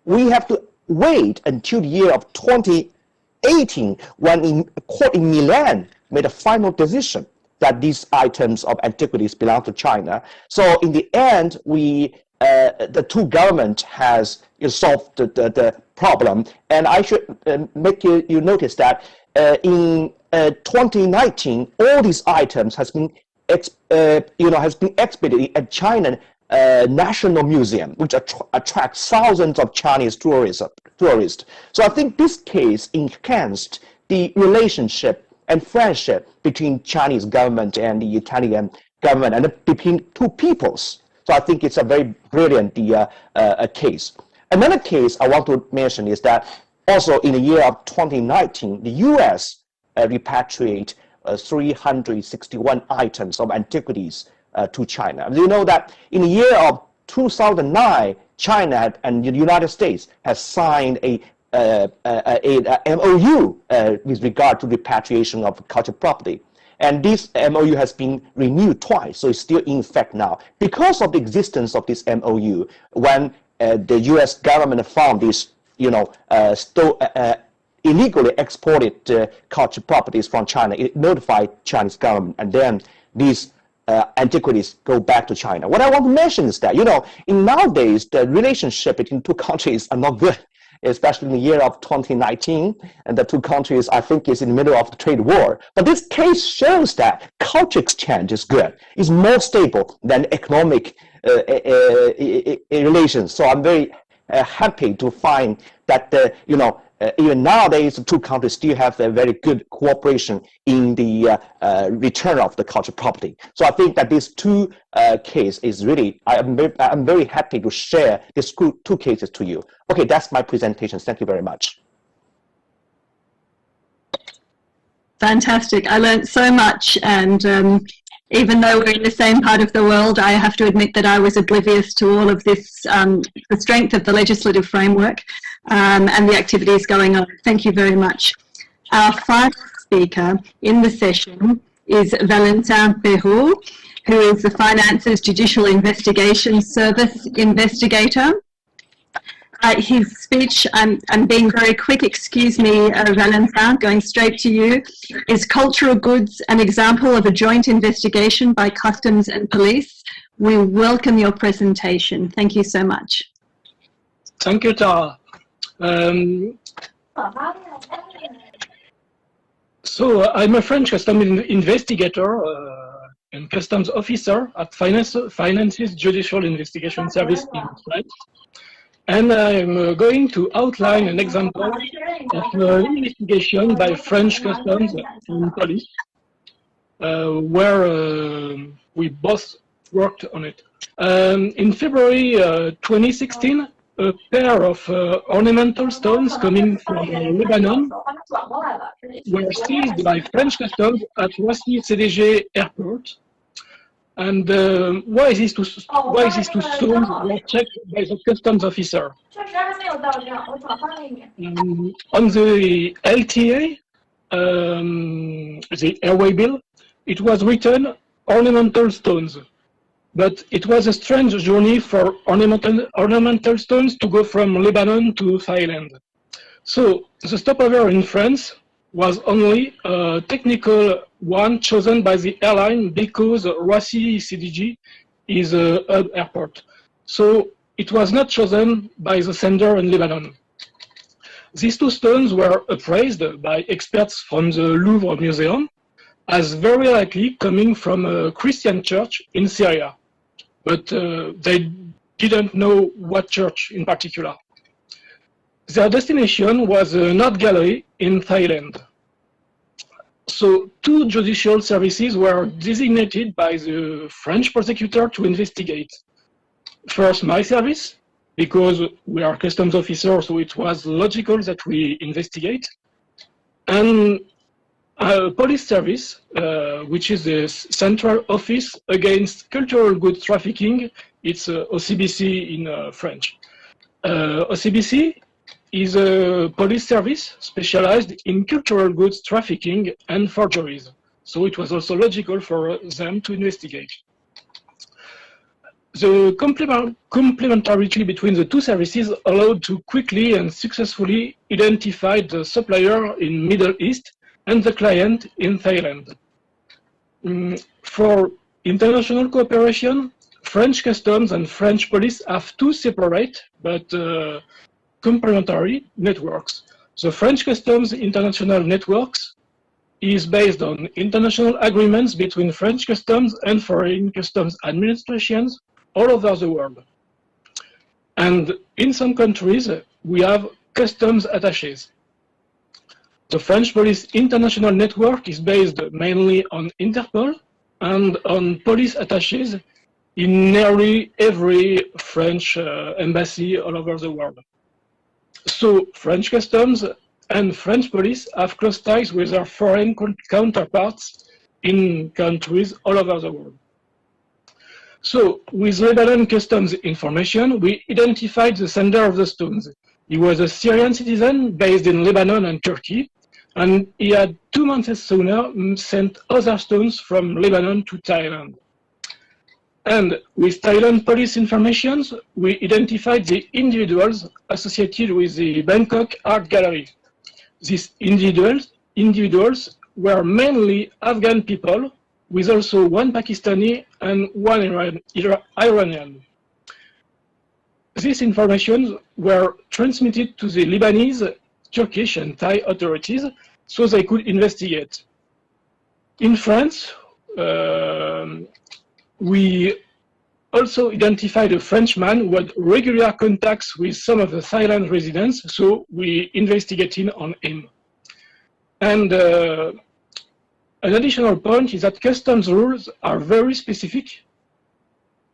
we have to wait until the year of 2018 when a court in Milan made a final decision that these items of antiquities belong to China. So in the end, the two governments has solved the problem. And I should make you notice that in 2019, all these items has been exhibited at China National Museum, which attracts thousands of Chinese tourists. So I think this case enhanced the relationship and friendship between Chinese government and the Italian government, and between two peoples. So I think it's a very brilliant case. Another case I want to mention is that also in the year of 2019, the U.S. repatriated 361 items of antiquities to China. You know that in the year of 2009, China and the United States has signed a MOU with regard to repatriation of cultural property. And this MOU has been renewed twice, so it's still in effect now. Because of the existence of this MOU, when the U.S. government found these, illegally exported cultural properties from China, it notified Chinese government, and then these antiquities go back to China. What I want to mention is that, in nowadays, the relationship between two countries are not good, especially in the year of 2019, and the two countries, I think, is in the middle of the trade war. But this case shows that culture exchange is good. It's more stable than economic relations. So I'm very happy to find that, even nowadays, the two countries still have a very good cooperation in the return of the cultural property. So I think that these two cases is really, I'm very happy to share these two cases to you. Okay, that's my presentation. Thank you very much. Fantastic. I learned so much, and even though we're in the same part of the world, I have to admit that I was oblivious to all of this, the strength of the legislative framework and the activities going on. Thank you very much. Our final speaker in the session is Valentin Perrault, who is the Finance's Judicial Investigation Service investigator. His speech, I'm being very quick, excuse me, Valentin, going straight to you, is Cultural Goods, an example of a joint investigation by Customs and Police. We welcome your presentation. Thank you so much. Thank you, Tara. So I'm a French customs investigator and customs officer at Finance's Judicial Investigation Service in France. And I'm going to outline an example of an investigation by French customs and police, where we both worked on it. In February 2016, a pair of ornamental stones coming from Lebanon were seized by French customs at Roissy-CDG airport. And why these two stones were checked by the customs officer? On the LTA, the airway bill, it was written ornamental stones. But it was a strange journey for ornamental stones to go from Lebanon to Thailand. So the stopover in France was only a technical one chosen by the airline because Roissy-CDG is a hub airport. So it was not chosen by the sender in Lebanon. These two stones were appraised by experts from the Louvre Museum as very likely coming from a Christian church in Syria. But they didn't know what church in particular. Their destination was an art gallery in Thailand. So two judicial services were designated by the French prosecutor to investigate. First, my service, because we are customs officers, so it was logical that we investigate. And a police service, which is the Central Office Against Cultural Goods Trafficking. It's OCBC in French. OCBC is a police service specialized in cultural goods trafficking and forgeries. So it was also logical for them to investigate. The complementarity between the two services allowed to quickly and successfully identify the supplier in Middle East and the client in Thailand. For international cooperation, French customs and French police have two separate but complementary networks. The French customs international networks is based on international agreements between French customs and foreign customs administrations all over the world. And in some countries, we have customs attaches. The French Police International Network is based mainly on Interpol and on police attaches in nearly every French embassy all over the world. So French customs and French police have close ties with their foreign counterparts in countries all over the world. So with Lebanon customs information, we identified the sender of the stones. He was a Syrian citizen based in Lebanon and Turkey, and he had 2 months sooner sent other stones from Lebanon to Thailand. And with Thailand police information, we identified the individuals associated with the Bangkok Art Gallery. These individuals were mainly Afghan people, with also one Pakistani and one Iranian. These information were transmitted to the Lebanese, Turkish and Thai authorities so they could investigate. In France, we also identified a Frenchman who had regular contacts with some of the Thailand residents, so we investigated on him. And an additional point is that customs rules are very specific,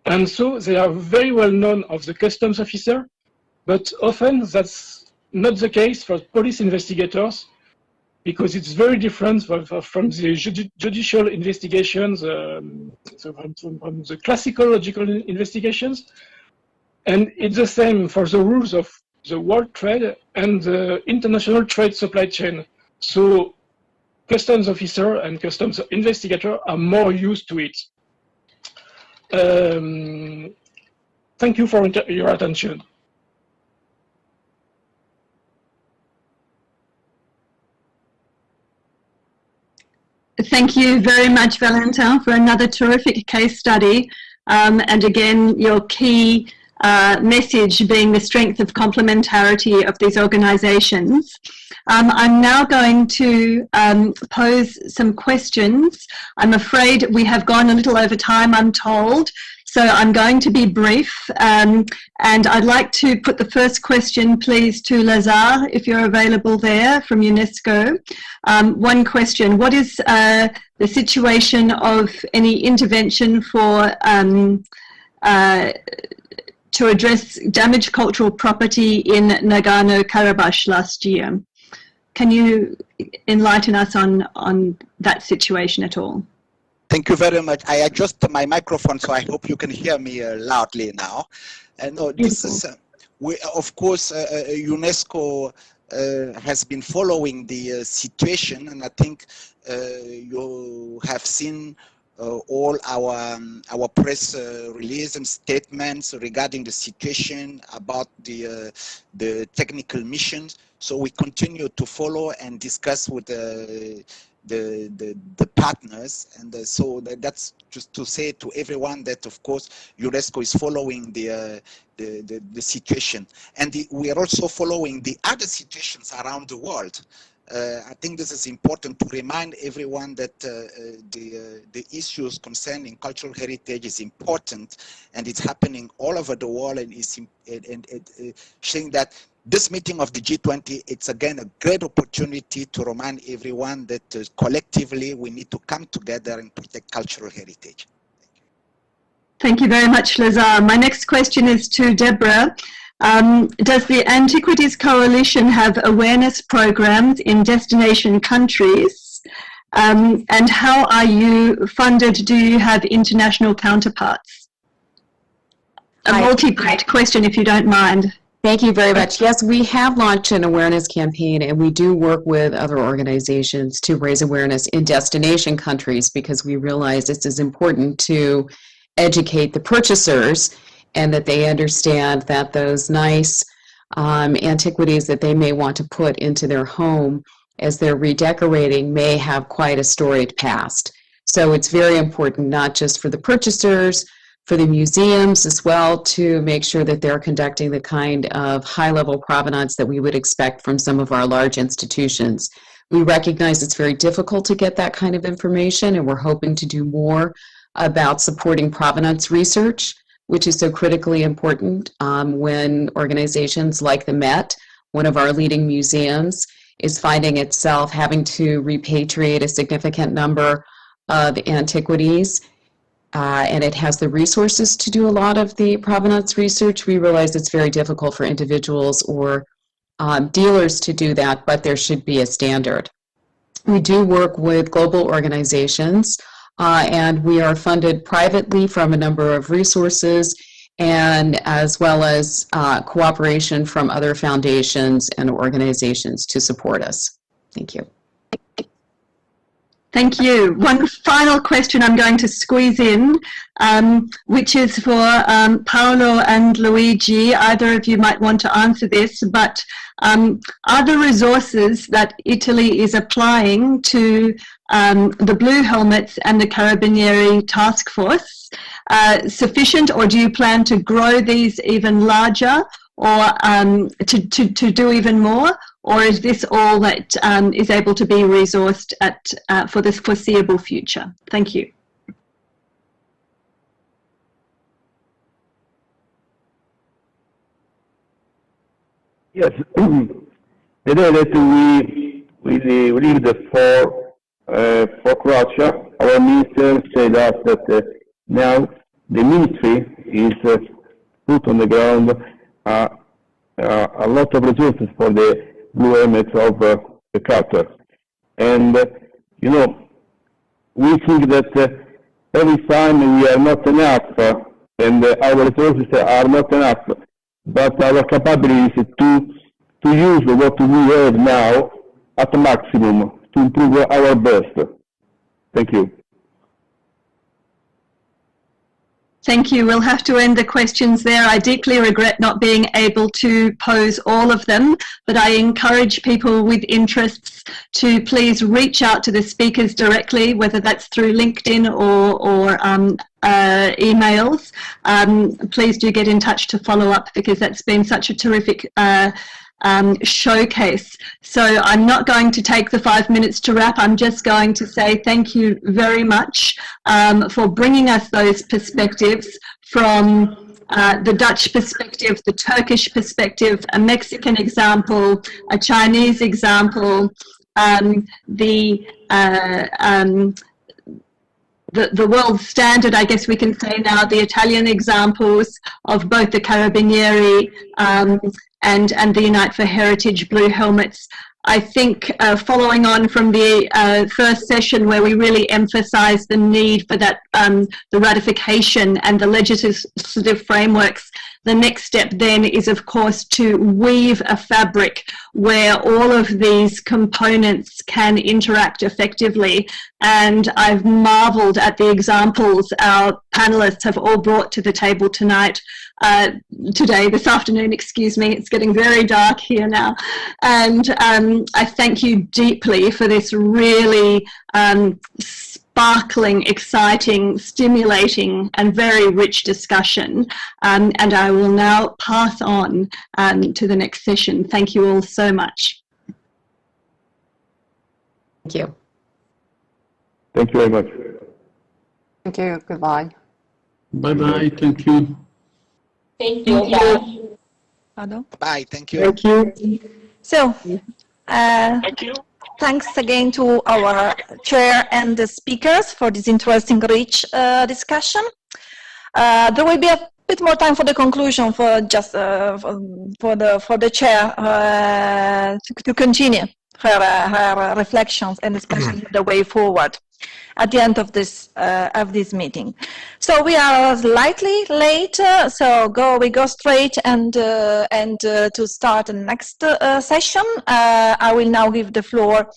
and so they are very well known of the customs officer, but often that's not the case for police investigators, because it's very different from the judicial investigations, so from the classical logical investigations. And it's the same for the rules of the world trade and the international trade supply chain. So customs officer and customs investigator are more used to it. Thank you for your attention. Thank you very much, Valentin, for another terrific case study. And again, your key message being the strength of complementarity of these organizations. I'm now going to pose some questions. I'm afraid we have gone a little over time, I'm told, so I'm going to be brief. And I'd like to put the first question, please, to Lazare, if you're available there, from UNESCO. One question: what is the situation of any intervention for to address damaged cultural property in Nagorno-Karabakh last year? Can you enlighten us on that situation at all? Thank you very much. I adjusted my microphone, so I hope you can hear me loudly now. No, this is, of course, UNESCO has been following the situation, and I think you have seen all our press release and statements regarding the situation about the technical missions. So we continue to follow and discuss with the partners, and so that's just to say to everyone that of course UNESCO is following the situation, and we are also following the other situations around the world. I think this is important to remind everyone that the issues concerning cultural heritage is important, and it's happening all over the world, and is saying that this meeting of the G20, it's again a great opportunity to remind everyone that collectively we need to come together and protect cultural heritage. Thank you very much, Lazare. My next question is to Deborah. Does the Antiquities Coalition have awareness programs in destination countries? And how are you funded? Do you have international counterparts? A multi-part question, if you don't mind. Thank you very much. Yes, we have launched an awareness campaign, and we do work with other organizations to raise awareness in destination countries, because we realize this is important to educate the purchasers and that they understand that those nice antiquities that they may want to put into their home as they're redecorating may have quite a storied past. So it's very important, not just for the purchasers, for the museums as well, to make sure that they're conducting the kind of high-level provenance that we would expect from some of our large institutions. We recognize it's very difficult to get that kind of information, and we're hoping to do more about supporting provenance research, which is so critically important when organizations like the Met, one of our leading museums, is finding itself having to repatriate a significant number of antiquities. And it has the resources to do a lot of the provenance research. We realize it's very difficult for individuals or dealers to do that, but there should be a standard. We do work with global organizations, and we are funded privately from a number of resources, and as well as cooperation from other foundations and organizations to support us. Thank you. Thank you. One final question I'm going to squeeze in, which is for Paolo and Luigi. Either of you might want to answer this, but are the resources that Italy is applying to the Blue Helmets and the Carabinieri Task Force sufficient, or do you plan to grow these even larger, or to do even more? Or is this all that is able to be resourced for this foreseeable future? Thank you. Yes, the day that we leave for Croatia, our minister said us that now the ministry is put on the ground a lot of resources for the Blue Helmets of the Carter. And, you know, we think that every time we are not enough and our resources are not enough, but our capability is to use what we have now at the maximum to improve our best. Thank you. Thank you. We'll have to end the questions there. I deeply regret not being able to pose all of them, but I encourage people with interests to please reach out to the speakers directly, whether that's through LinkedIn or emails. Please do get in touch to follow up, because that's been such a terrific showcase. So I'm not going to take the 5 minutes to wrap. I'm just going to say thank you very much for bringing us those perspectives from the Dutch perspective, the Turkish perspective, a Mexican example, a Chinese example, the world standard, I guess we can say now, the Italian examples of both the Carabinieri and the Unite for Heritage Blue Helmets. I think following on from the first session, where we really emphasized the need for that, the ratification and the legislative frameworks, the next step then is, of course, to weave a fabric where all of these components can interact effectively. And I've marveled at the examples our panelists have all brought to the table tonight, this afternoon, excuse me. It's getting very dark here now. And I thank you deeply for this really sparkling, exciting, stimulating, and very rich discussion. And I will now pass on to the next session. Thank you all so much. Thank you. Thank you very much. Thank you. Goodbye. Bye-bye. Thank you. Thank you. Bye. Pardon? Bye. Thank you. Thank you. So, Thank you. thanks again to our chair and the speakers for this interesting, rich discussion. There will be a bit more time for the conclusion, for just for the chair to continue. her reflections, and especially the way forward at the end of this meeting. So we are slightly late, so we go straight and to start the next session. I will now give the floor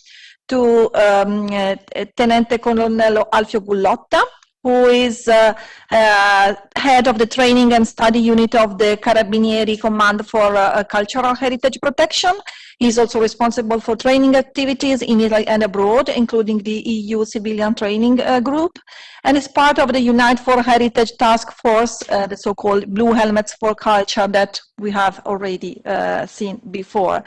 to Tenente Colonnello Alfio Gullotta, who is head of the training and study unit of the Carabinieri Command for Cultural Heritage Protection. He is also responsible for training activities in Italy and abroad, including the EU Civilian Training Group, and is part of the Unite for Heritage Task Force, the so-called Blue Helmets for Culture that we have already seen before.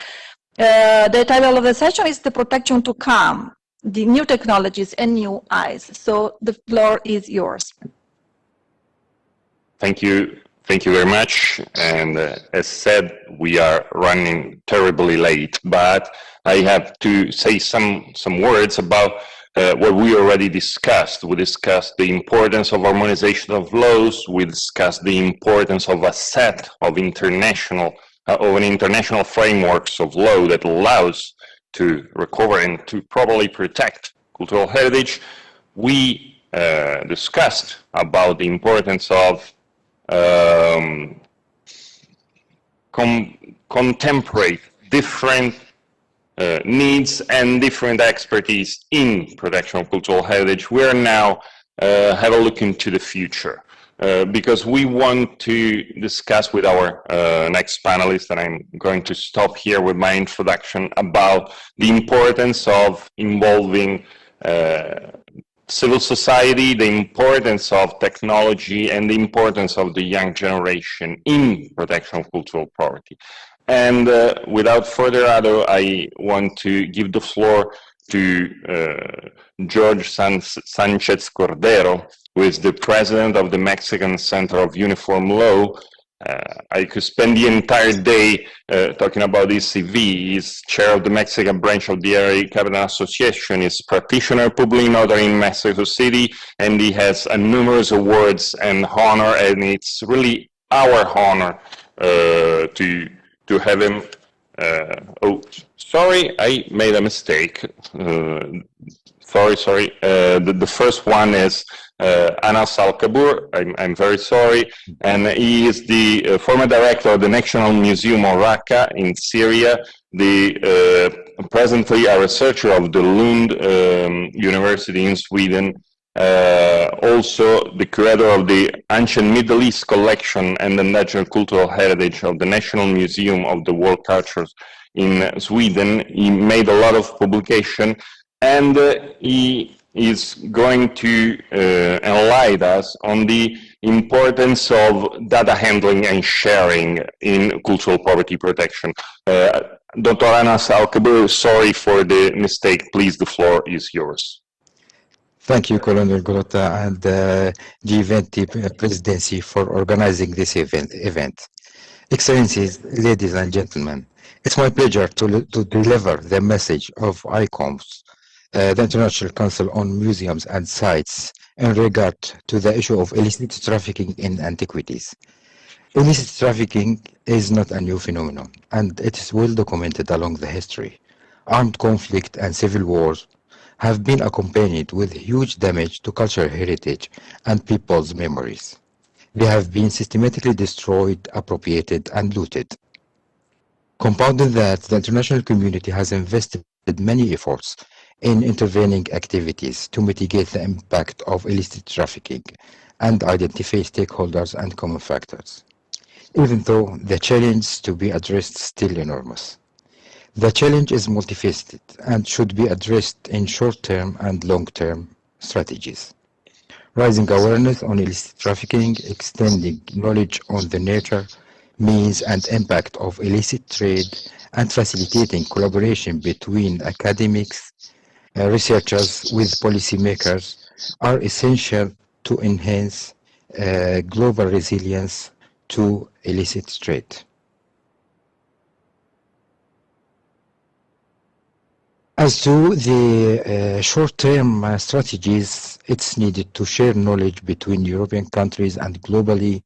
The title of the session is The Protection to Come, the New Technologies and New Eyes. So the floor is yours. Thank you. Thank you very much. And as said, we are running terribly late, but I have to say some words about what we already discussed. We discussed the importance of harmonization of laws. We discussed the importance of a set of international frameworks of law that allows to recover and to properly protect cultural heritage. We discussed about the importance of contemporary different needs and different expertise in protection of cultural heritage. We are now have a look into the future because we want to discuss with our next panelist, and I'm going to stop here with my introduction, about the importance of involving civil society, the importance of technology, and the importance of the young generation in protection of cultural property. And without further ado, I want to give the floor to George Sanchez Cordero, who is the president of the Mexican Center of Uniform Law. I could spend the entire day talking about his CV. He's chair of the Mexican branch of the Area Cabinet Association. He's practitioner, public notary in Mexico City, and he has numerous awards and honor, and it's really our honor to have him. Oh, sorry, I made a mistake. Sorry. The first one is Anas Al-Kabur. I'm very sorry. And he is the former director of the National Museum of Raqqa in Syria, presently a researcher of the Lund University in Sweden, also the curator of the Ancient Middle East Collection and the Natural Cultural Heritage of the National Museum of the World Cultures in Sweden. He made a lot of publication, and he is going to enlighten us on the importance of data handling and sharing in cultural property protection. Dr. Anas Al-Kabur, sorry for the mistake. Please, the floor is yours. Thank you, Colonel Gullotta, and G20 Presidency for organizing this event. Excellencies, ladies and gentlemen, it's my pleasure to deliver the message of Icom, the International Council on Museums and Sites, in regard to the issue of illicit trafficking in antiquities. Illicit trafficking is not a new phenomenon, and it is well documented along the history. Armed conflict and civil wars have been accompanied with huge damage to cultural heritage and people's memories. They have been systematically destroyed, appropriated, and looted. Compounding that, the international community has invested many efforts in intervening activities to mitigate the impact of illicit trafficking and identify stakeholders and common factors, even though the challenge to be addressed is still enormous. The challenge is multifaceted and should be addressed in short-term and long-term strategies. Raising awareness on illicit trafficking, extending knowledge on the nature, means, and impact of illicit trade, and facilitating collaboration between academics, researchers with policymakers are essential to enhance global resilience to illicit trade. As to the short-term strategies, It's needed to share knowledge between European countries and globally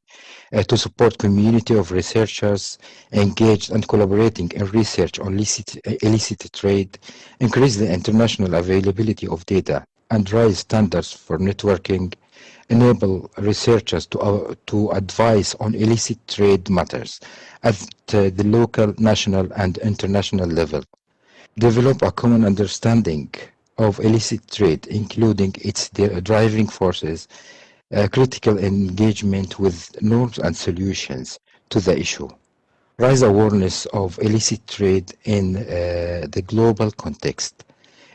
to support community of researchers engaged and collaborating in research on illicit trade, increase the international availability of data, and raise standards for networking, enable researchers to advise on illicit trade matters at the local, national, and international level. Develop a common understanding of illicit trade, including its driving forces, critical engagement with norms and solutions to the issue. Raise awareness of illicit trade in the global context.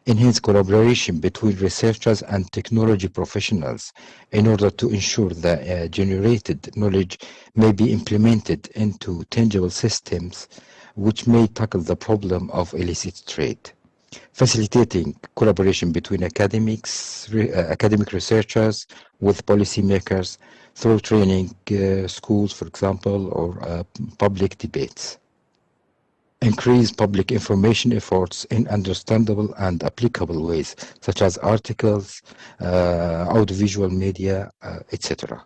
Enhance collaboration between researchers and technology professionals in order to ensure that generated knowledge may be implemented into tangible systems which may tackle the problem of illicit trade. Facilitating collaboration between academic researchers with policymakers through training schools, for example, or public debates. Increase public information efforts in understandable and applicable ways, such as articles, audiovisual media, etc.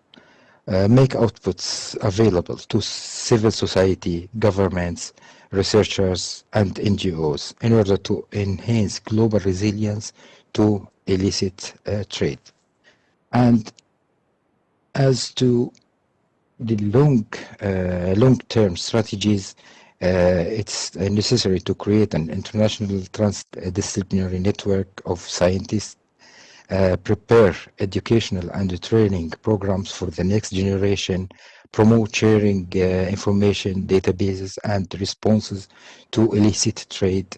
Make outputs available to civil society, governments, researchers, and NGOs in order to enhance global resilience to illicit trade. And as to the long-term strategies, it's necessary to create an international transdisciplinary network of scientists, prepare educational and training programs for the next generation, promote sharing information, databases, and responses to illicit trade,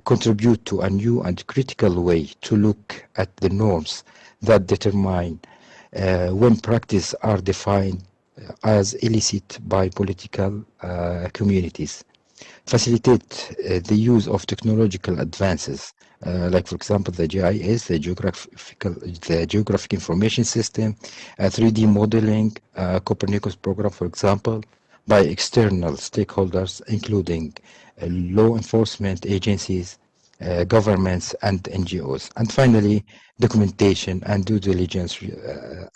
contribute to a new and critical way to look at the norms that determine when practices are defined as illicit by political communities. Facilitate the use of technological advances, like, for example, the GIS, the Geographic Information System, 3D modeling, Copernicus program, for example, by external stakeholders, including law enforcement agencies, governments, and NGOs. And finally, documentation and due diligence,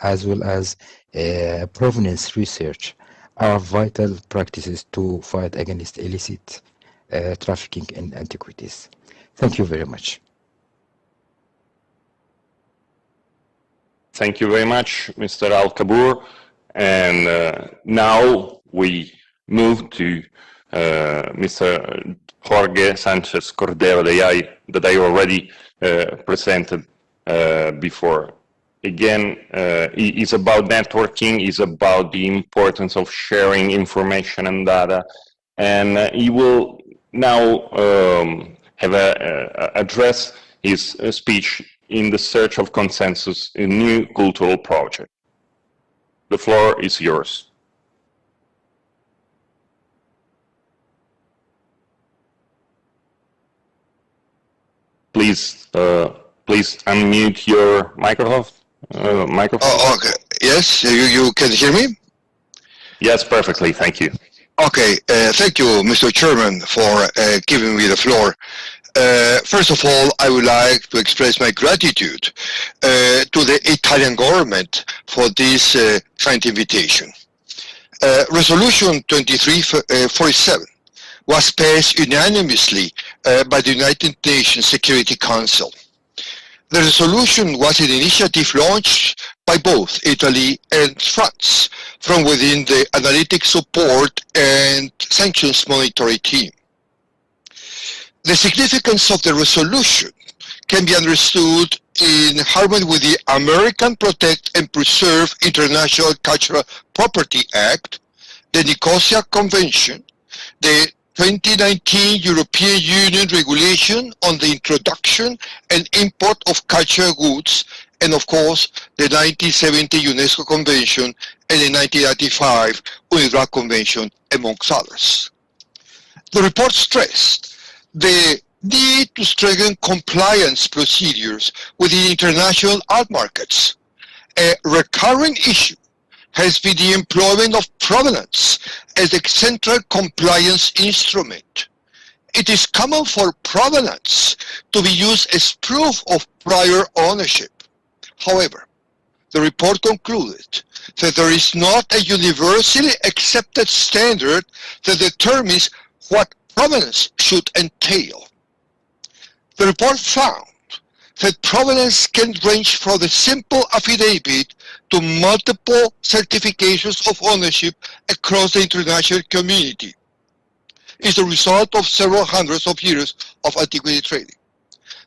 as well as provenance research, are vital practices to fight against illicit trafficking in antiquities. Thank you very much. Thank you very much, Mr. Al-Kabour. And now we move to Mr. Jorge Sanchez Cordero that I already presented before. Again, it's about networking, it's about the importance of sharing information and data, and he will now have address his speech in the search of consensus in new cultural project. The floor is yours. Please, please unmute your microphone. Oh, okay. Yes, you can hear me? Yes, perfectly. Thank you. Okay. Thank you, Mr. Chairman, for giving me the floor. First of all, I would like to express my gratitude to the Italian government for this kind invitation. Resolution 2347 was passed unanimously by the United Nations Security Council. The resolution was an initiative launched by both Italy and France from within the analytic support and sanctions monitoring team. The significance of the resolution can be understood in harmony with the American Protect and Preserve International Cultural Property Act, the Nicosia Convention, the 2019 European Union Regulation on the Introduction and Import of Cultural Goods, and of course the 1970 UNESCO Convention and the 1995 UNIDROIT Convention, amongst others. The report stressed the need to strengthen compliance procedures with the international art markets. A recurring issue has been the employment of provenance as a central compliance instrument. It is common for provenance to be used as proof of prior ownership. However, the report concluded that there is not a universally accepted standard that determines what provenance should entail. The report found that provenance can range from the simple affidavit to multiple certifications of ownership across the international community. It's the result of several hundreds of years of antiquity trading.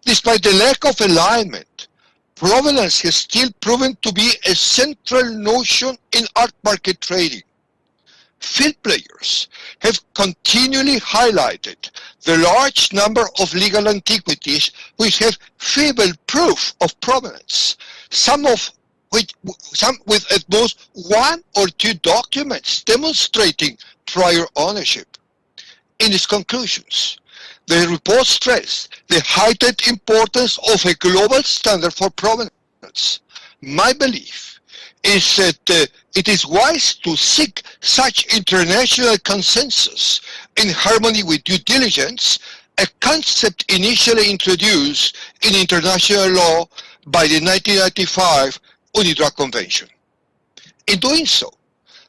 Despite the lack of alignment, provenance has still proven to be a central notion in art market trading. Field players have continually highlighted the large number of legal antiquities which have feeble proof of provenance, some with at most 1 or 2 documents demonstrating prior ownership. In its conclusions, the report stressed the heightened importance of a global standard for provenance. My belief is that it is wise to seek such international consensus in harmony with due diligence, a concept initially introduced in international law by the 1995 UNIDROIT Convention. In doing so,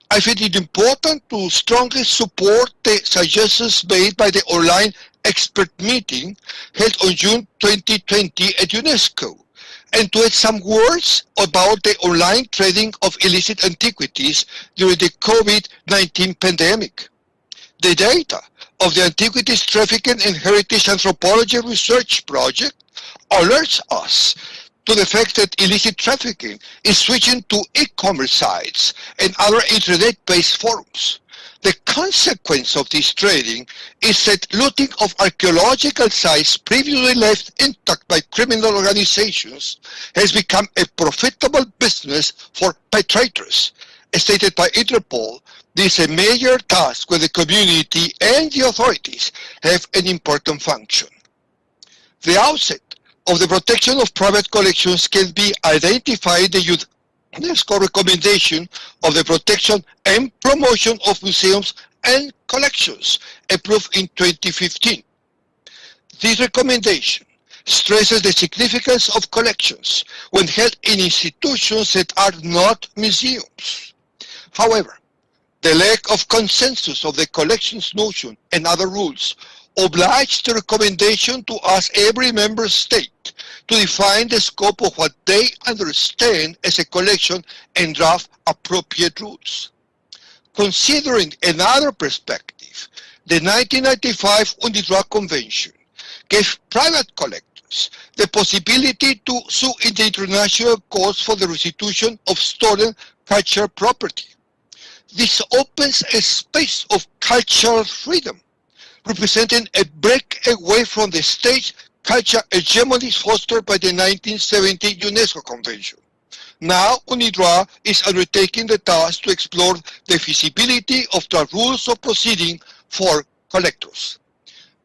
I find it important to strongly support the suggestions made by the online expert meeting held on June 2020 at UNESCO, and to add some words about the online trading of illicit antiquities during the COVID-19 pandemic. The data of the Antiquities Trafficking and Heritage Anthropology Research Project alerts us to the fact that illicit trafficking is switching to e-commerce sites and other internet-based forums. The consequence of this trading is that looting of archaeological sites previously left intact by criminal organizations has become a profitable business for perpetrators. As stated by Interpol, this is a major task where the community and the authorities have an important function. The outset of the protection of private collections can be identified in the UNESCO recommendation of the protection and promotion of museums and collections, approved in 2015. This recommendation stresses the significance of collections when held in institutions that are not museums. However, the lack of consensus of the collections notion and other rules oblige the recommendation to ask every member state to define the scope of what they understand as a collection and draft appropriate rules. Considering another perspective, the 1995 UNIDROIT Convention gave private collectors the possibility to sue in the international courts for the restitution of stolen cultural property. This opens a space of cultural freedom, representing a break away from the state culture hegemony fostered by the 1970 UNESCO Convention. Now, UNIDROIT is undertaking the task to explore the feasibility of the rules of proceeding for collectors.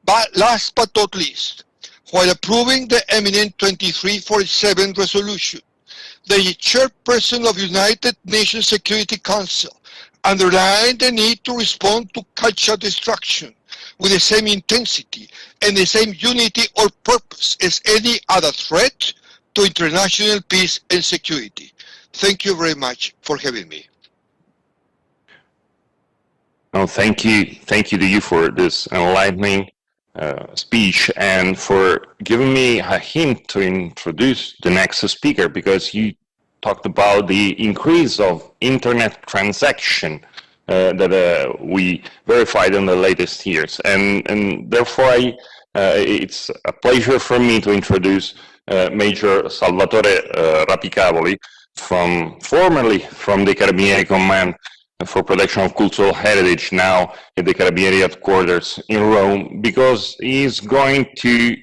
But last but not least, while approving the eminent 2347 resolution, the chairperson of United Nations Security Council underlined the need to respond to cultural destruction with the same intensity and the same unity or purpose as any other threat to international peace and security. Thank you very much for having me. No, thank you to you for this enlightening speech and for giving me a hint to introduce the next speaker, because you talked about the increase of internet transaction that we verified in the latest years, and therefore it's a pleasure for me to introduce Major Salvatore Rapicavoli, formerly from the Carabinieri Command for Protection of Cultural Heritage, now at the Carabinieri headquarters in Rome, because he's going to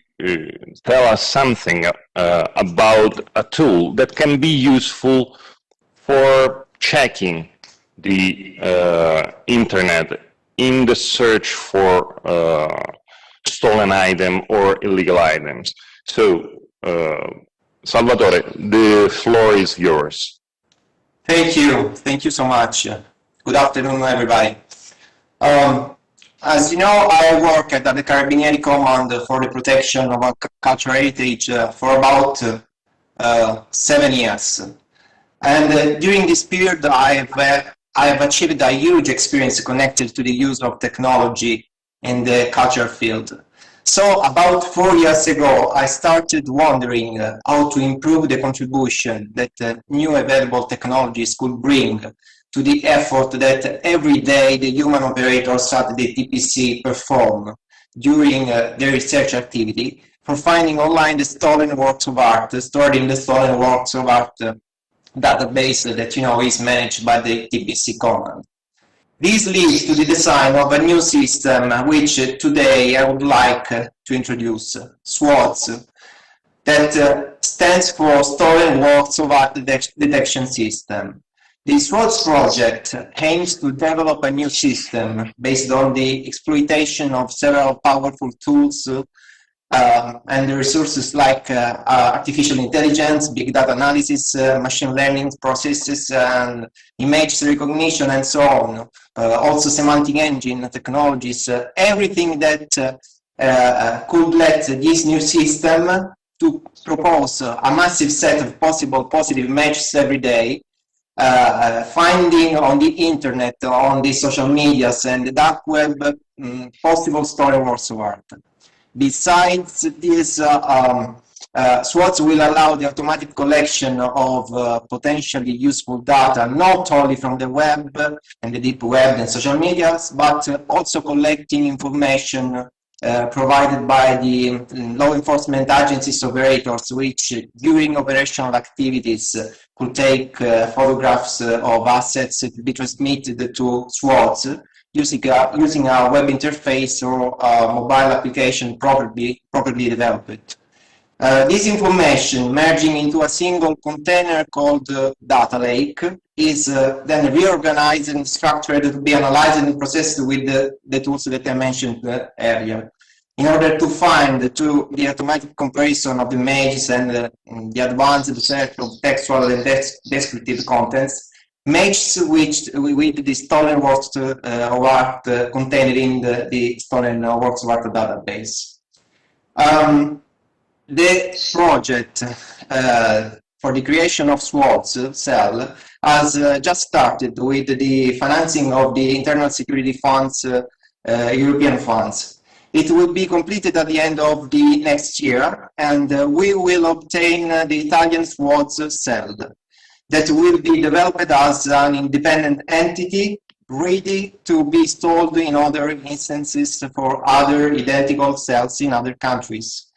tell us something about a tool that can be useful for checking the internet in the search for stolen item or illegal items. So, Salvatore, the floor is yours. Thank you so much. Good afternoon, everybody. As you know, I work at the Carabinieri Command for the protection of our cultural heritage for about 7 years. And during this period, I have achieved a huge experience connected to the use of technology in the culture field. So about 4 years ago, I started wondering how to improve the contribution that new available technologies could bring to the effort that every day the human operators at the TPC perform during their research activity for finding online the stolen works of art, stored in the stolen works of art database that is managed by the TPC command. This leads to the design of a new system which today I would like to introduce, SWORDS, that stands for Stolen Works of Art Detection System. The SWORDS project aims to develop a new system based on the exploitation of several powerful tools and the resources like artificial intelligence, big data analysis, machine learning processes, and image recognition, and so on. Also semantic engine technologies, everything that could let this new system to propose a massive set of possible positive matches every day, finding on the internet, on the social medias and the dark web, possible stolen works of art. Besides this, SWORDS will allow the automatic collection of potentially useful data, not only from the web and the deep web and social medias, but also collecting information provided by the law enforcement agencies operators, which during operational activities could take photographs of assets to be transmitted to SWORDS using a web interface or a mobile application properly developed. This information merging into a single container called data lake is then reorganized and structured to be analyzed and processed with the tools that I mentioned earlier, in order to find the automatic comparison of images and the advanced set of textual and descriptive contents matched with the stolen works of art contained in the stolen works of art database. The project for the creation of SWORDS cell has just started with the financing of the internal security funds, European funds. It will be completed at the end of the next year, and we will obtain the Italian SWORDS cell that will be developed as an independent entity ready to be installed in other instances for other identical cells in other countries.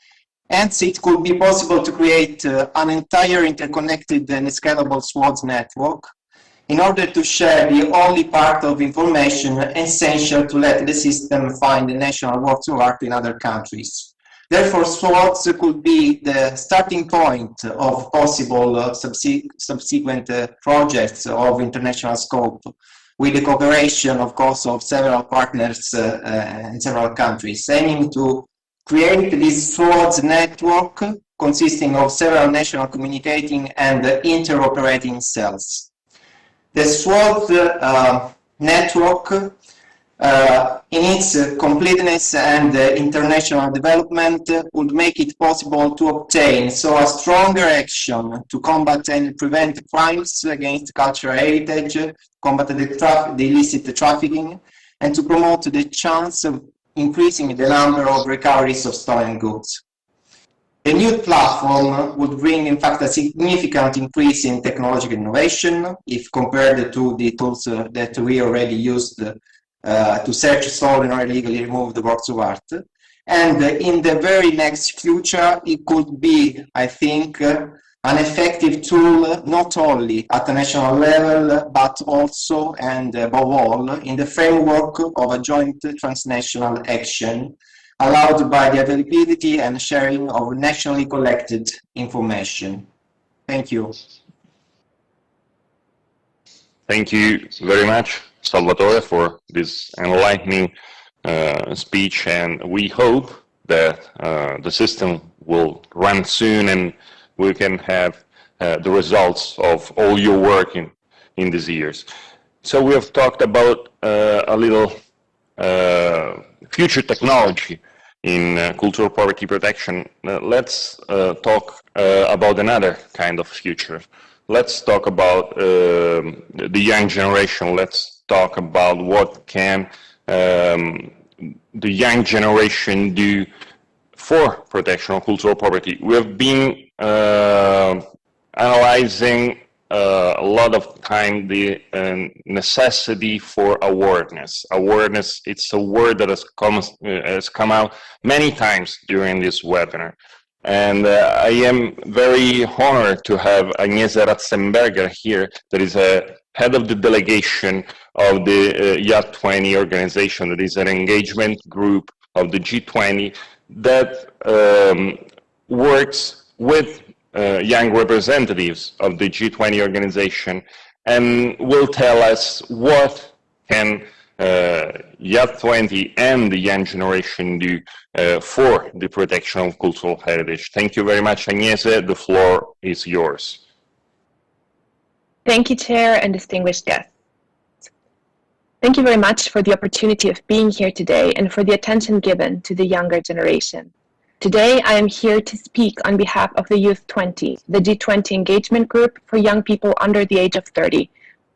Hence, it could be possible to create an entire interconnected and scalable SWORDS network in order to share the only part of information essential to let the system find the national works of art in other countries. Therefore, SWORDS could be the starting point of possible subsequent projects of international scope, with the cooperation, of course, of several partners in several countries, aiming to create this SWORDS network consisting of several national communicating and interoperating cells. The SWORDS network, in its completeness and international development, would make it possible to obtain a stronger action to combat and prevent crimes against cultural heritage, combat the illicit trafficking, and to promote the chance of increasing the number of recoveries of stolen goods. The new platform would bring, in fact, a significant increase in technological innovation if compared to the tools that we already used to search stolen or illegally removed works of art. And in the very next future, it could be, I think, an effective tool not only at the national level, but also and above all in the framework of a joint transnational action allowed by the availability and sharing of nationally collected information. Thank you. Thank you very much, Salvatore, for this enlightening speech, and we hope that the system will run soon and we can have the results of all your work in these years. So we have talked about a little future technology in cultural poverty protection, let's talk about another kind of future. Let's talk about the young generation. Let's talk about what can the young generation do for protection of cultural property. We have been analyzing a lot of time the necessity for awareness. Awareness, it's a word that has come out many times during this webinar. And I am very honored to have Agnese Ratzenberger here, that is a head of the delegation of the YAT20 organization, that is an engagement group of the G20 that works with young representatives of the G20 organization, and will tell us what can YAT20 and the young generation do for the protection of cultural heritage. Thank you very much, Agnese. The floor is yours. Thank you, Chair and distinguished guests. Thank you very much for the opportunity of being here today and for the attention given to the younger generation. Today, I am here to speak on behalf of the Youth 20, the G20 engagement group for young people under the age of 30,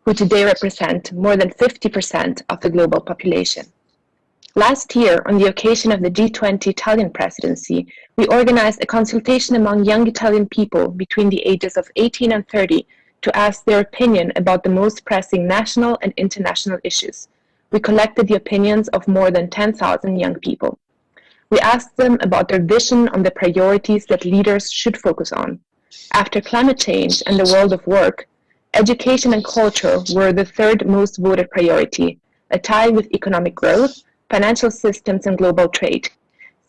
who today represent more than 50% of the global population. Last year, on the occasion of the G20 Italian presidency, we organized a consultation among young Italian people between the ages of 18 and 30 to ask their opinion about the most pressing national and international issues. We collected the opinions of more than 10,000 young people. We asked them about their vision on the priorities that leaders should focus on. After climate change and the world of work, education and culture were the third most voted priority, a tie with economic growth, financial systems, and global trade,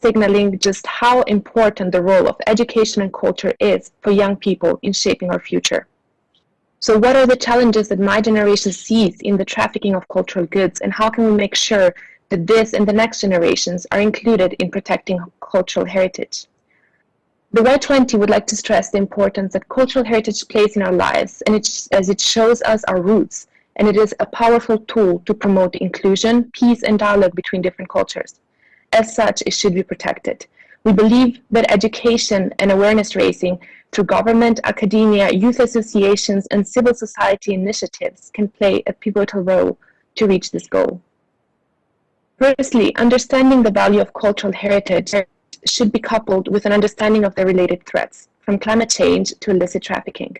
signaling just how important the role of education and culture is for young people in shaping our future. So what are the challenges that my generation sees in the trafficking of cultural goods, and how can we make sure that this and the next generations are included in protecting cultural heritage? The Y20 would like to stress the importance that cultural heritage plays in our lives, and as it shows us our roots, and it is a powerful tool to promote inclusion, peace, and dialogue between different cultures. As such, it should be protected. We believe that education and awareness raising through government, academia, youth associations, and civil society initiatives can play a pivotal role to reach this goal. Firstly, understanding the value of cultural heritage should be coupled with an understanding of the related threats, from climate change to illicit trafficking.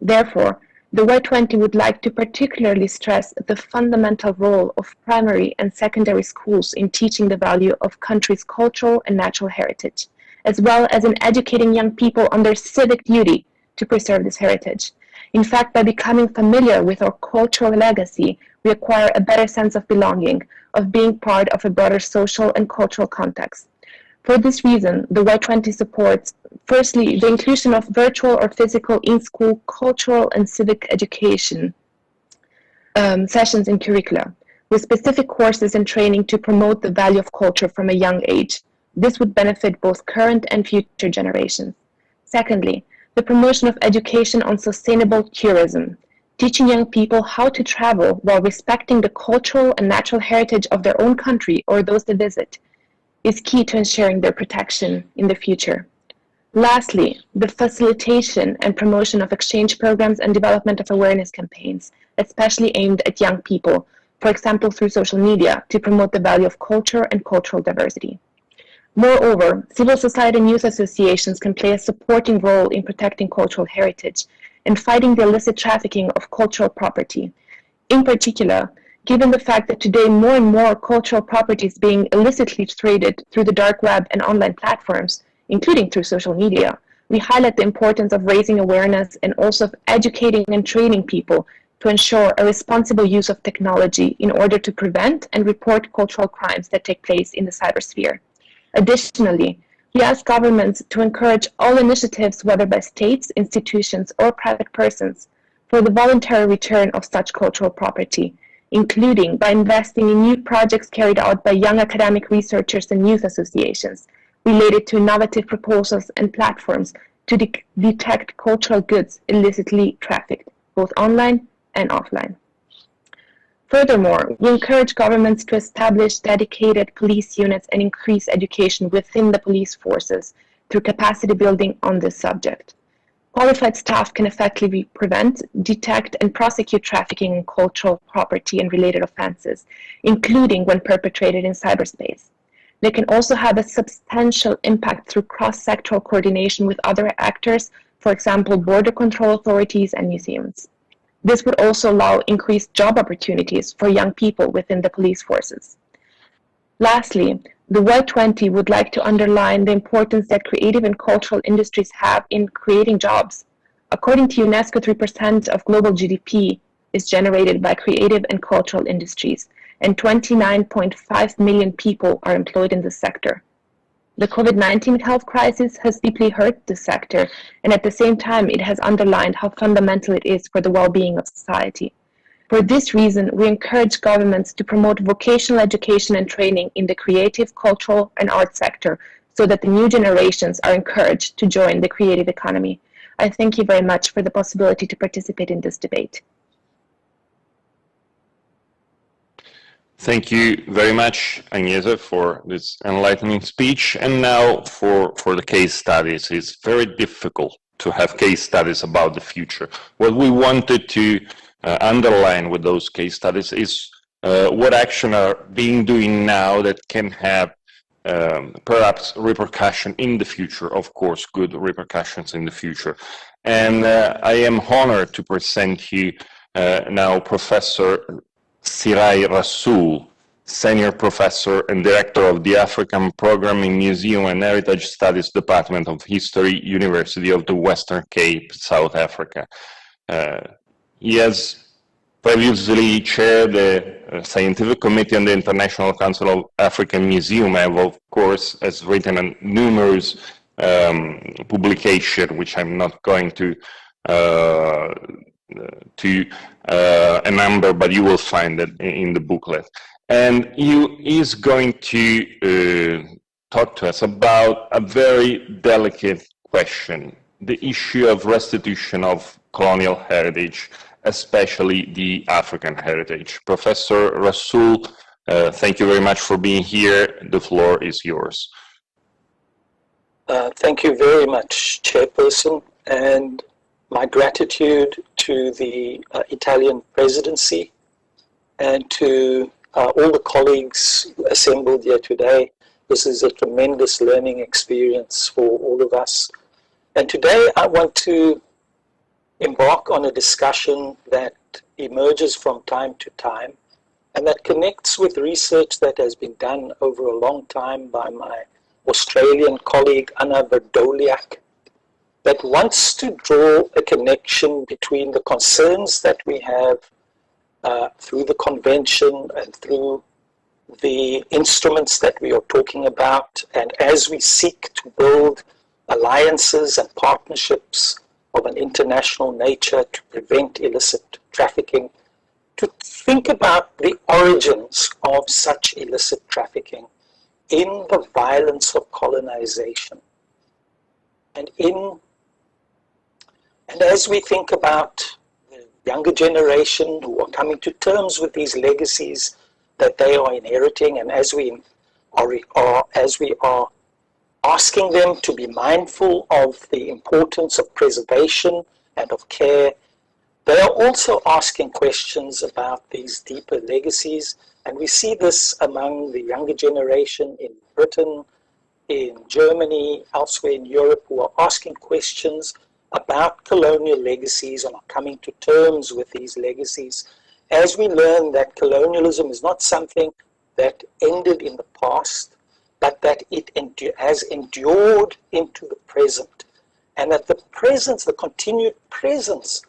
Therefore, the Y20 would like to particularly stress the fundamental role of primary and secondary schools in teaching the value of countries' cultural and natural heritage, as well as in educating young people on their civic duty to preserve this heritage. In fact, by becoming familiar with our cultural legacy, we acquire a better sense of belonging, of being part of a broader social and cultural context. For this reason, the Y20 supports, firstly, the inclusion of virtual or physical in-school cultural and civic education sessions in curricula, with specific courses and training to promote the value of culture from a young age. This would benefit both current and future generations. Secondly, the promotion of education on sustainable tourism, teaching young people how to travel while respecting the cultural and natural heritage of their own country or those they visit, is key to ensuring their protection in the future. Lastly, the facilitation and promotion of exchange programs and development of awareness campaigns, especially aimed at young people, for example through social media, to promote the value of culture and cultural diversity. Moreover, civil society and youth associations can play a supporting role in protecting cultural heritage and fighting the illicit trafficking of cultural property. In particular, given the fact that today more and more cultural property is being illicitly traded through the dark web and online platforms, including through social media, we highlight the importance of raising awareness and also of educating and training people to ensure a responsible use of technology in order to prevent and report cultural crimes that take place in the cybersphere. Additionally, we ask governments to encourage all initiatives, whether by states, institutions, or private persons, for the voluntary return of such cultural property, including by investing in new projects carried out by young academic researchers and youth associations related to innovative proposals and platforms to detect cultural goods illicitly trafficked, both online and offline. Furthermore, we encourage governments to establish dedicated police units and increase education within the police forces through capacity building on this subject. Qualified staff can effectively prevent, detect, and prosecute trafficking in cultural property and related offenses, including when perpetrated in cyberspace. They can also have a substantial impact through cross-sectoral coordination with other actors, for example, border control authorities and museums. This would also allow increased job opportunities for young people within the police forces. Lastly, the Y20 would like to underline the importance that creative and cultural industries have in creating jobs. According to UNESCO, 3% of global GDP is generated by creative and cultural industries, and 29.5 million people are employed in this sector. The COVID-19 health crisis has deeply hurt this sector, and at the same time, it has underlined how fundamental it is for the well-being of society. For this reason, we encourage governments to promote vocational education and training in the creative, cultural, and art sector so that the new generations are encouraged to join the creative economy. I thank you very much for the possibility to participate in this debate. Thank you very much, Agnese, for this enlightening speech. And now for the case studies. It's very difficult to have case studies about the future. What we wanted to underline with those case studies is what action are being doing now that can have perhaps repercussion in the future, of course, good repercussions in the future. And I am honored to present you now Professor Sirai Rasool, Senior Professor and Director of the African Program in Museum and Heritage Studies Department of History, University of the Western Cape, South Africa. He has previously chaired the Scientific Committee on the International Council of African Museum, and of course has written on numerous publications, which I'm not going to a number, but you will find it in the booklet. And he is going to talk to us about a very delicate question, the issue of restitution of colonial heritage, especially the African heritage. Professor Rasool, thank you very much for being here. The floor is yours. Thank you very much, Chairperson, and my gratitude to the Italian presidency and to all the colleagues assembled here today. This is a tremendous learning experience for all of us. And today I want to embark on a discussion that emerges from time to time and that connects with research that has been done over a long time by my Australian colleague Anna Verdoliak, that wants to draw a connection between the concerns that we have through the convention and through the instruments that we are talking about, and as we seek to build alliances and partnerships of an international nature to prevent illicit trafficking, to think about the origins of such illicit trafficking in the violence of colonization. And as we think about the younger generation who are coming to terms with these legacies that they are inheriting, and as we are asking them to be mindful of the importance of preservation and of care, they are also asking questions about these deeper legacies. And we see this among the younger generation in Britain, in Germany, elsewhere in Europe, who are asking questions about colonial legacies and are coming to terms with these legacies, as we learn that colonialism is not something that ended in the past, but that it has endured into the present, and that the presence, the continued presence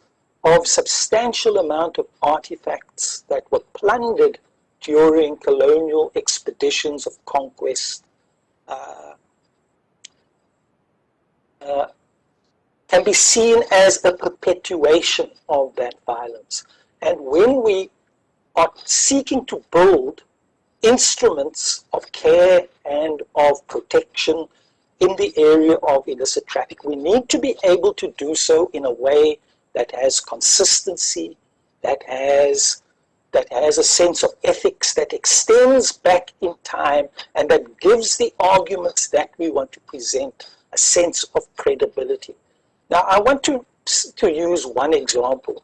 of substantial amount of artifacts that were plundered during colonial expeditions of conquest can be seen as a perpetuation of that violence. And when we are seeking to build instruments of care and of protection in the area of illicit traffic, we need to be able to do so in a way that has consistency, that has that has a sense of ethics that extends back in time and that gives the arguments that we want to present a sense of credibility. Now, I want to use one example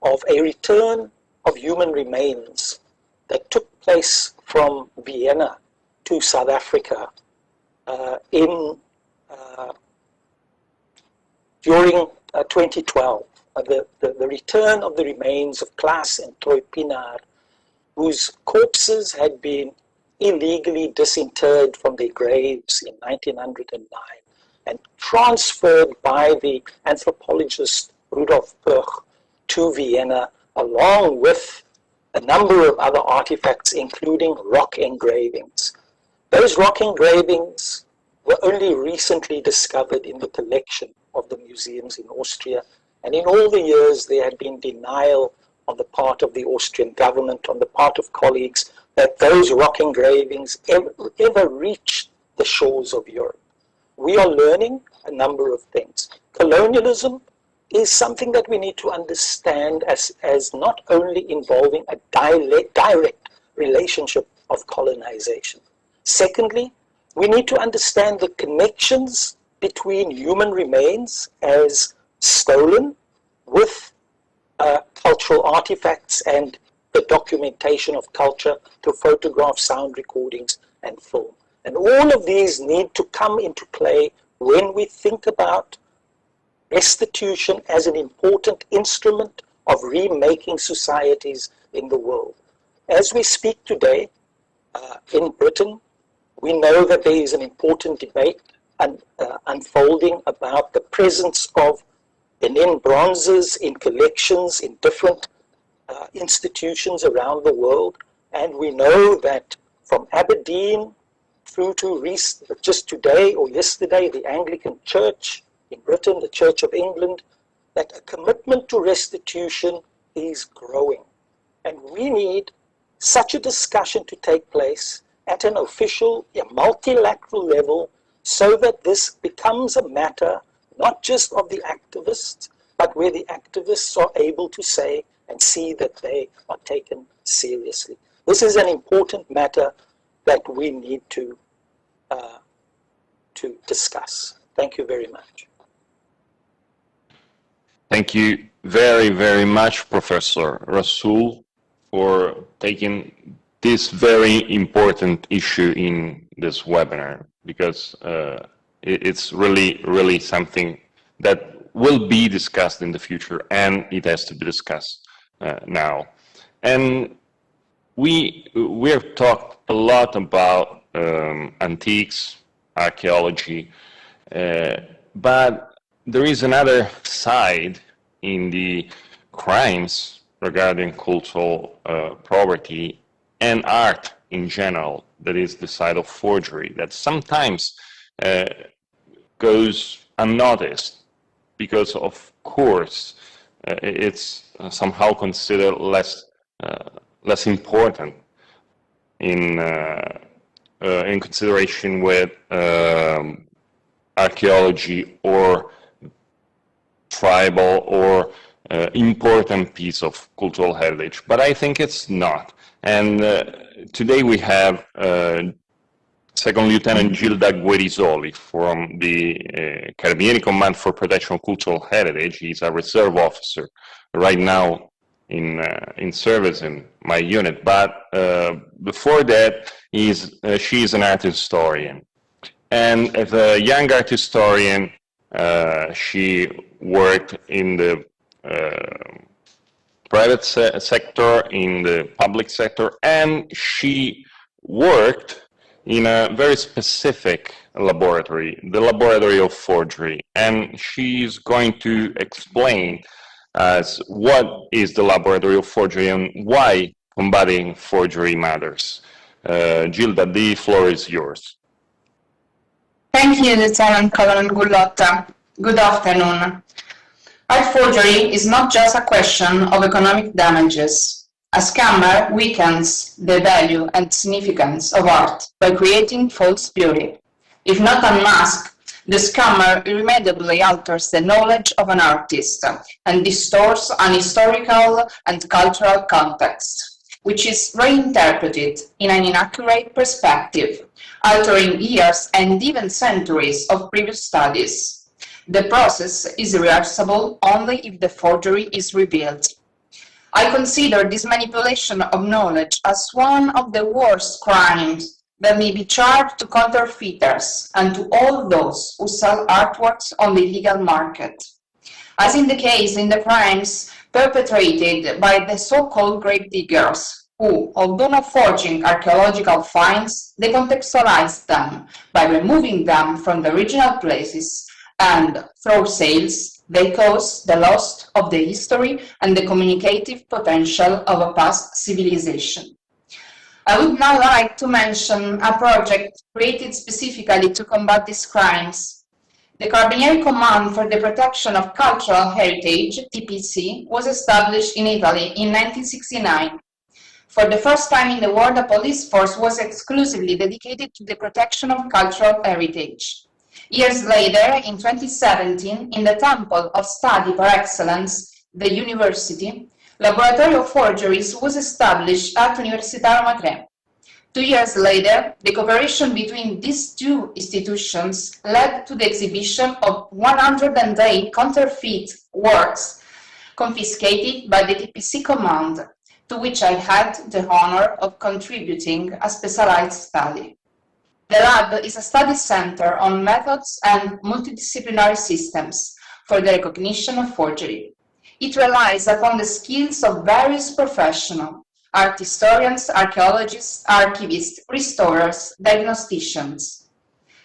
of a return of human remains that took place from Vienna to South Africa during 2012. The return of the remains of Klaas and Troy Pienaar, whose corpses had been illegally disinterred from their graves in 1909 and transferred by the anthropologist Rudolf Puch to Vienna, along with a number of other artifacts, including rock engravings. Those rock engravings were only recently discovered in the collection of the museums in Austria, and in all the years there had been denial on the part of the Austrian government, on the part of colleagues, that those rock engravings ever reached the shores of Europe. We are learning a number of things. Colonialism is something that we need to understand as not only involving a direct relationship of colonization. Secondly, we need to understand the connections between human remains as stolen with cultural artifacts and the documentation of culture through photographs, sound recordings, and film. And all of these need to come into play when we think about restitution as an important instrument of remaking societies in the world. As we speak today, in Britain, we know that there is an important debate unfolding about the presence of Benin bronzes in collections in different institutions around the world. And we know that from Aberdeen through to just today or yesterday, the Anglican Church in Britain, the Church of England, that a commitment to restitution is growing. And we need such a discussion to take place at an official, multilateral level, so that this becomes a matter not just of the activists, but where the activists are able to say and see that they are taken seriously. This is an important matter that we need to discuss. Thank you very much. Thank you very, very much, Professor Rasool, for taking this very important issue in this webinar, because it's really, really something that will be discussed in the future, and it has to be discussed now. And we have talked a lot about antiques, archaeology, but there is another side in the crimes regarding cultural property and art in general, that is the side of forgery, that sometimes goes unnoticed because, of course, it's somehow considered less important in consideration with archaeology or tribal or important piece of cultural heritage, but I think it's not. And today we have Second Lieutenant Gilda Guerisoli from the Carabinieri Command for Protection of Cultural Heritage. He's a reserve officer right now in service in my unit, but before that, she is an art historian. And as a young art historian, she worked in the private sector, in the public sector, and she worked in a very specific laboratory, the Laboratory of Forgery. And she's going to explain us what is the Laboratory of Forgery and why combating forgery matters. Gilda, the floor is yours. Thank you, Lieutenant Colonel Gullotta. Good afternoon. Art forgery is not just a question of economic damages. A scammer weakens the value and significance of art by creating false beauty. If not unmasked, the scammer irremediably alters the knowledge of an artist and distorts an historical and cultural context. which is reinterpreted in an inaccurate perspective, altering years and even centuries of previous studies. The process is reversible only if the forgery is revealed. I consider this manipulation of knowledge as one of the worst crimes that may be charged to counterfeiters and to all those who sell artworks on the illegal market. As in the case in the crimes perpetrated by the so-called grave diggers, who, although not forging archaeological finds, they contextualized them by removing them from the original places, and through sales, they cause the loss of the history and the communicative potential of a past civilization. I would now like to mention a project created specifically to combat these crimes. The Carabinieri Command for the Protection of Cultural Heritage, TPC, was established in Italy in 1969. For the first time in the world, a police force was exclusively dedicated to the protection of cultural heritage. Years later, in 2017, in the temple of study par excellence, the university, Laboratory of Forgeries was established at Università Roma Tre. 2 years later, the cooperation between these two institutions led to the exhibition of 108 counterfeit works confiscated by the TPC command, to which I had the honor of contributing a specialized study. The lab is a study center on methods and multidisciplinary systems for the recognition of forgery. It relies upon the skills of various professionals: art historians, archaeologists, archivists, restorers, diagnosticians.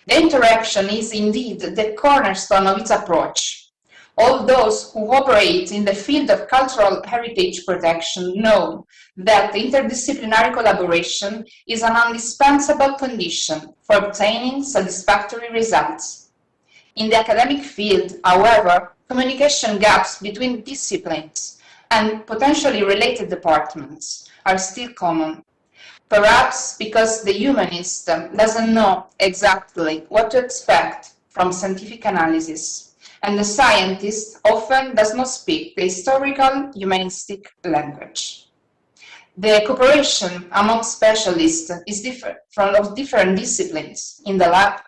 The interaction is indeed the cornerstone of its approach. All those who operate in the field of cultural heritage protection know that interdisciplinary collaboration is an indispensable condition for obtaining satisfactory results. In the academic field, however, communication gaps between disciplines and potentially related departments are still common. Perhaps because the humanist doesn't know exactly what to expect from scientific analysis, and the scientist often does not speak the historical humanistic language. The cooperation among specialists is different from different disciplines in the lab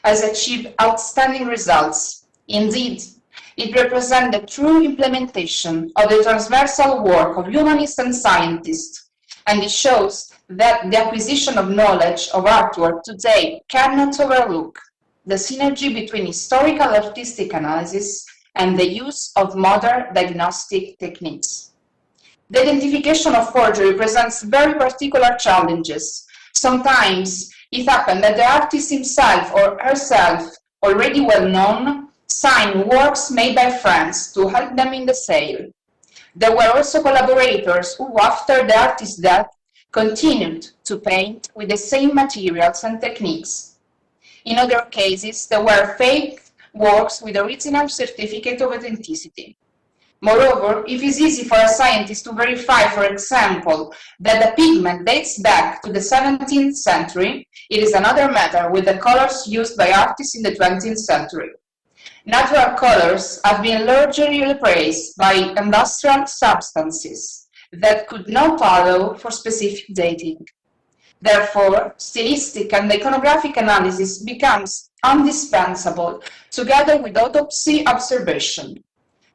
has achieved outstanding results. Indeed, it represents the true implementation of the transversal work of humanists and scientists, and it shows that the acquisition of knowledge of artwork today cannot overlook the synergy between historical artistic analysis and the use of modern diagnostic techniques. The identification of forgery presents very particular challenges. Sometimes it happens that the artist himself or herself, already well known, signed works made by friends to help them in the sale. There were also collaborators who, after the artist's death, continued to paint with the same materials and techniques. In other cases, there were fake works with original certificate of authenticity. Moreover, if it's easy for a scientist to verify, for example, that the pigment dates back to the 17th century, it is another matter with the colors used by artists in the 20th century. Natural colors have been largely replaced by industrial substances that could not allow for specific dating. Therefore, stylistic and iconographic analysis becomes indispensable, together with autopsy observation.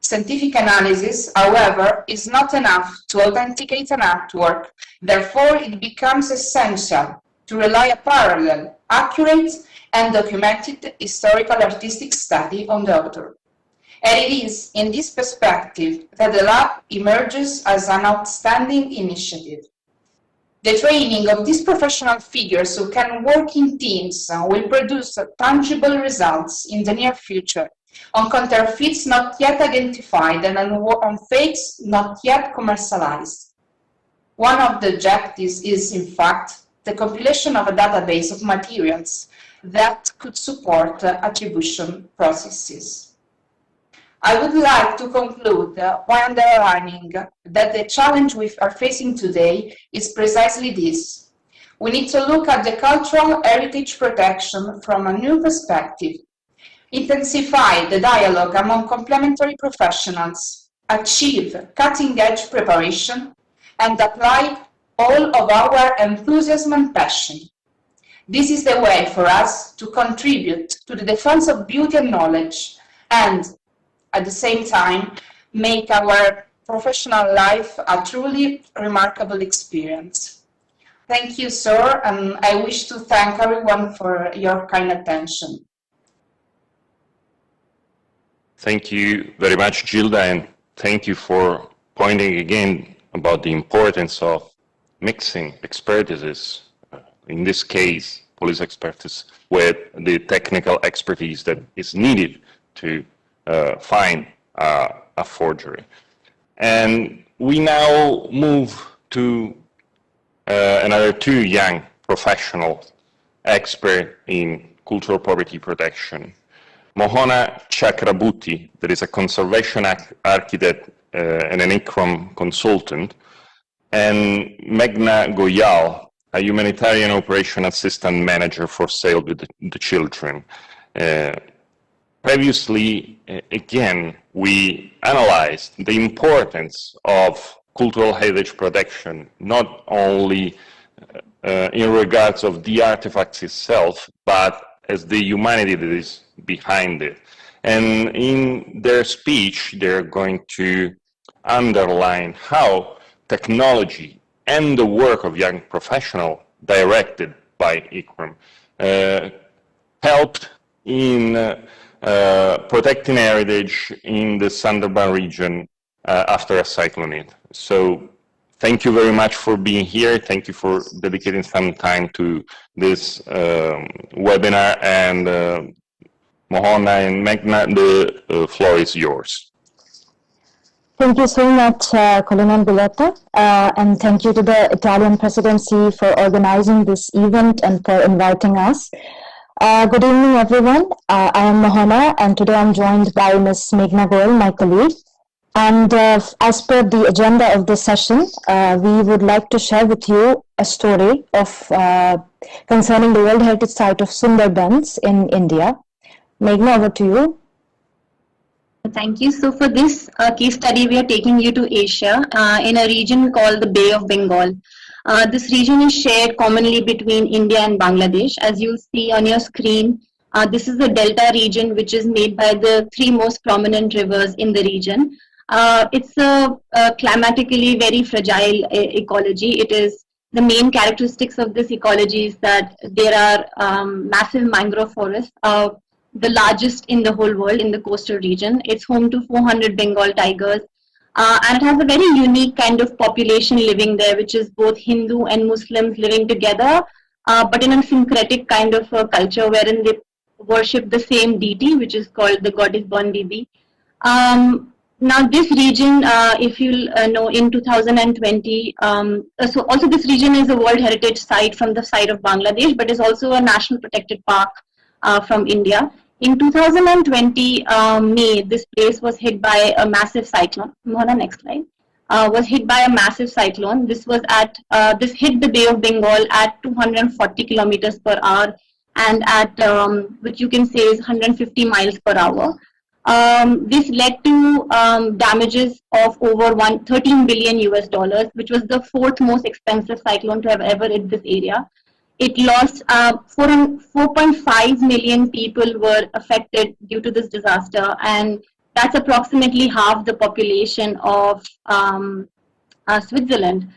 Scientific analysis, however, is not enough to authenticate an artwork. Therefore, it becomes essential to rely on parallel, accurate, and documented historical artistic study on the author. And it is in this perspective that the lab emerges as an outstanding initiative. The training of these professional figures who can work in teams will produce tangible results in the near future on counterfeits not yet identified and on fakes not yet commercialized. One of the objectives is, in fact, the compilation of a database of materials that could support attribution processes. I would like to conclude by underlining that the challenge we are facing today is precisely this. We need to look at the cultural heritage protection from a new perspective, intensify the dialogue among complementary professionals, achieve cutting-edge preparation, and apply all of our enthusiasm and passion. This is the way for us to contribute to the defense of beauty and knowledge, and at the same time make our professional life a truly remarkable experience. Thank you, sir, and I wish to thank everyone for your kind attention. Thank you very much, Gilda, and thank you for pointing again about the importance of mixing expertises, in this case, police expertise, with the technical expertise that is needed to find a forgery. And we now move to another two young professional experts in cultural property protection. Mohana Chakrabuti, that is a conservation architect and an Icom consultant, and Meghna Goyal, a humanitarian operation assistant manager for Sale with the Children. Previously, again, we analyzed the importance of cultural heritage protection, not only in regards of the artifacts itself, but as the humanity that is behind it. And in their speech, they're going to underline how technology and the work of young professionals directed by Icom helped in protecting heritage in the Sunderban region after a cyclone hit. So thank you very much for being here. Thank you for dedicating some time to this webinar. And Mohana and Meghna, the floor is yours. Thank you so much, Colonel Gulotta, and thank you to the Italian presidency for organizing this event and for inviting us. Good evening, everyone. I am Mohana, and today I'm joined by Ms. Meghna Goyal, my colleague. And as per the agenda of this session, we would like to share with you a story of concerning the World Heritage Site of Sundarbans in India. Meghna, over to you. Thank you. So for this case study, we are taking you to Asia in a region called the Bay of Bengal. This region is shared commonly between India and Bangladesh. As you see on your screen, this is the delta region, which is made by the three most prominent rivers in the region. It's a climatically very fragile ecology. It is the main characteristics of this ecology is that there are massive mangrove forests, the largest in the whole world in the coastal region. It's home to 400 Bengal tigers, and it has a very unique kind of population living there, which is both Hindu and Muslims living together, but in a syncretic kind of a culture wherein they worship the same deity, which is called the goddess Bon Bibi. Now this region, if you know, in 2020, so also this region is a World Heritage Site from the side of Bangladesh, but is also a National Protected Park from India. In 2020 May, this place was hit by a massive cyclone. Mohana, next slide. Was hit by a massive cyclone. This was at this hit the Bay of Bengal at 240 kilometers per hour, and at which you can say is 150 miles per hour. This led to damages of over $13 billion US, which was the fourth most expensive cyclone to have ever hit this area. It lost 4.5 million people were affected due to this disaster, and that's approximately half the population of Switzerland.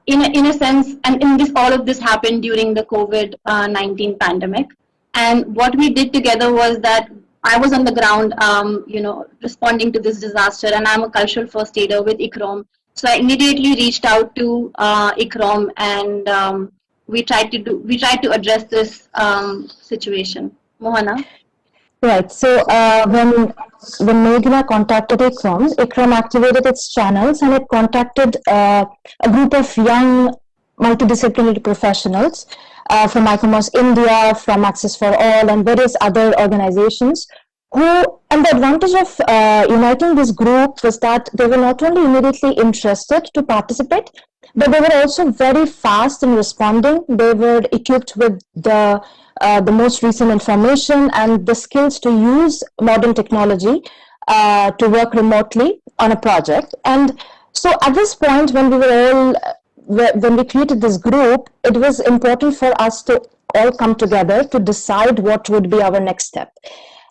In a sense, and in this, all of this happened during the COVID-19 pandemic. And what we did together was that I was on the ground, you know, responding to this disaster, and I'm a cultural first aider with Icom. So I immediately reached out to Icom, and we tried to address this situation. Mohana. Right. So when Meghna contacted Icom activated its channels, and it contacted a group of young multidisciplinary professionals from ICOMOS India, from Access for All, and various other organizations who, and the advantage of uniting this group was that they were not only immediately interested to participate, but they were also very fast in responding. They were equipped with the most recent information and the skills to use modern technology to work remotely on a project. And so at this point, when we were all when we created this group, it was important for us to all come together to decide what would be our next step.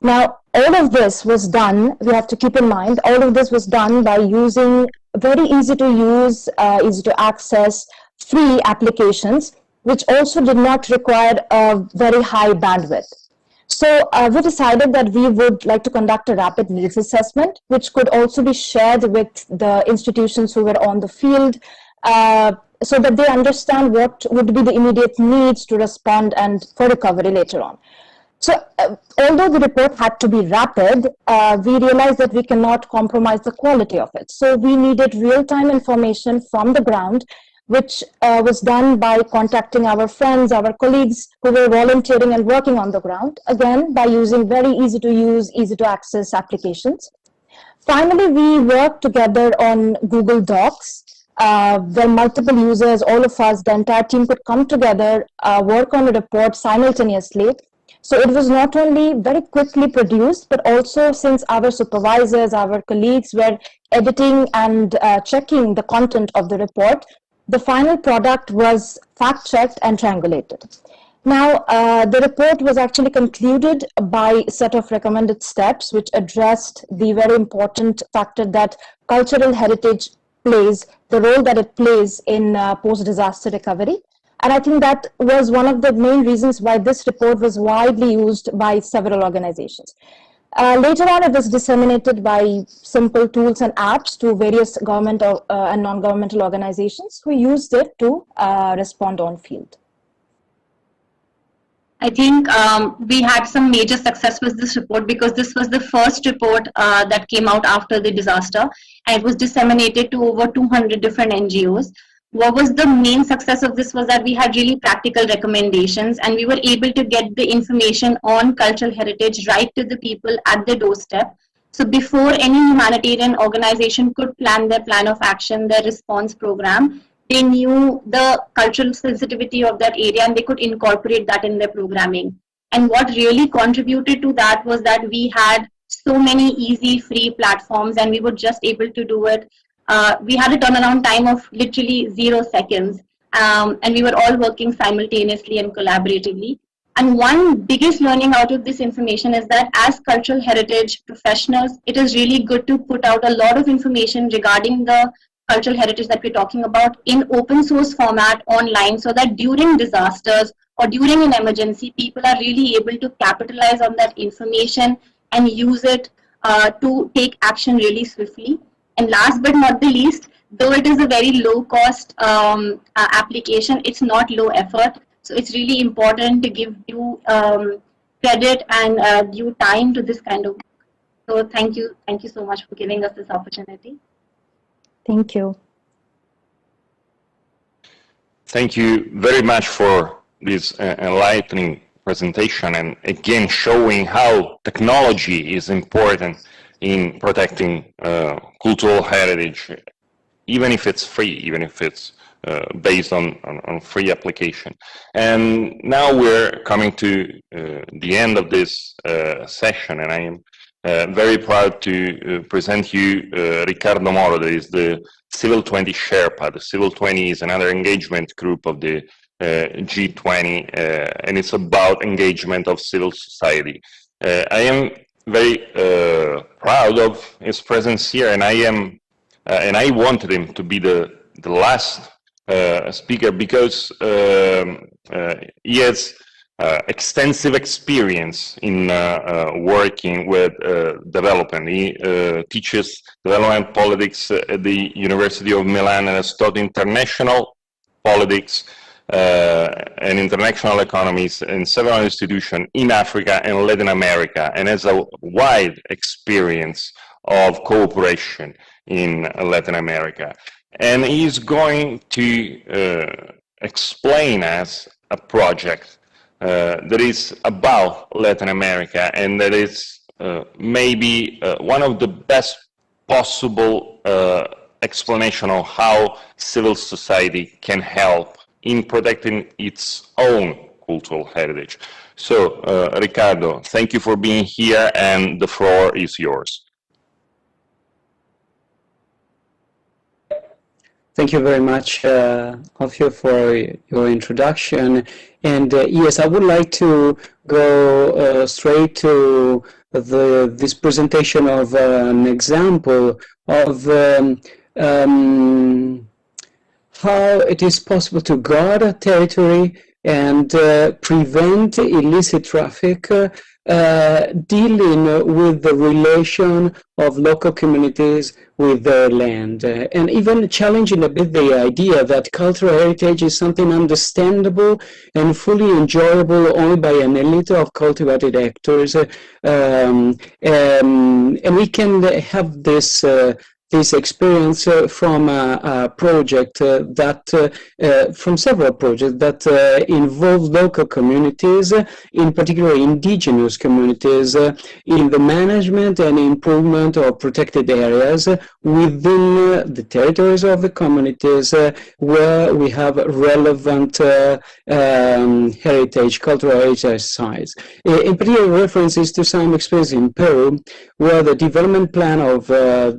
Now, all of this was done, we have to keep in mind, all of this was done by using very easy to use, easy to access, free applications, which also did not require a very high bandwidth. So we decided that we would like to conduct a rapid needs assessment, which could also be shared with the institutions who were on the field, so that they understand what would be the immediate needs to respond and for recovery later on. So although the report had to be rapid, we realized that we cannot compromise the quality of it. So we needed real-time information from the ground, which was done by contacting our friends, our colleagues who were volunteering and working on the ground, again, by using very easy to use, easy to access applications. Finally, we worked together on Google Docs, where multiple users, all of us, the entire team could come together, work on a report simultaneously. So it was not only very quickly produced, but also since our supervisors, our colleagues were editing and checking the content of the report, the final product was fact-checked and triangulated. Now, the report was actually concluded by a set of recommended steps which addressed the very important factor that cultural heritage plays, the role that it plays in post-disaster recovery. And I think that was one of the main reasons why this report was widely used by several organizations. Later on, it was disseminated by simple tools and apps to various government and non-governmental organizations who used it to respond on field. I think we had some major success with this report because this was the first report that came out after the disaster, and it was disseminated to over 200 different NGOs. What was the main success of this was that we had really practical recommendations, and we were able to get the information on cultural heritage right to the people at the doorstep. So before any humanitarian organization could plan their plan of action, their response program, they knew the cultural sensitivity of that area and they could incorporate that in their programming. And what really contributed to that was that we had so many easy free platforms and we were just able to do it. We had a turnaround time of literally 0 seconds, and we were all working simultaneously and collaboratively. And one biggest learning out of this information is that as cultural heritage professionals, it is really good to put out a lot of information regarding the cultural heritage that we're talking about in open source format online, so that during disasters or during an emergency, people are really able to capitalize on that information and use it to take action really swiftly. And last but not the least, though it is a very low cost application, it's not low effort. So it's really important to give due credit and due time to this kind of work. So thank you so much for giving us this opportunity. Thank you. Thank you very much for this enlightening presentation, and again showing how technology is important in protecting cultural heritage, even if it's free, even if it's based on free application. And now we're coming to the end of this session, and I am very proud to present you Riccardo Moro, that is the Civil 20 Sherpa. The Civil 20 is another engagement group of the G20, and it's about engagement of civil society. I am very proud of his presence here, and I wanted him to be the last speaker because he has extensive experience in working with development. He teaches development politics at the University of Milan and has taught international politics and international economies in several institutions in Africa and Latin America, and has a wide experience of cooperation in Latin America. And he's going to explain us a project that is about Latin America, and that is maybe one of the best possible explanation of how civil society can help in protecting its own cultural heritage. So, Riccardo, thank you for being here, and the floor is yours. Thank you very much, of you, for your introduction. And yes, I would like to go straight to this presentation of an example of how it is possible to guard a territory and prevent illicit traffic, dealing with the relation of local communities with their land, and even challenging a bit the idea that cultural heritage is something understandable and fully enjoyable only by an elite of cultivated actors. And we can have this experience from a project from several projects that involve local communities, in particular indigenous communities, in the management and improvement of protected areas within the territories of the communities where we have relevant heritage, cultural heritage sites. In particular, references to some experience in Peru, where the development plan of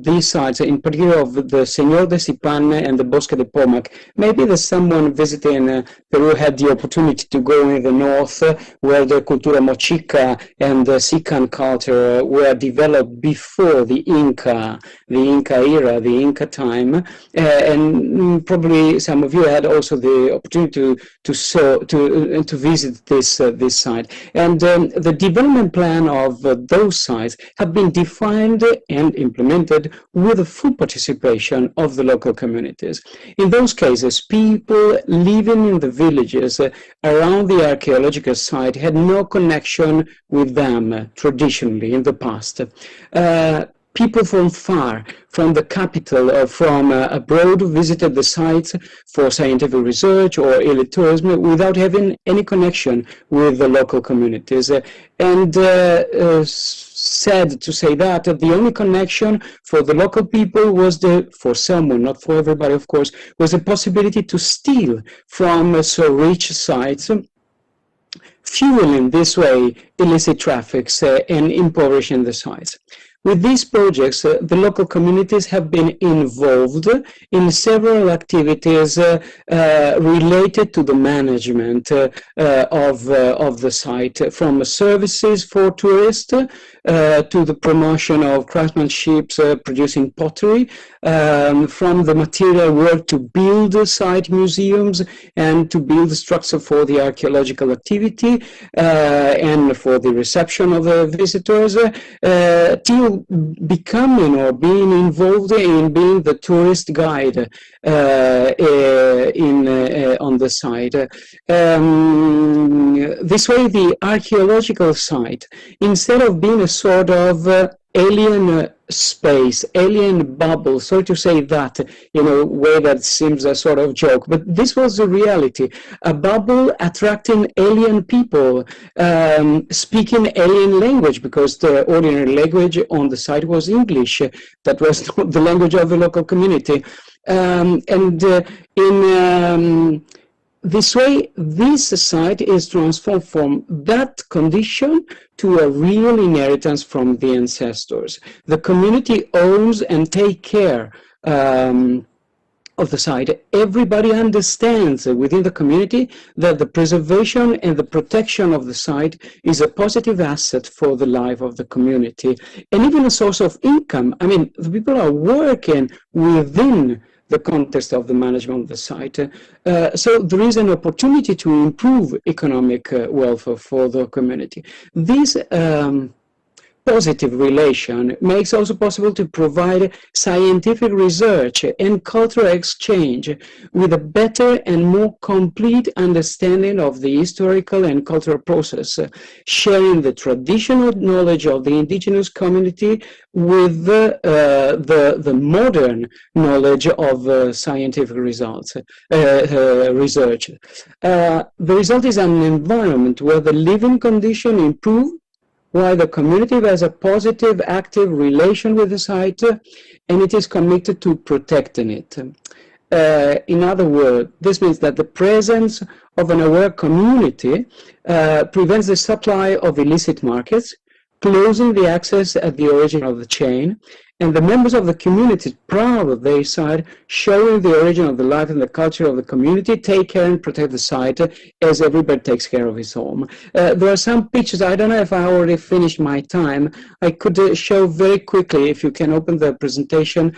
these sites, in particular of the Señor de Sipan and the Bosque de Pomac. Maybe there's someone visiting Peru had the opportunity to go in the north, where the Cultura Mochica and the Sican culture were developed before the Inca era, the Inca time, and probably some of you had also the opportunity to visit this site. And the development plan of those sites have been defined and implemented with the full participation of the local communities. In those cases, people living in the villages around the archaeological site had no connection with them traditionally in the past. People from far, from the capital or from abroad, visited the sites for scientific research or elite tourism without having any connection with the local communities. And sad to say that the only connection for the local people was for someone, not for everybody of course, was the possibility to steal from so rich sites, fueling this way illicit traffics and impoverishing the sites. With these projects, the local communities have been involved in several activities related to the management of the site, from services for tourists to the promotion of craftsmanship producing pottery, from the material work to build site museums and to build structure for the archaeological activity and for the reception of the visitors, till becoming or being involved in being the tourist guide on the site. This way, the archaeological site, instead of being a sort of alien space, alien bubble, sorry to say that in a way that seems a sort of joke, but this was the reality. A bubble attracting alien people, speaking alien language, because the ordinary language on the site was English. That was not the language of the local community. This way, this site is transformed from that condition to a real inheritance from the ancestors. The community owns and takes care of the site. Everybody understands within the community that the preservation and the protection of the site is a positive asset for the life of the community, and even a source of income. I mean, the people are working within the context of the management of the site. So there is an opportunity to improve economic welfare for the community. This positive relation makes also possible to provide scientific research and cultural exchange with a better and more complete understanding of the historical and cultural process, sharing the traditional knowledge of the indigenous community with the modern knowledge of scientific results, research. The result is an environment where the living condition improve, while the community has a positive, active relation with the site, and it is committed to protecting it. In other words, this means that the presence of an aware community prevents the supply of illicit markets, closing the access at the origin of the chain, and the members of the community proud of their site, showing the origin of the life and the culture of the community, take care and protect the site as everybody takes care of his home. There are some pictures. I don't know if I already finished my time. I could show very quickly, if you can open the presentation,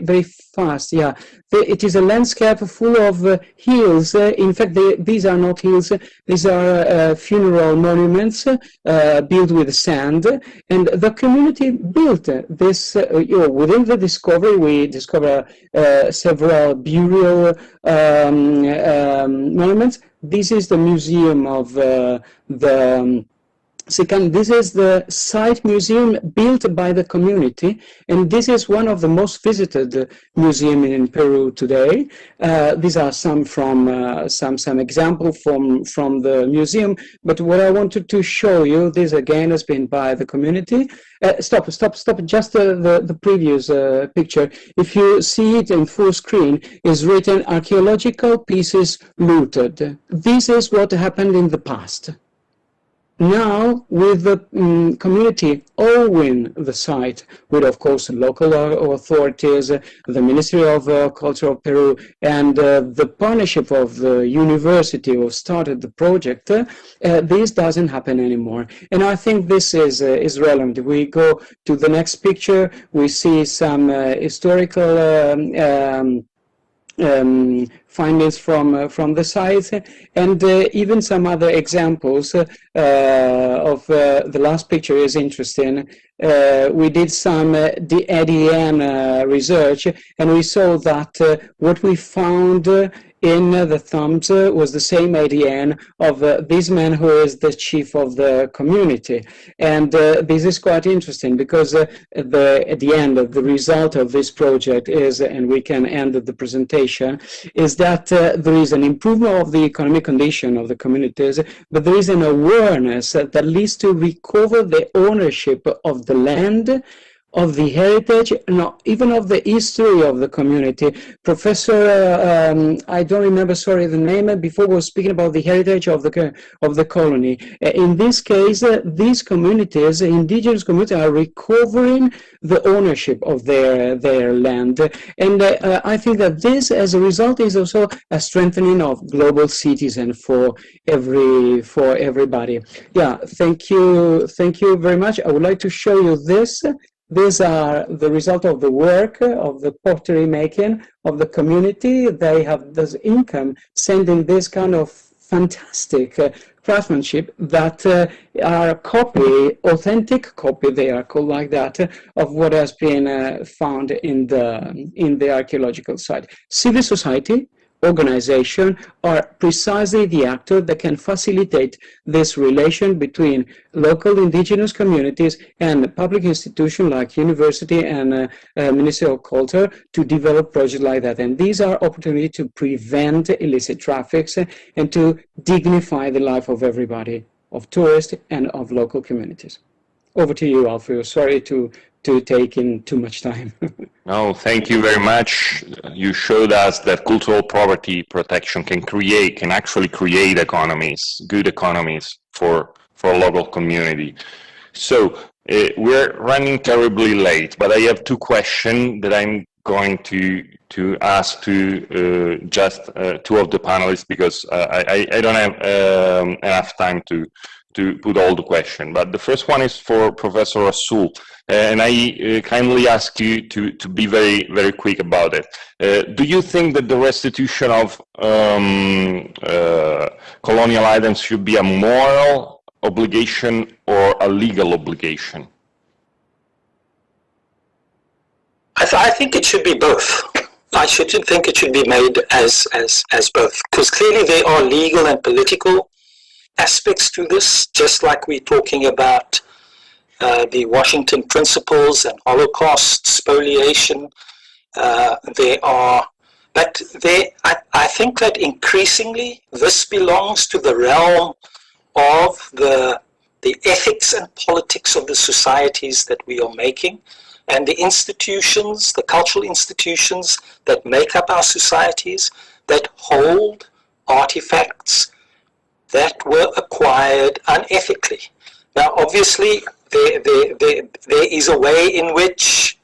very fast. Yeah, it is a landscape full of hills. In fact, these are not hills. These are funeral monuments built with sand. And the community built this. Within the discovery, we discover several burial monuments. This is the museum of this is the site museum built by the community, and this is one of the most visited museums in Peru today. These are some from some example from the museum, but what I wanted to show you, this again has been by the community. Stop, just the previous picture. If you see it in full screen, is written archaeological pieces looted. This is what happened in the past. Now, with the community owning the site, with, of course, local authorities, the Ministry of Culture of Peru, and the partnership of the university who started the project, this doesn't happen anymore. And I think this is relevant. We go to the next picture, we see some historical findings from the site, and even some other examples of the last picture is interesting. We did some ADN research, and we saw that what we found in the thumbs was the same ADN of this man who is the chief of the community. And this is quite interesting because at the end, the result of this project is, and we can end the presentation, is that there is an improvement of the economic condition of the communities, but there is an awareness that leads to recover the ownership of the land, of the heritage, no, even of the history of the community. Professor, I don't remember, sorry, the name, before was speaking about the heritage of the colony. In this case, these communities, indigenous communities, are recovering the ownership of their land. And I think that this, as a result, is also a strengthening of global citizen for everybody. Yeah, thank you very much. I would like to show you this. These are the result of the work of the pottery making of the community. They have this income sending this kind of fantastic craftsmanship that are copy, authentic copy, they are called like that, of what has been found in the archaeological site. Civil society, organization are precisely the actor that can facilitate this relation between local indigenous communities and public institutions like university and Ministry of Culture to develop projects like that. And these are opportunities to prevent illicit traffics and to dignify the life of everybody, of tourists and of local communities. Over to you, Alfredo. Sorry to take in too much time. No, thank you very much. You showed us that cultural property protection can actually create economies, good economies for a local community. So we're running terribly late, but I have two questions that I'm going to ask to just two of the panelists because I don't have enough time to put all the questions. But the first one is for Professor Rasool, and I kindly ask you to be very, very quick about it. Do you think that the restitution of colonial items should be a moral obligation or a legal obligation? I think it should be both. I shouldn't think it should be made as both, because clearly there are legal and political aspects to this, just like we're talking about the Washington Principles and Holocaust, spoliation. I think that increasingly this belongs to the realm of the ethics and politics of the societies that we are making, and the institutions, the cultural institutions that make up our societies, that hold artifacts that were acquired unethically. Now, obviously, there is a way in which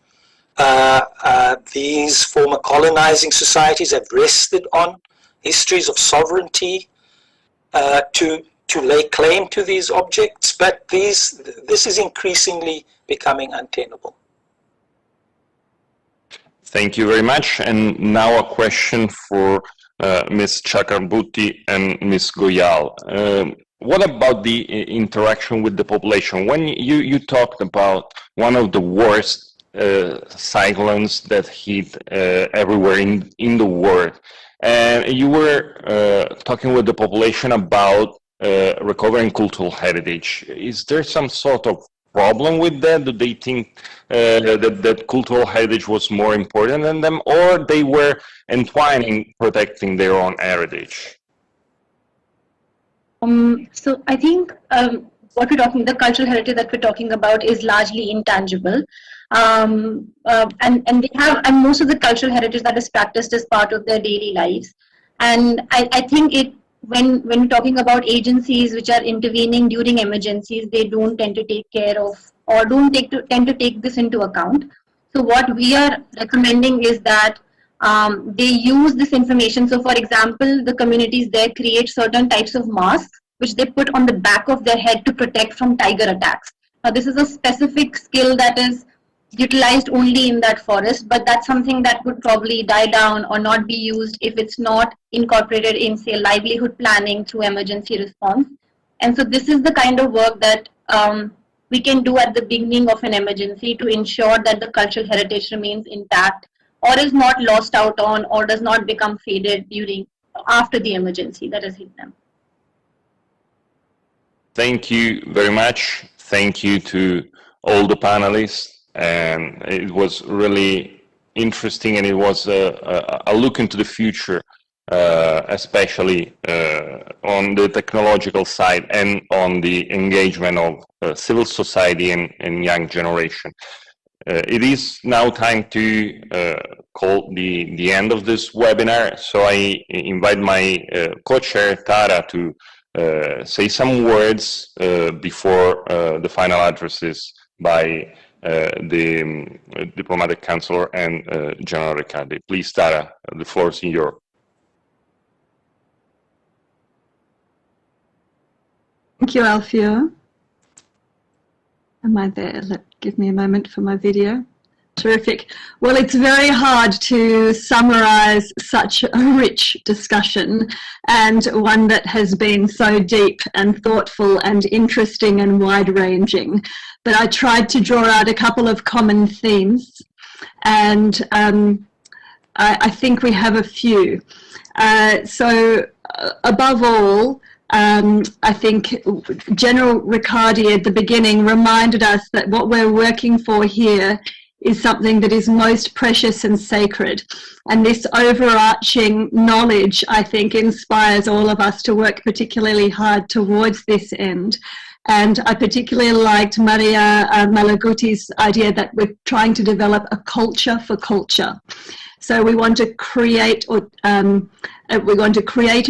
these former colonizing societies have rested on histories of sovereignty to lay claim to these objects, but this is increasingly becoming untenable. Thank you very much. And now a question for Ms. Chakraborty and Ms. Goyal. What about the interaction with the population? When you talked about one of the worst cyclones that hit everywhere in the world, and you were talking with the population about recovering cultural heritage. Is there some sort of problem with that? Do they think that cultural heritage was more important than them, or they were entwining protecting their own heritage? So I think what we're talking, the cultural heritage that we're talking about is largely intangible. And they have, and most of the cultural heritage that is practiced as part of their daily lives. And I think when we're talking about agencies which are intervening during emergencies, they don't tend to take care of, or don't tend to take this into account. So what we are recommending is that they use this information. So for example, the communities there create certain types of masks which they put on the back of their head to protect from tiger attacks. Now this is a specific skill that is utilized only in that forest, but that's something that would probably die down or not be used if it's not incorporated in, say, livelihood planning through emergency response. And so this is the kind of work that we can do at the beginning of an emergency to ensure that the cultural heritage remains intact or is not lost out on or does not become faded after the emergency that has hit them. Thank you very much. Thank you to all the panelists. And it was really interesting, and it was a look into the future, especially on the technological side and on the engagement of civil society and young generation. It is now time to call the end of this webinar, so I invite my co-chair Tara to say some words before the final addresses by the diplomatic counselor and General Riccardi. Please, Tara, the floor is yours. Thank you, Alfio. Am I there? Give me a moment for my video. Terrific. Well, it's very hard to summarize such a rich discussion, and one that has been so deep and thoughtful and interesting and wide-ranging. But I tried to draw out a couple of common themes, and I think we have a few. So above all, I think General Riccardi at the beginning reminded us that what we're working for here is something that is most precious and sacred. And this overarching knowledge, I think, inspires all of us to work particularly hard towards this end. And I particularly liked Maria Malaguti's idea that we're trying to develop a culture for culture. So we want to create, an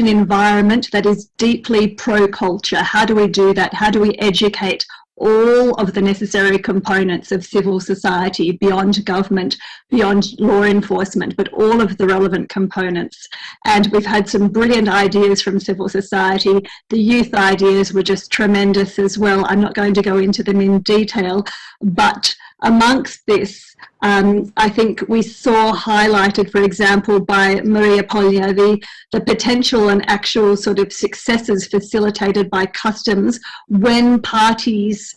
environment that is deeply pro-culture. How do we do that? How do we educate all of the necessary components of civil society beyond government, beyond law enforcement, but all of the relevant components? And we've had some brilliant ideas from civil society. The youth ideas were just tremendous as well. I'm not going to go into them in detail, but amongst this, I think we saw highlighted, for example, by Maria Pogliavi, the potential and actual sort of successes facilitated by customs when parties,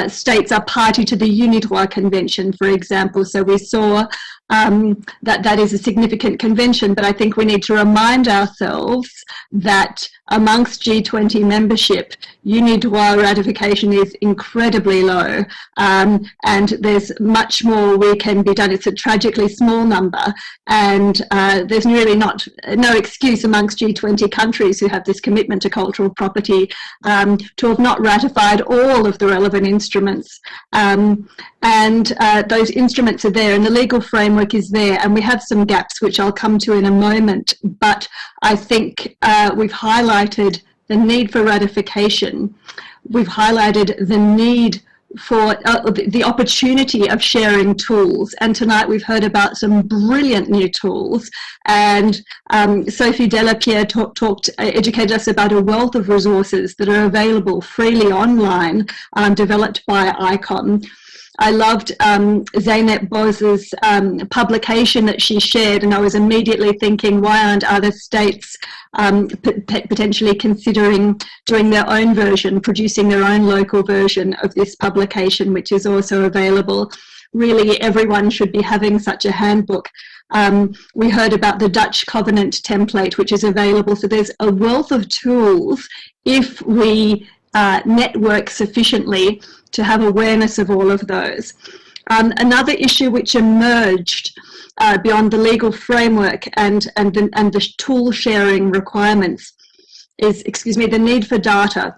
states are party to the UNIDROIT Convention, for example. So we saw that is a significant convention, but I think we need to remind ourselves that amongst G20 membership, UNIDROIT ratification is incredibly low, and there's much more we can be done. It's a tragically small number, and there's really no excuse amongst G20 countries who have this commitment to cultural property to have not ratified all of the relevant instruments. And those instruments are there, and the legal framework is there, and we have some gaps which I'll come to in a moment, but I think we've highlighted the need for ratification. We've highlighted the need for the opportunity of sharing tools, and tonight we've heard about some brilliant new tools, and Sophie Delapierre educated us about a wealth of resources that are available freely online, developed by Icom. I loved Zeynep Boz's publication that she shared, and I was immediately thinking, why aren't other states potentially considering doing their own version, producing their own local version of this publication, which is also available. Really, everyone should be having such a handbook. We heard about the Dutch Covenant template, which is available. So there's a wealth of tools if we network sufficiently to have awareness of all of those. Another issue which emerged beyond the legal framework and the tool sharing requirements is, the need for data.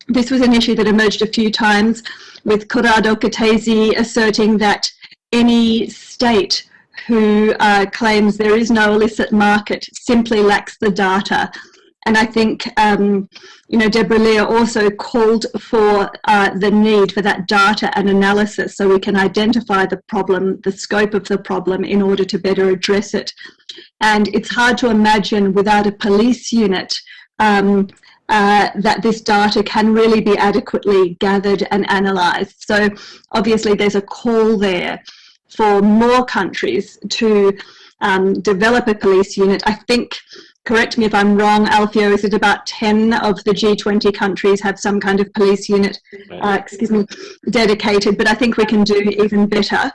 This was an issue that emerged a few times, with Corrado Catesi asserting that any state who claims there is no illicit market simply lacks the data. And I think, Deborah Lear also called for the need for that data and analysis so we can identify the problem, the scope of the problem, in order to better address it. And it's hard to imagine without a police unit that this data can really be adequately gathered and analysed. So obviously there's a call there for more countries to develop a police unit. I think, correct me if I'm wrong, Alfio, is it about 10 of the G20 countries have some kind of police unit, dedicated, but I think we can do even better.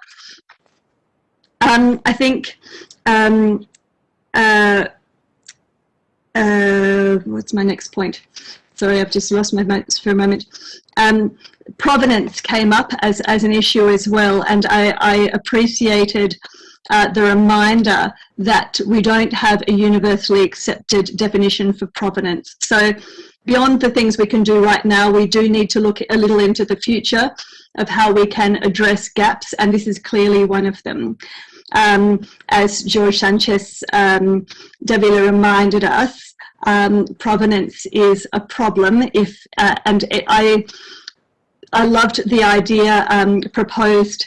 I think, what's my next point? Sorry, I've just lost my notes for a moment. Provenance came up as an issue as well, and I appreciated the reminder that we don't have a universally accepted definition for provenance. So beyond the things we can do right now, we do need to look a little into the future of how we can address gaps, and this is clearly one of them. As George Sanchez Davila reminded us, provenance is a problem. I loved the idea proposed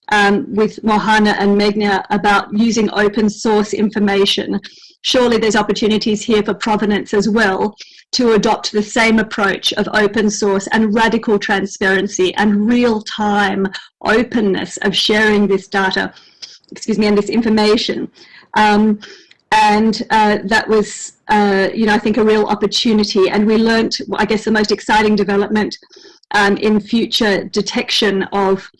with Mohana and Meghna about using open source information. Surely there's opportunities here for provenance as well to adopt the same approach of open source and radical transparency and real-time openness of sharing this data, and this information. That was, I think, a real opportunity. And we learnt, I guess, the most exciting development in future detection of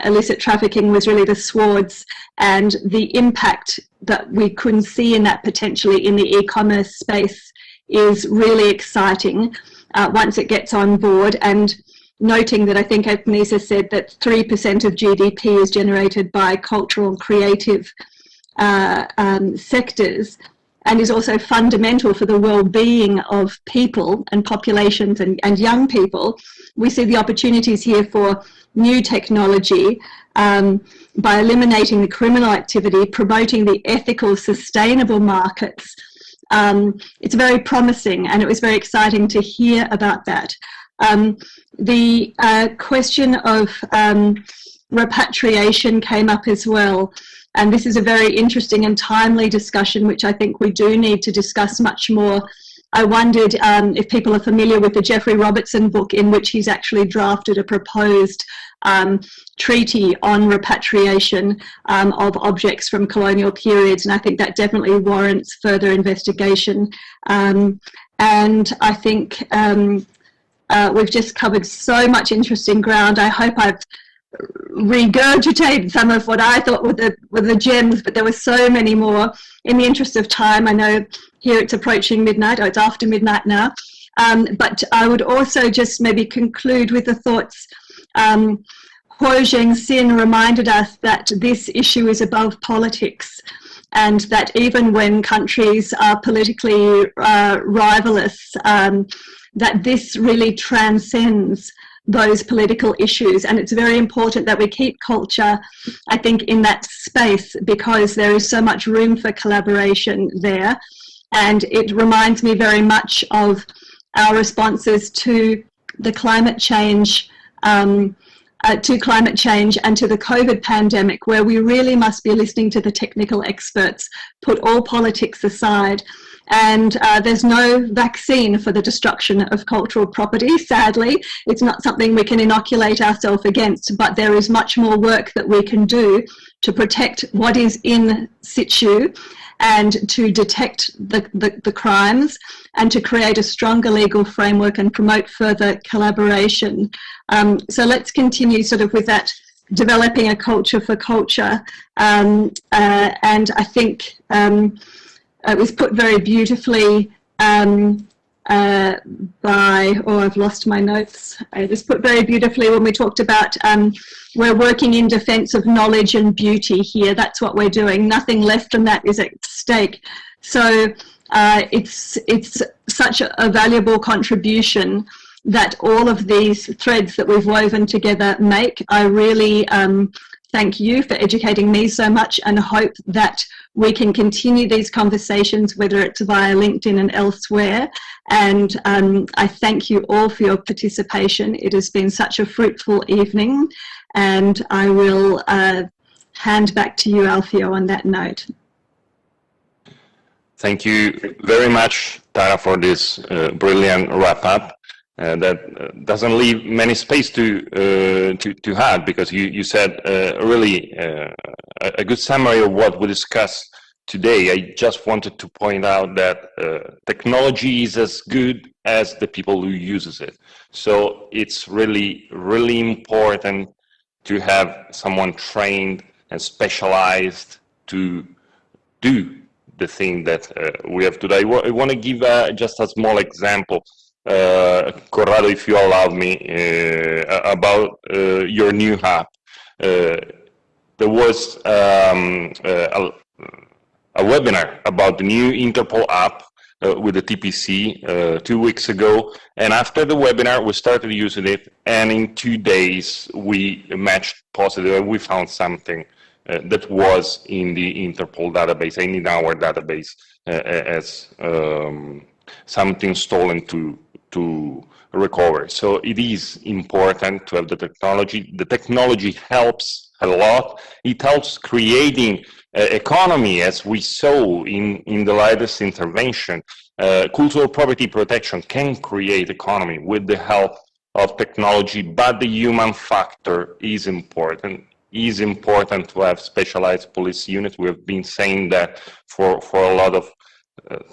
illicit trafficking was really the swords, and the impact that we couldn't see in that potentially in the e-commerce space is really exciting once it gets on board. And noting that I think Agnesa said that 3% of GDP is generated by cultural and creative sectors, and is also fundamental for the well-being of people and populations and young people. We see the opportunities here for new technology by eliminating the criminal activity, promoting the ethical, sustainable markets. It's very promising, and it was very exciting to hear about that. The question of repatriation came up as well. And this is a very interesting and timely discussion, which I think we do need to discuss much more. I wondered if people are familiar with the Jeffrey Robertson book, in which he's actually drafted a proposed treaty on repatriation of objects from colonial periods. And I think that definitely warrants further investigation. And I think we've just covered so much interesting ground. I hope I've regurgitate some of what I thought were the gems, but there were so many more. In the interest of time, I know here it's approaching midnight, or it's after midnight now, but I would also just maybe conclude with the thoughts. Huo Zhengxin reminded us that this issue is above politics, and that even when countries are politically rivalrous, that this really transcends those political issues. And it's very important that we keep culture, I think, in that space, because there is so much room for collaboration there. And it reminds me very much of our responses to the climate change and to the COVID pandemic, where we really must be listening to the technical experts, put all politics aside. And there's no vaccine for the destruction of cultural property, sadly. It's not something we can inoculate ourselves against, but there is much more work that we can do to protect what is in situ and to detect the crimes and to create a stronger legal framework and promote further collaboration. So let's continue sort of with that, developing a culture for culture. And I think it was put very beautifully I've lost my notes. It was put very beautifully when we talked about we're working in defense of knowledge and beauty here. That's what we're doing. Nothing less than that is at stake. So it's such a valuable contribution that all of these threads that we've woven together make. I really thank you for educating me so much, and hope that we can continue these conversations, whether it's via LinkedIn and elsewhere. And I thank you all for your participation. It has been such a fruitful evening, and I will hand back to you, Alfio, on that note. Thank you very much, Tara, for this brilliant wrap-up. That doesn't leave many space to add, because you said really a good summary of what we discussed today. I just wanted to point out that technology is as good as the people who uses it. So it's really, really important to have someone trained and specialized to do the thing that we have today. I want to give just a small example. Corrado, if you allow me, about your new app. There was a webinar about the new Interpol app with the TPC 2 weeks ago, and after the webinar we started using it, and in 2 days we matched positive and we found something that was in the Interpol database and in our database as something stolen to recover. So it is important to have the technology. The technology helps a lot. It helps creating economy, as we saw in the latest intervention. Cultural property protection can create economy with the help of technology, but the human factor is important. It is important to have specialized police units. We have been saying that for a lot of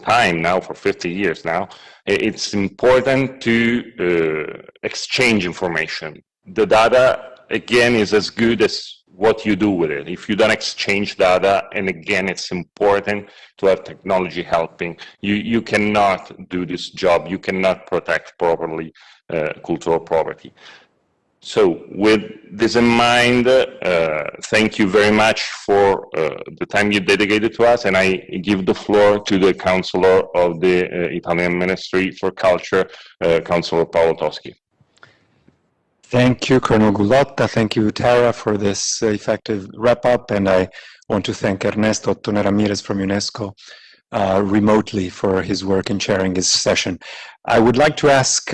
time now, for 50 years now. It's important to exchange information. The data, again, is as good as what you do with it. If you don't exchange data, and again, it's important to have technology helping. You cannot do this job. You cannot protect properly cultural property. So with this in mind, thank you very much for the time you dedicated to us, and I give the floor to the Counselor of the Italian Ministry for Culture, Councillor Paolo Toschi. Thank you, Colonel Gullotta. Thank you, Tara, for this effective wrap-up, and I want to thank Ernesto Ottone Ramirez from UNESCO remotely for his work in chairing this session. I would like to ask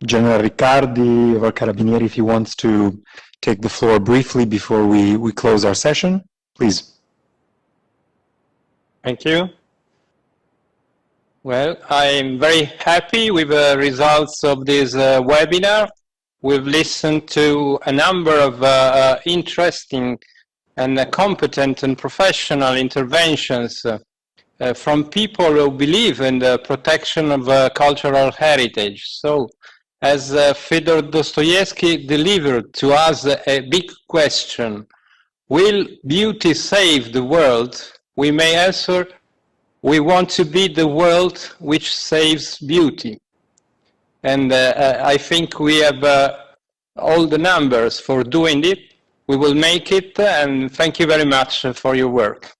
General Riccardi of our Carabinieri if he wants to take the floor briefly before we close our session. Please. Thank you. Well, I'm very happy with the results of this webinar. We've listened to a number of interesting and competent and professional interventions from people who believe in the protection of cultural heritage. So, as Fyodor Dostoevsky delivered to us a big question, will beauty save the world? We may answer, we want to be the world which saves beauty. And I think we have all the numbers for doing it. We will make it, and thank you very much for your work.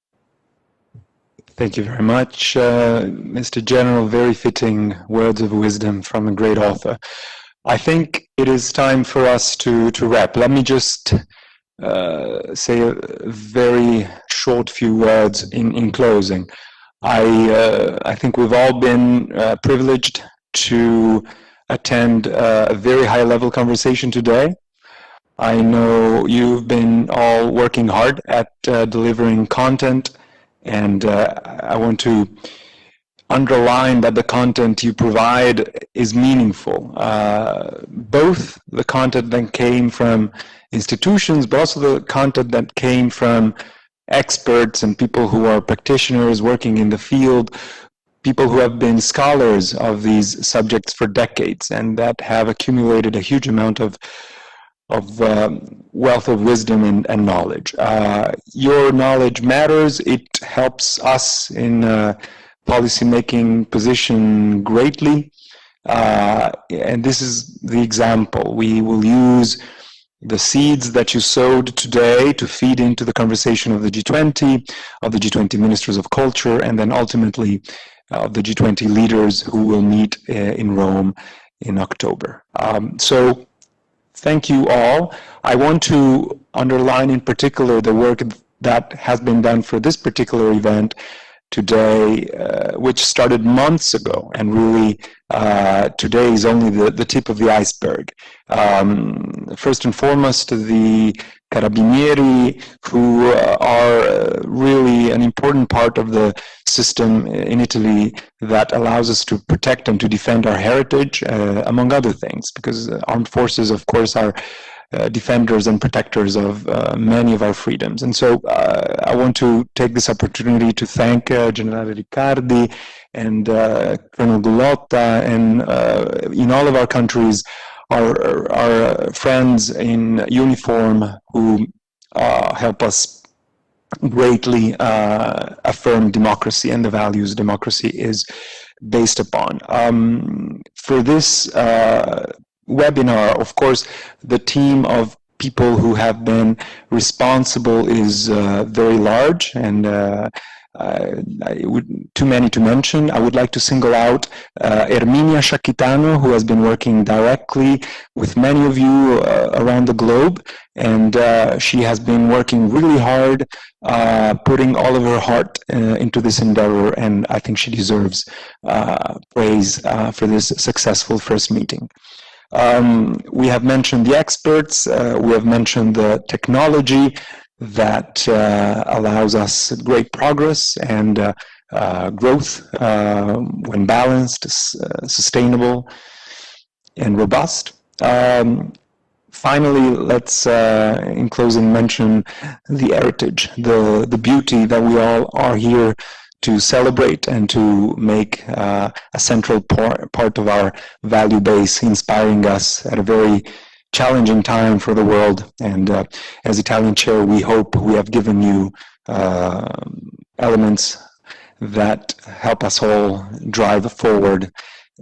Thank you very much, Mr. General. Very fitting words of wisdom from a great author. I think it is time for us to wrap. Let me just say a very short few words in closing. I think we've all been privileged to attend a very high-level conversation today. I know you've been all working hard at delivering content, and I want to underline that the content you provide is meaningful. Both the content that came from institutions, but also the content that came from experts and people who are practitioners working in the field, people who have been scholars of these subjects for decades and that have accumulated a huge amount of wealth of wisdom and knowledge. Your knowledge matters. It helps us in policymaking position greatly. And this is the example. We will use the seeds that you sowed today to feed into the conversation of the G20, of the G20 Ministers of Culture, and then ultimately of the G20 leaders who will meet in Rome in October. So thank you all. I want to underline in particular the work that has been done for this particular event today, which started months ago, and really today is only the tip of the iceberg. First and foremost, the Carabinieri, who are really an important part of the system in Italy that allows us to protect and to defend our heritage, among other things, because armed forces, of course, are defenders and protectors of many of our freedoms. And so I want to take this opportunity to thank Generale Riccardi and Colonel Gulotta, and in all of our countries, our friends in uniform who help us greatly affirm democracy and the values democracy is based upon. For this webinar, of course, the team of people who have been responsible is very large, and too many to mention. I would like to single out Erminia Shakitano, who has been working directly with many of you around the globe, and she has been working really hard, putting all of her heart into this endeavor, and I think she deserves praise for this successful first meeting. We have mentioned the experts, we have mentioned the technology that allows us great progress and growth when balanced, sustainable, and robust. Finally, let's, in closing, mention the heritage, the beauty that we all are here to celebrate and to make a central part of our value base, inspiring us at a very challenging time for the world. And as Italian chair, we hope we have given you elements that help us all drive forward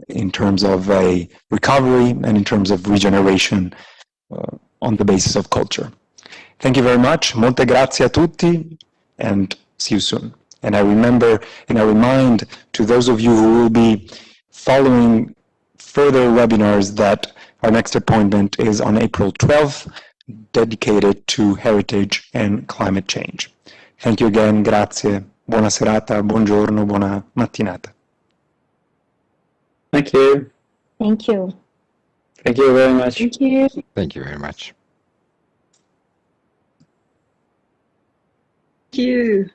in terms of a recovery and in terms of regeneration on the basis of culture. Thank you very much. Molte grazie a tutti, and see you soon. And I remember and I remind to those of you who will be following further webinars that our next appointment is on April 12th, dedicated to heritage and climate change. Thank you again. Grazie. Buona serata, buongiorno, buona mattinata. Thank you. Thank you. Thank you very much. Thank you. Thank you very much. Thank you.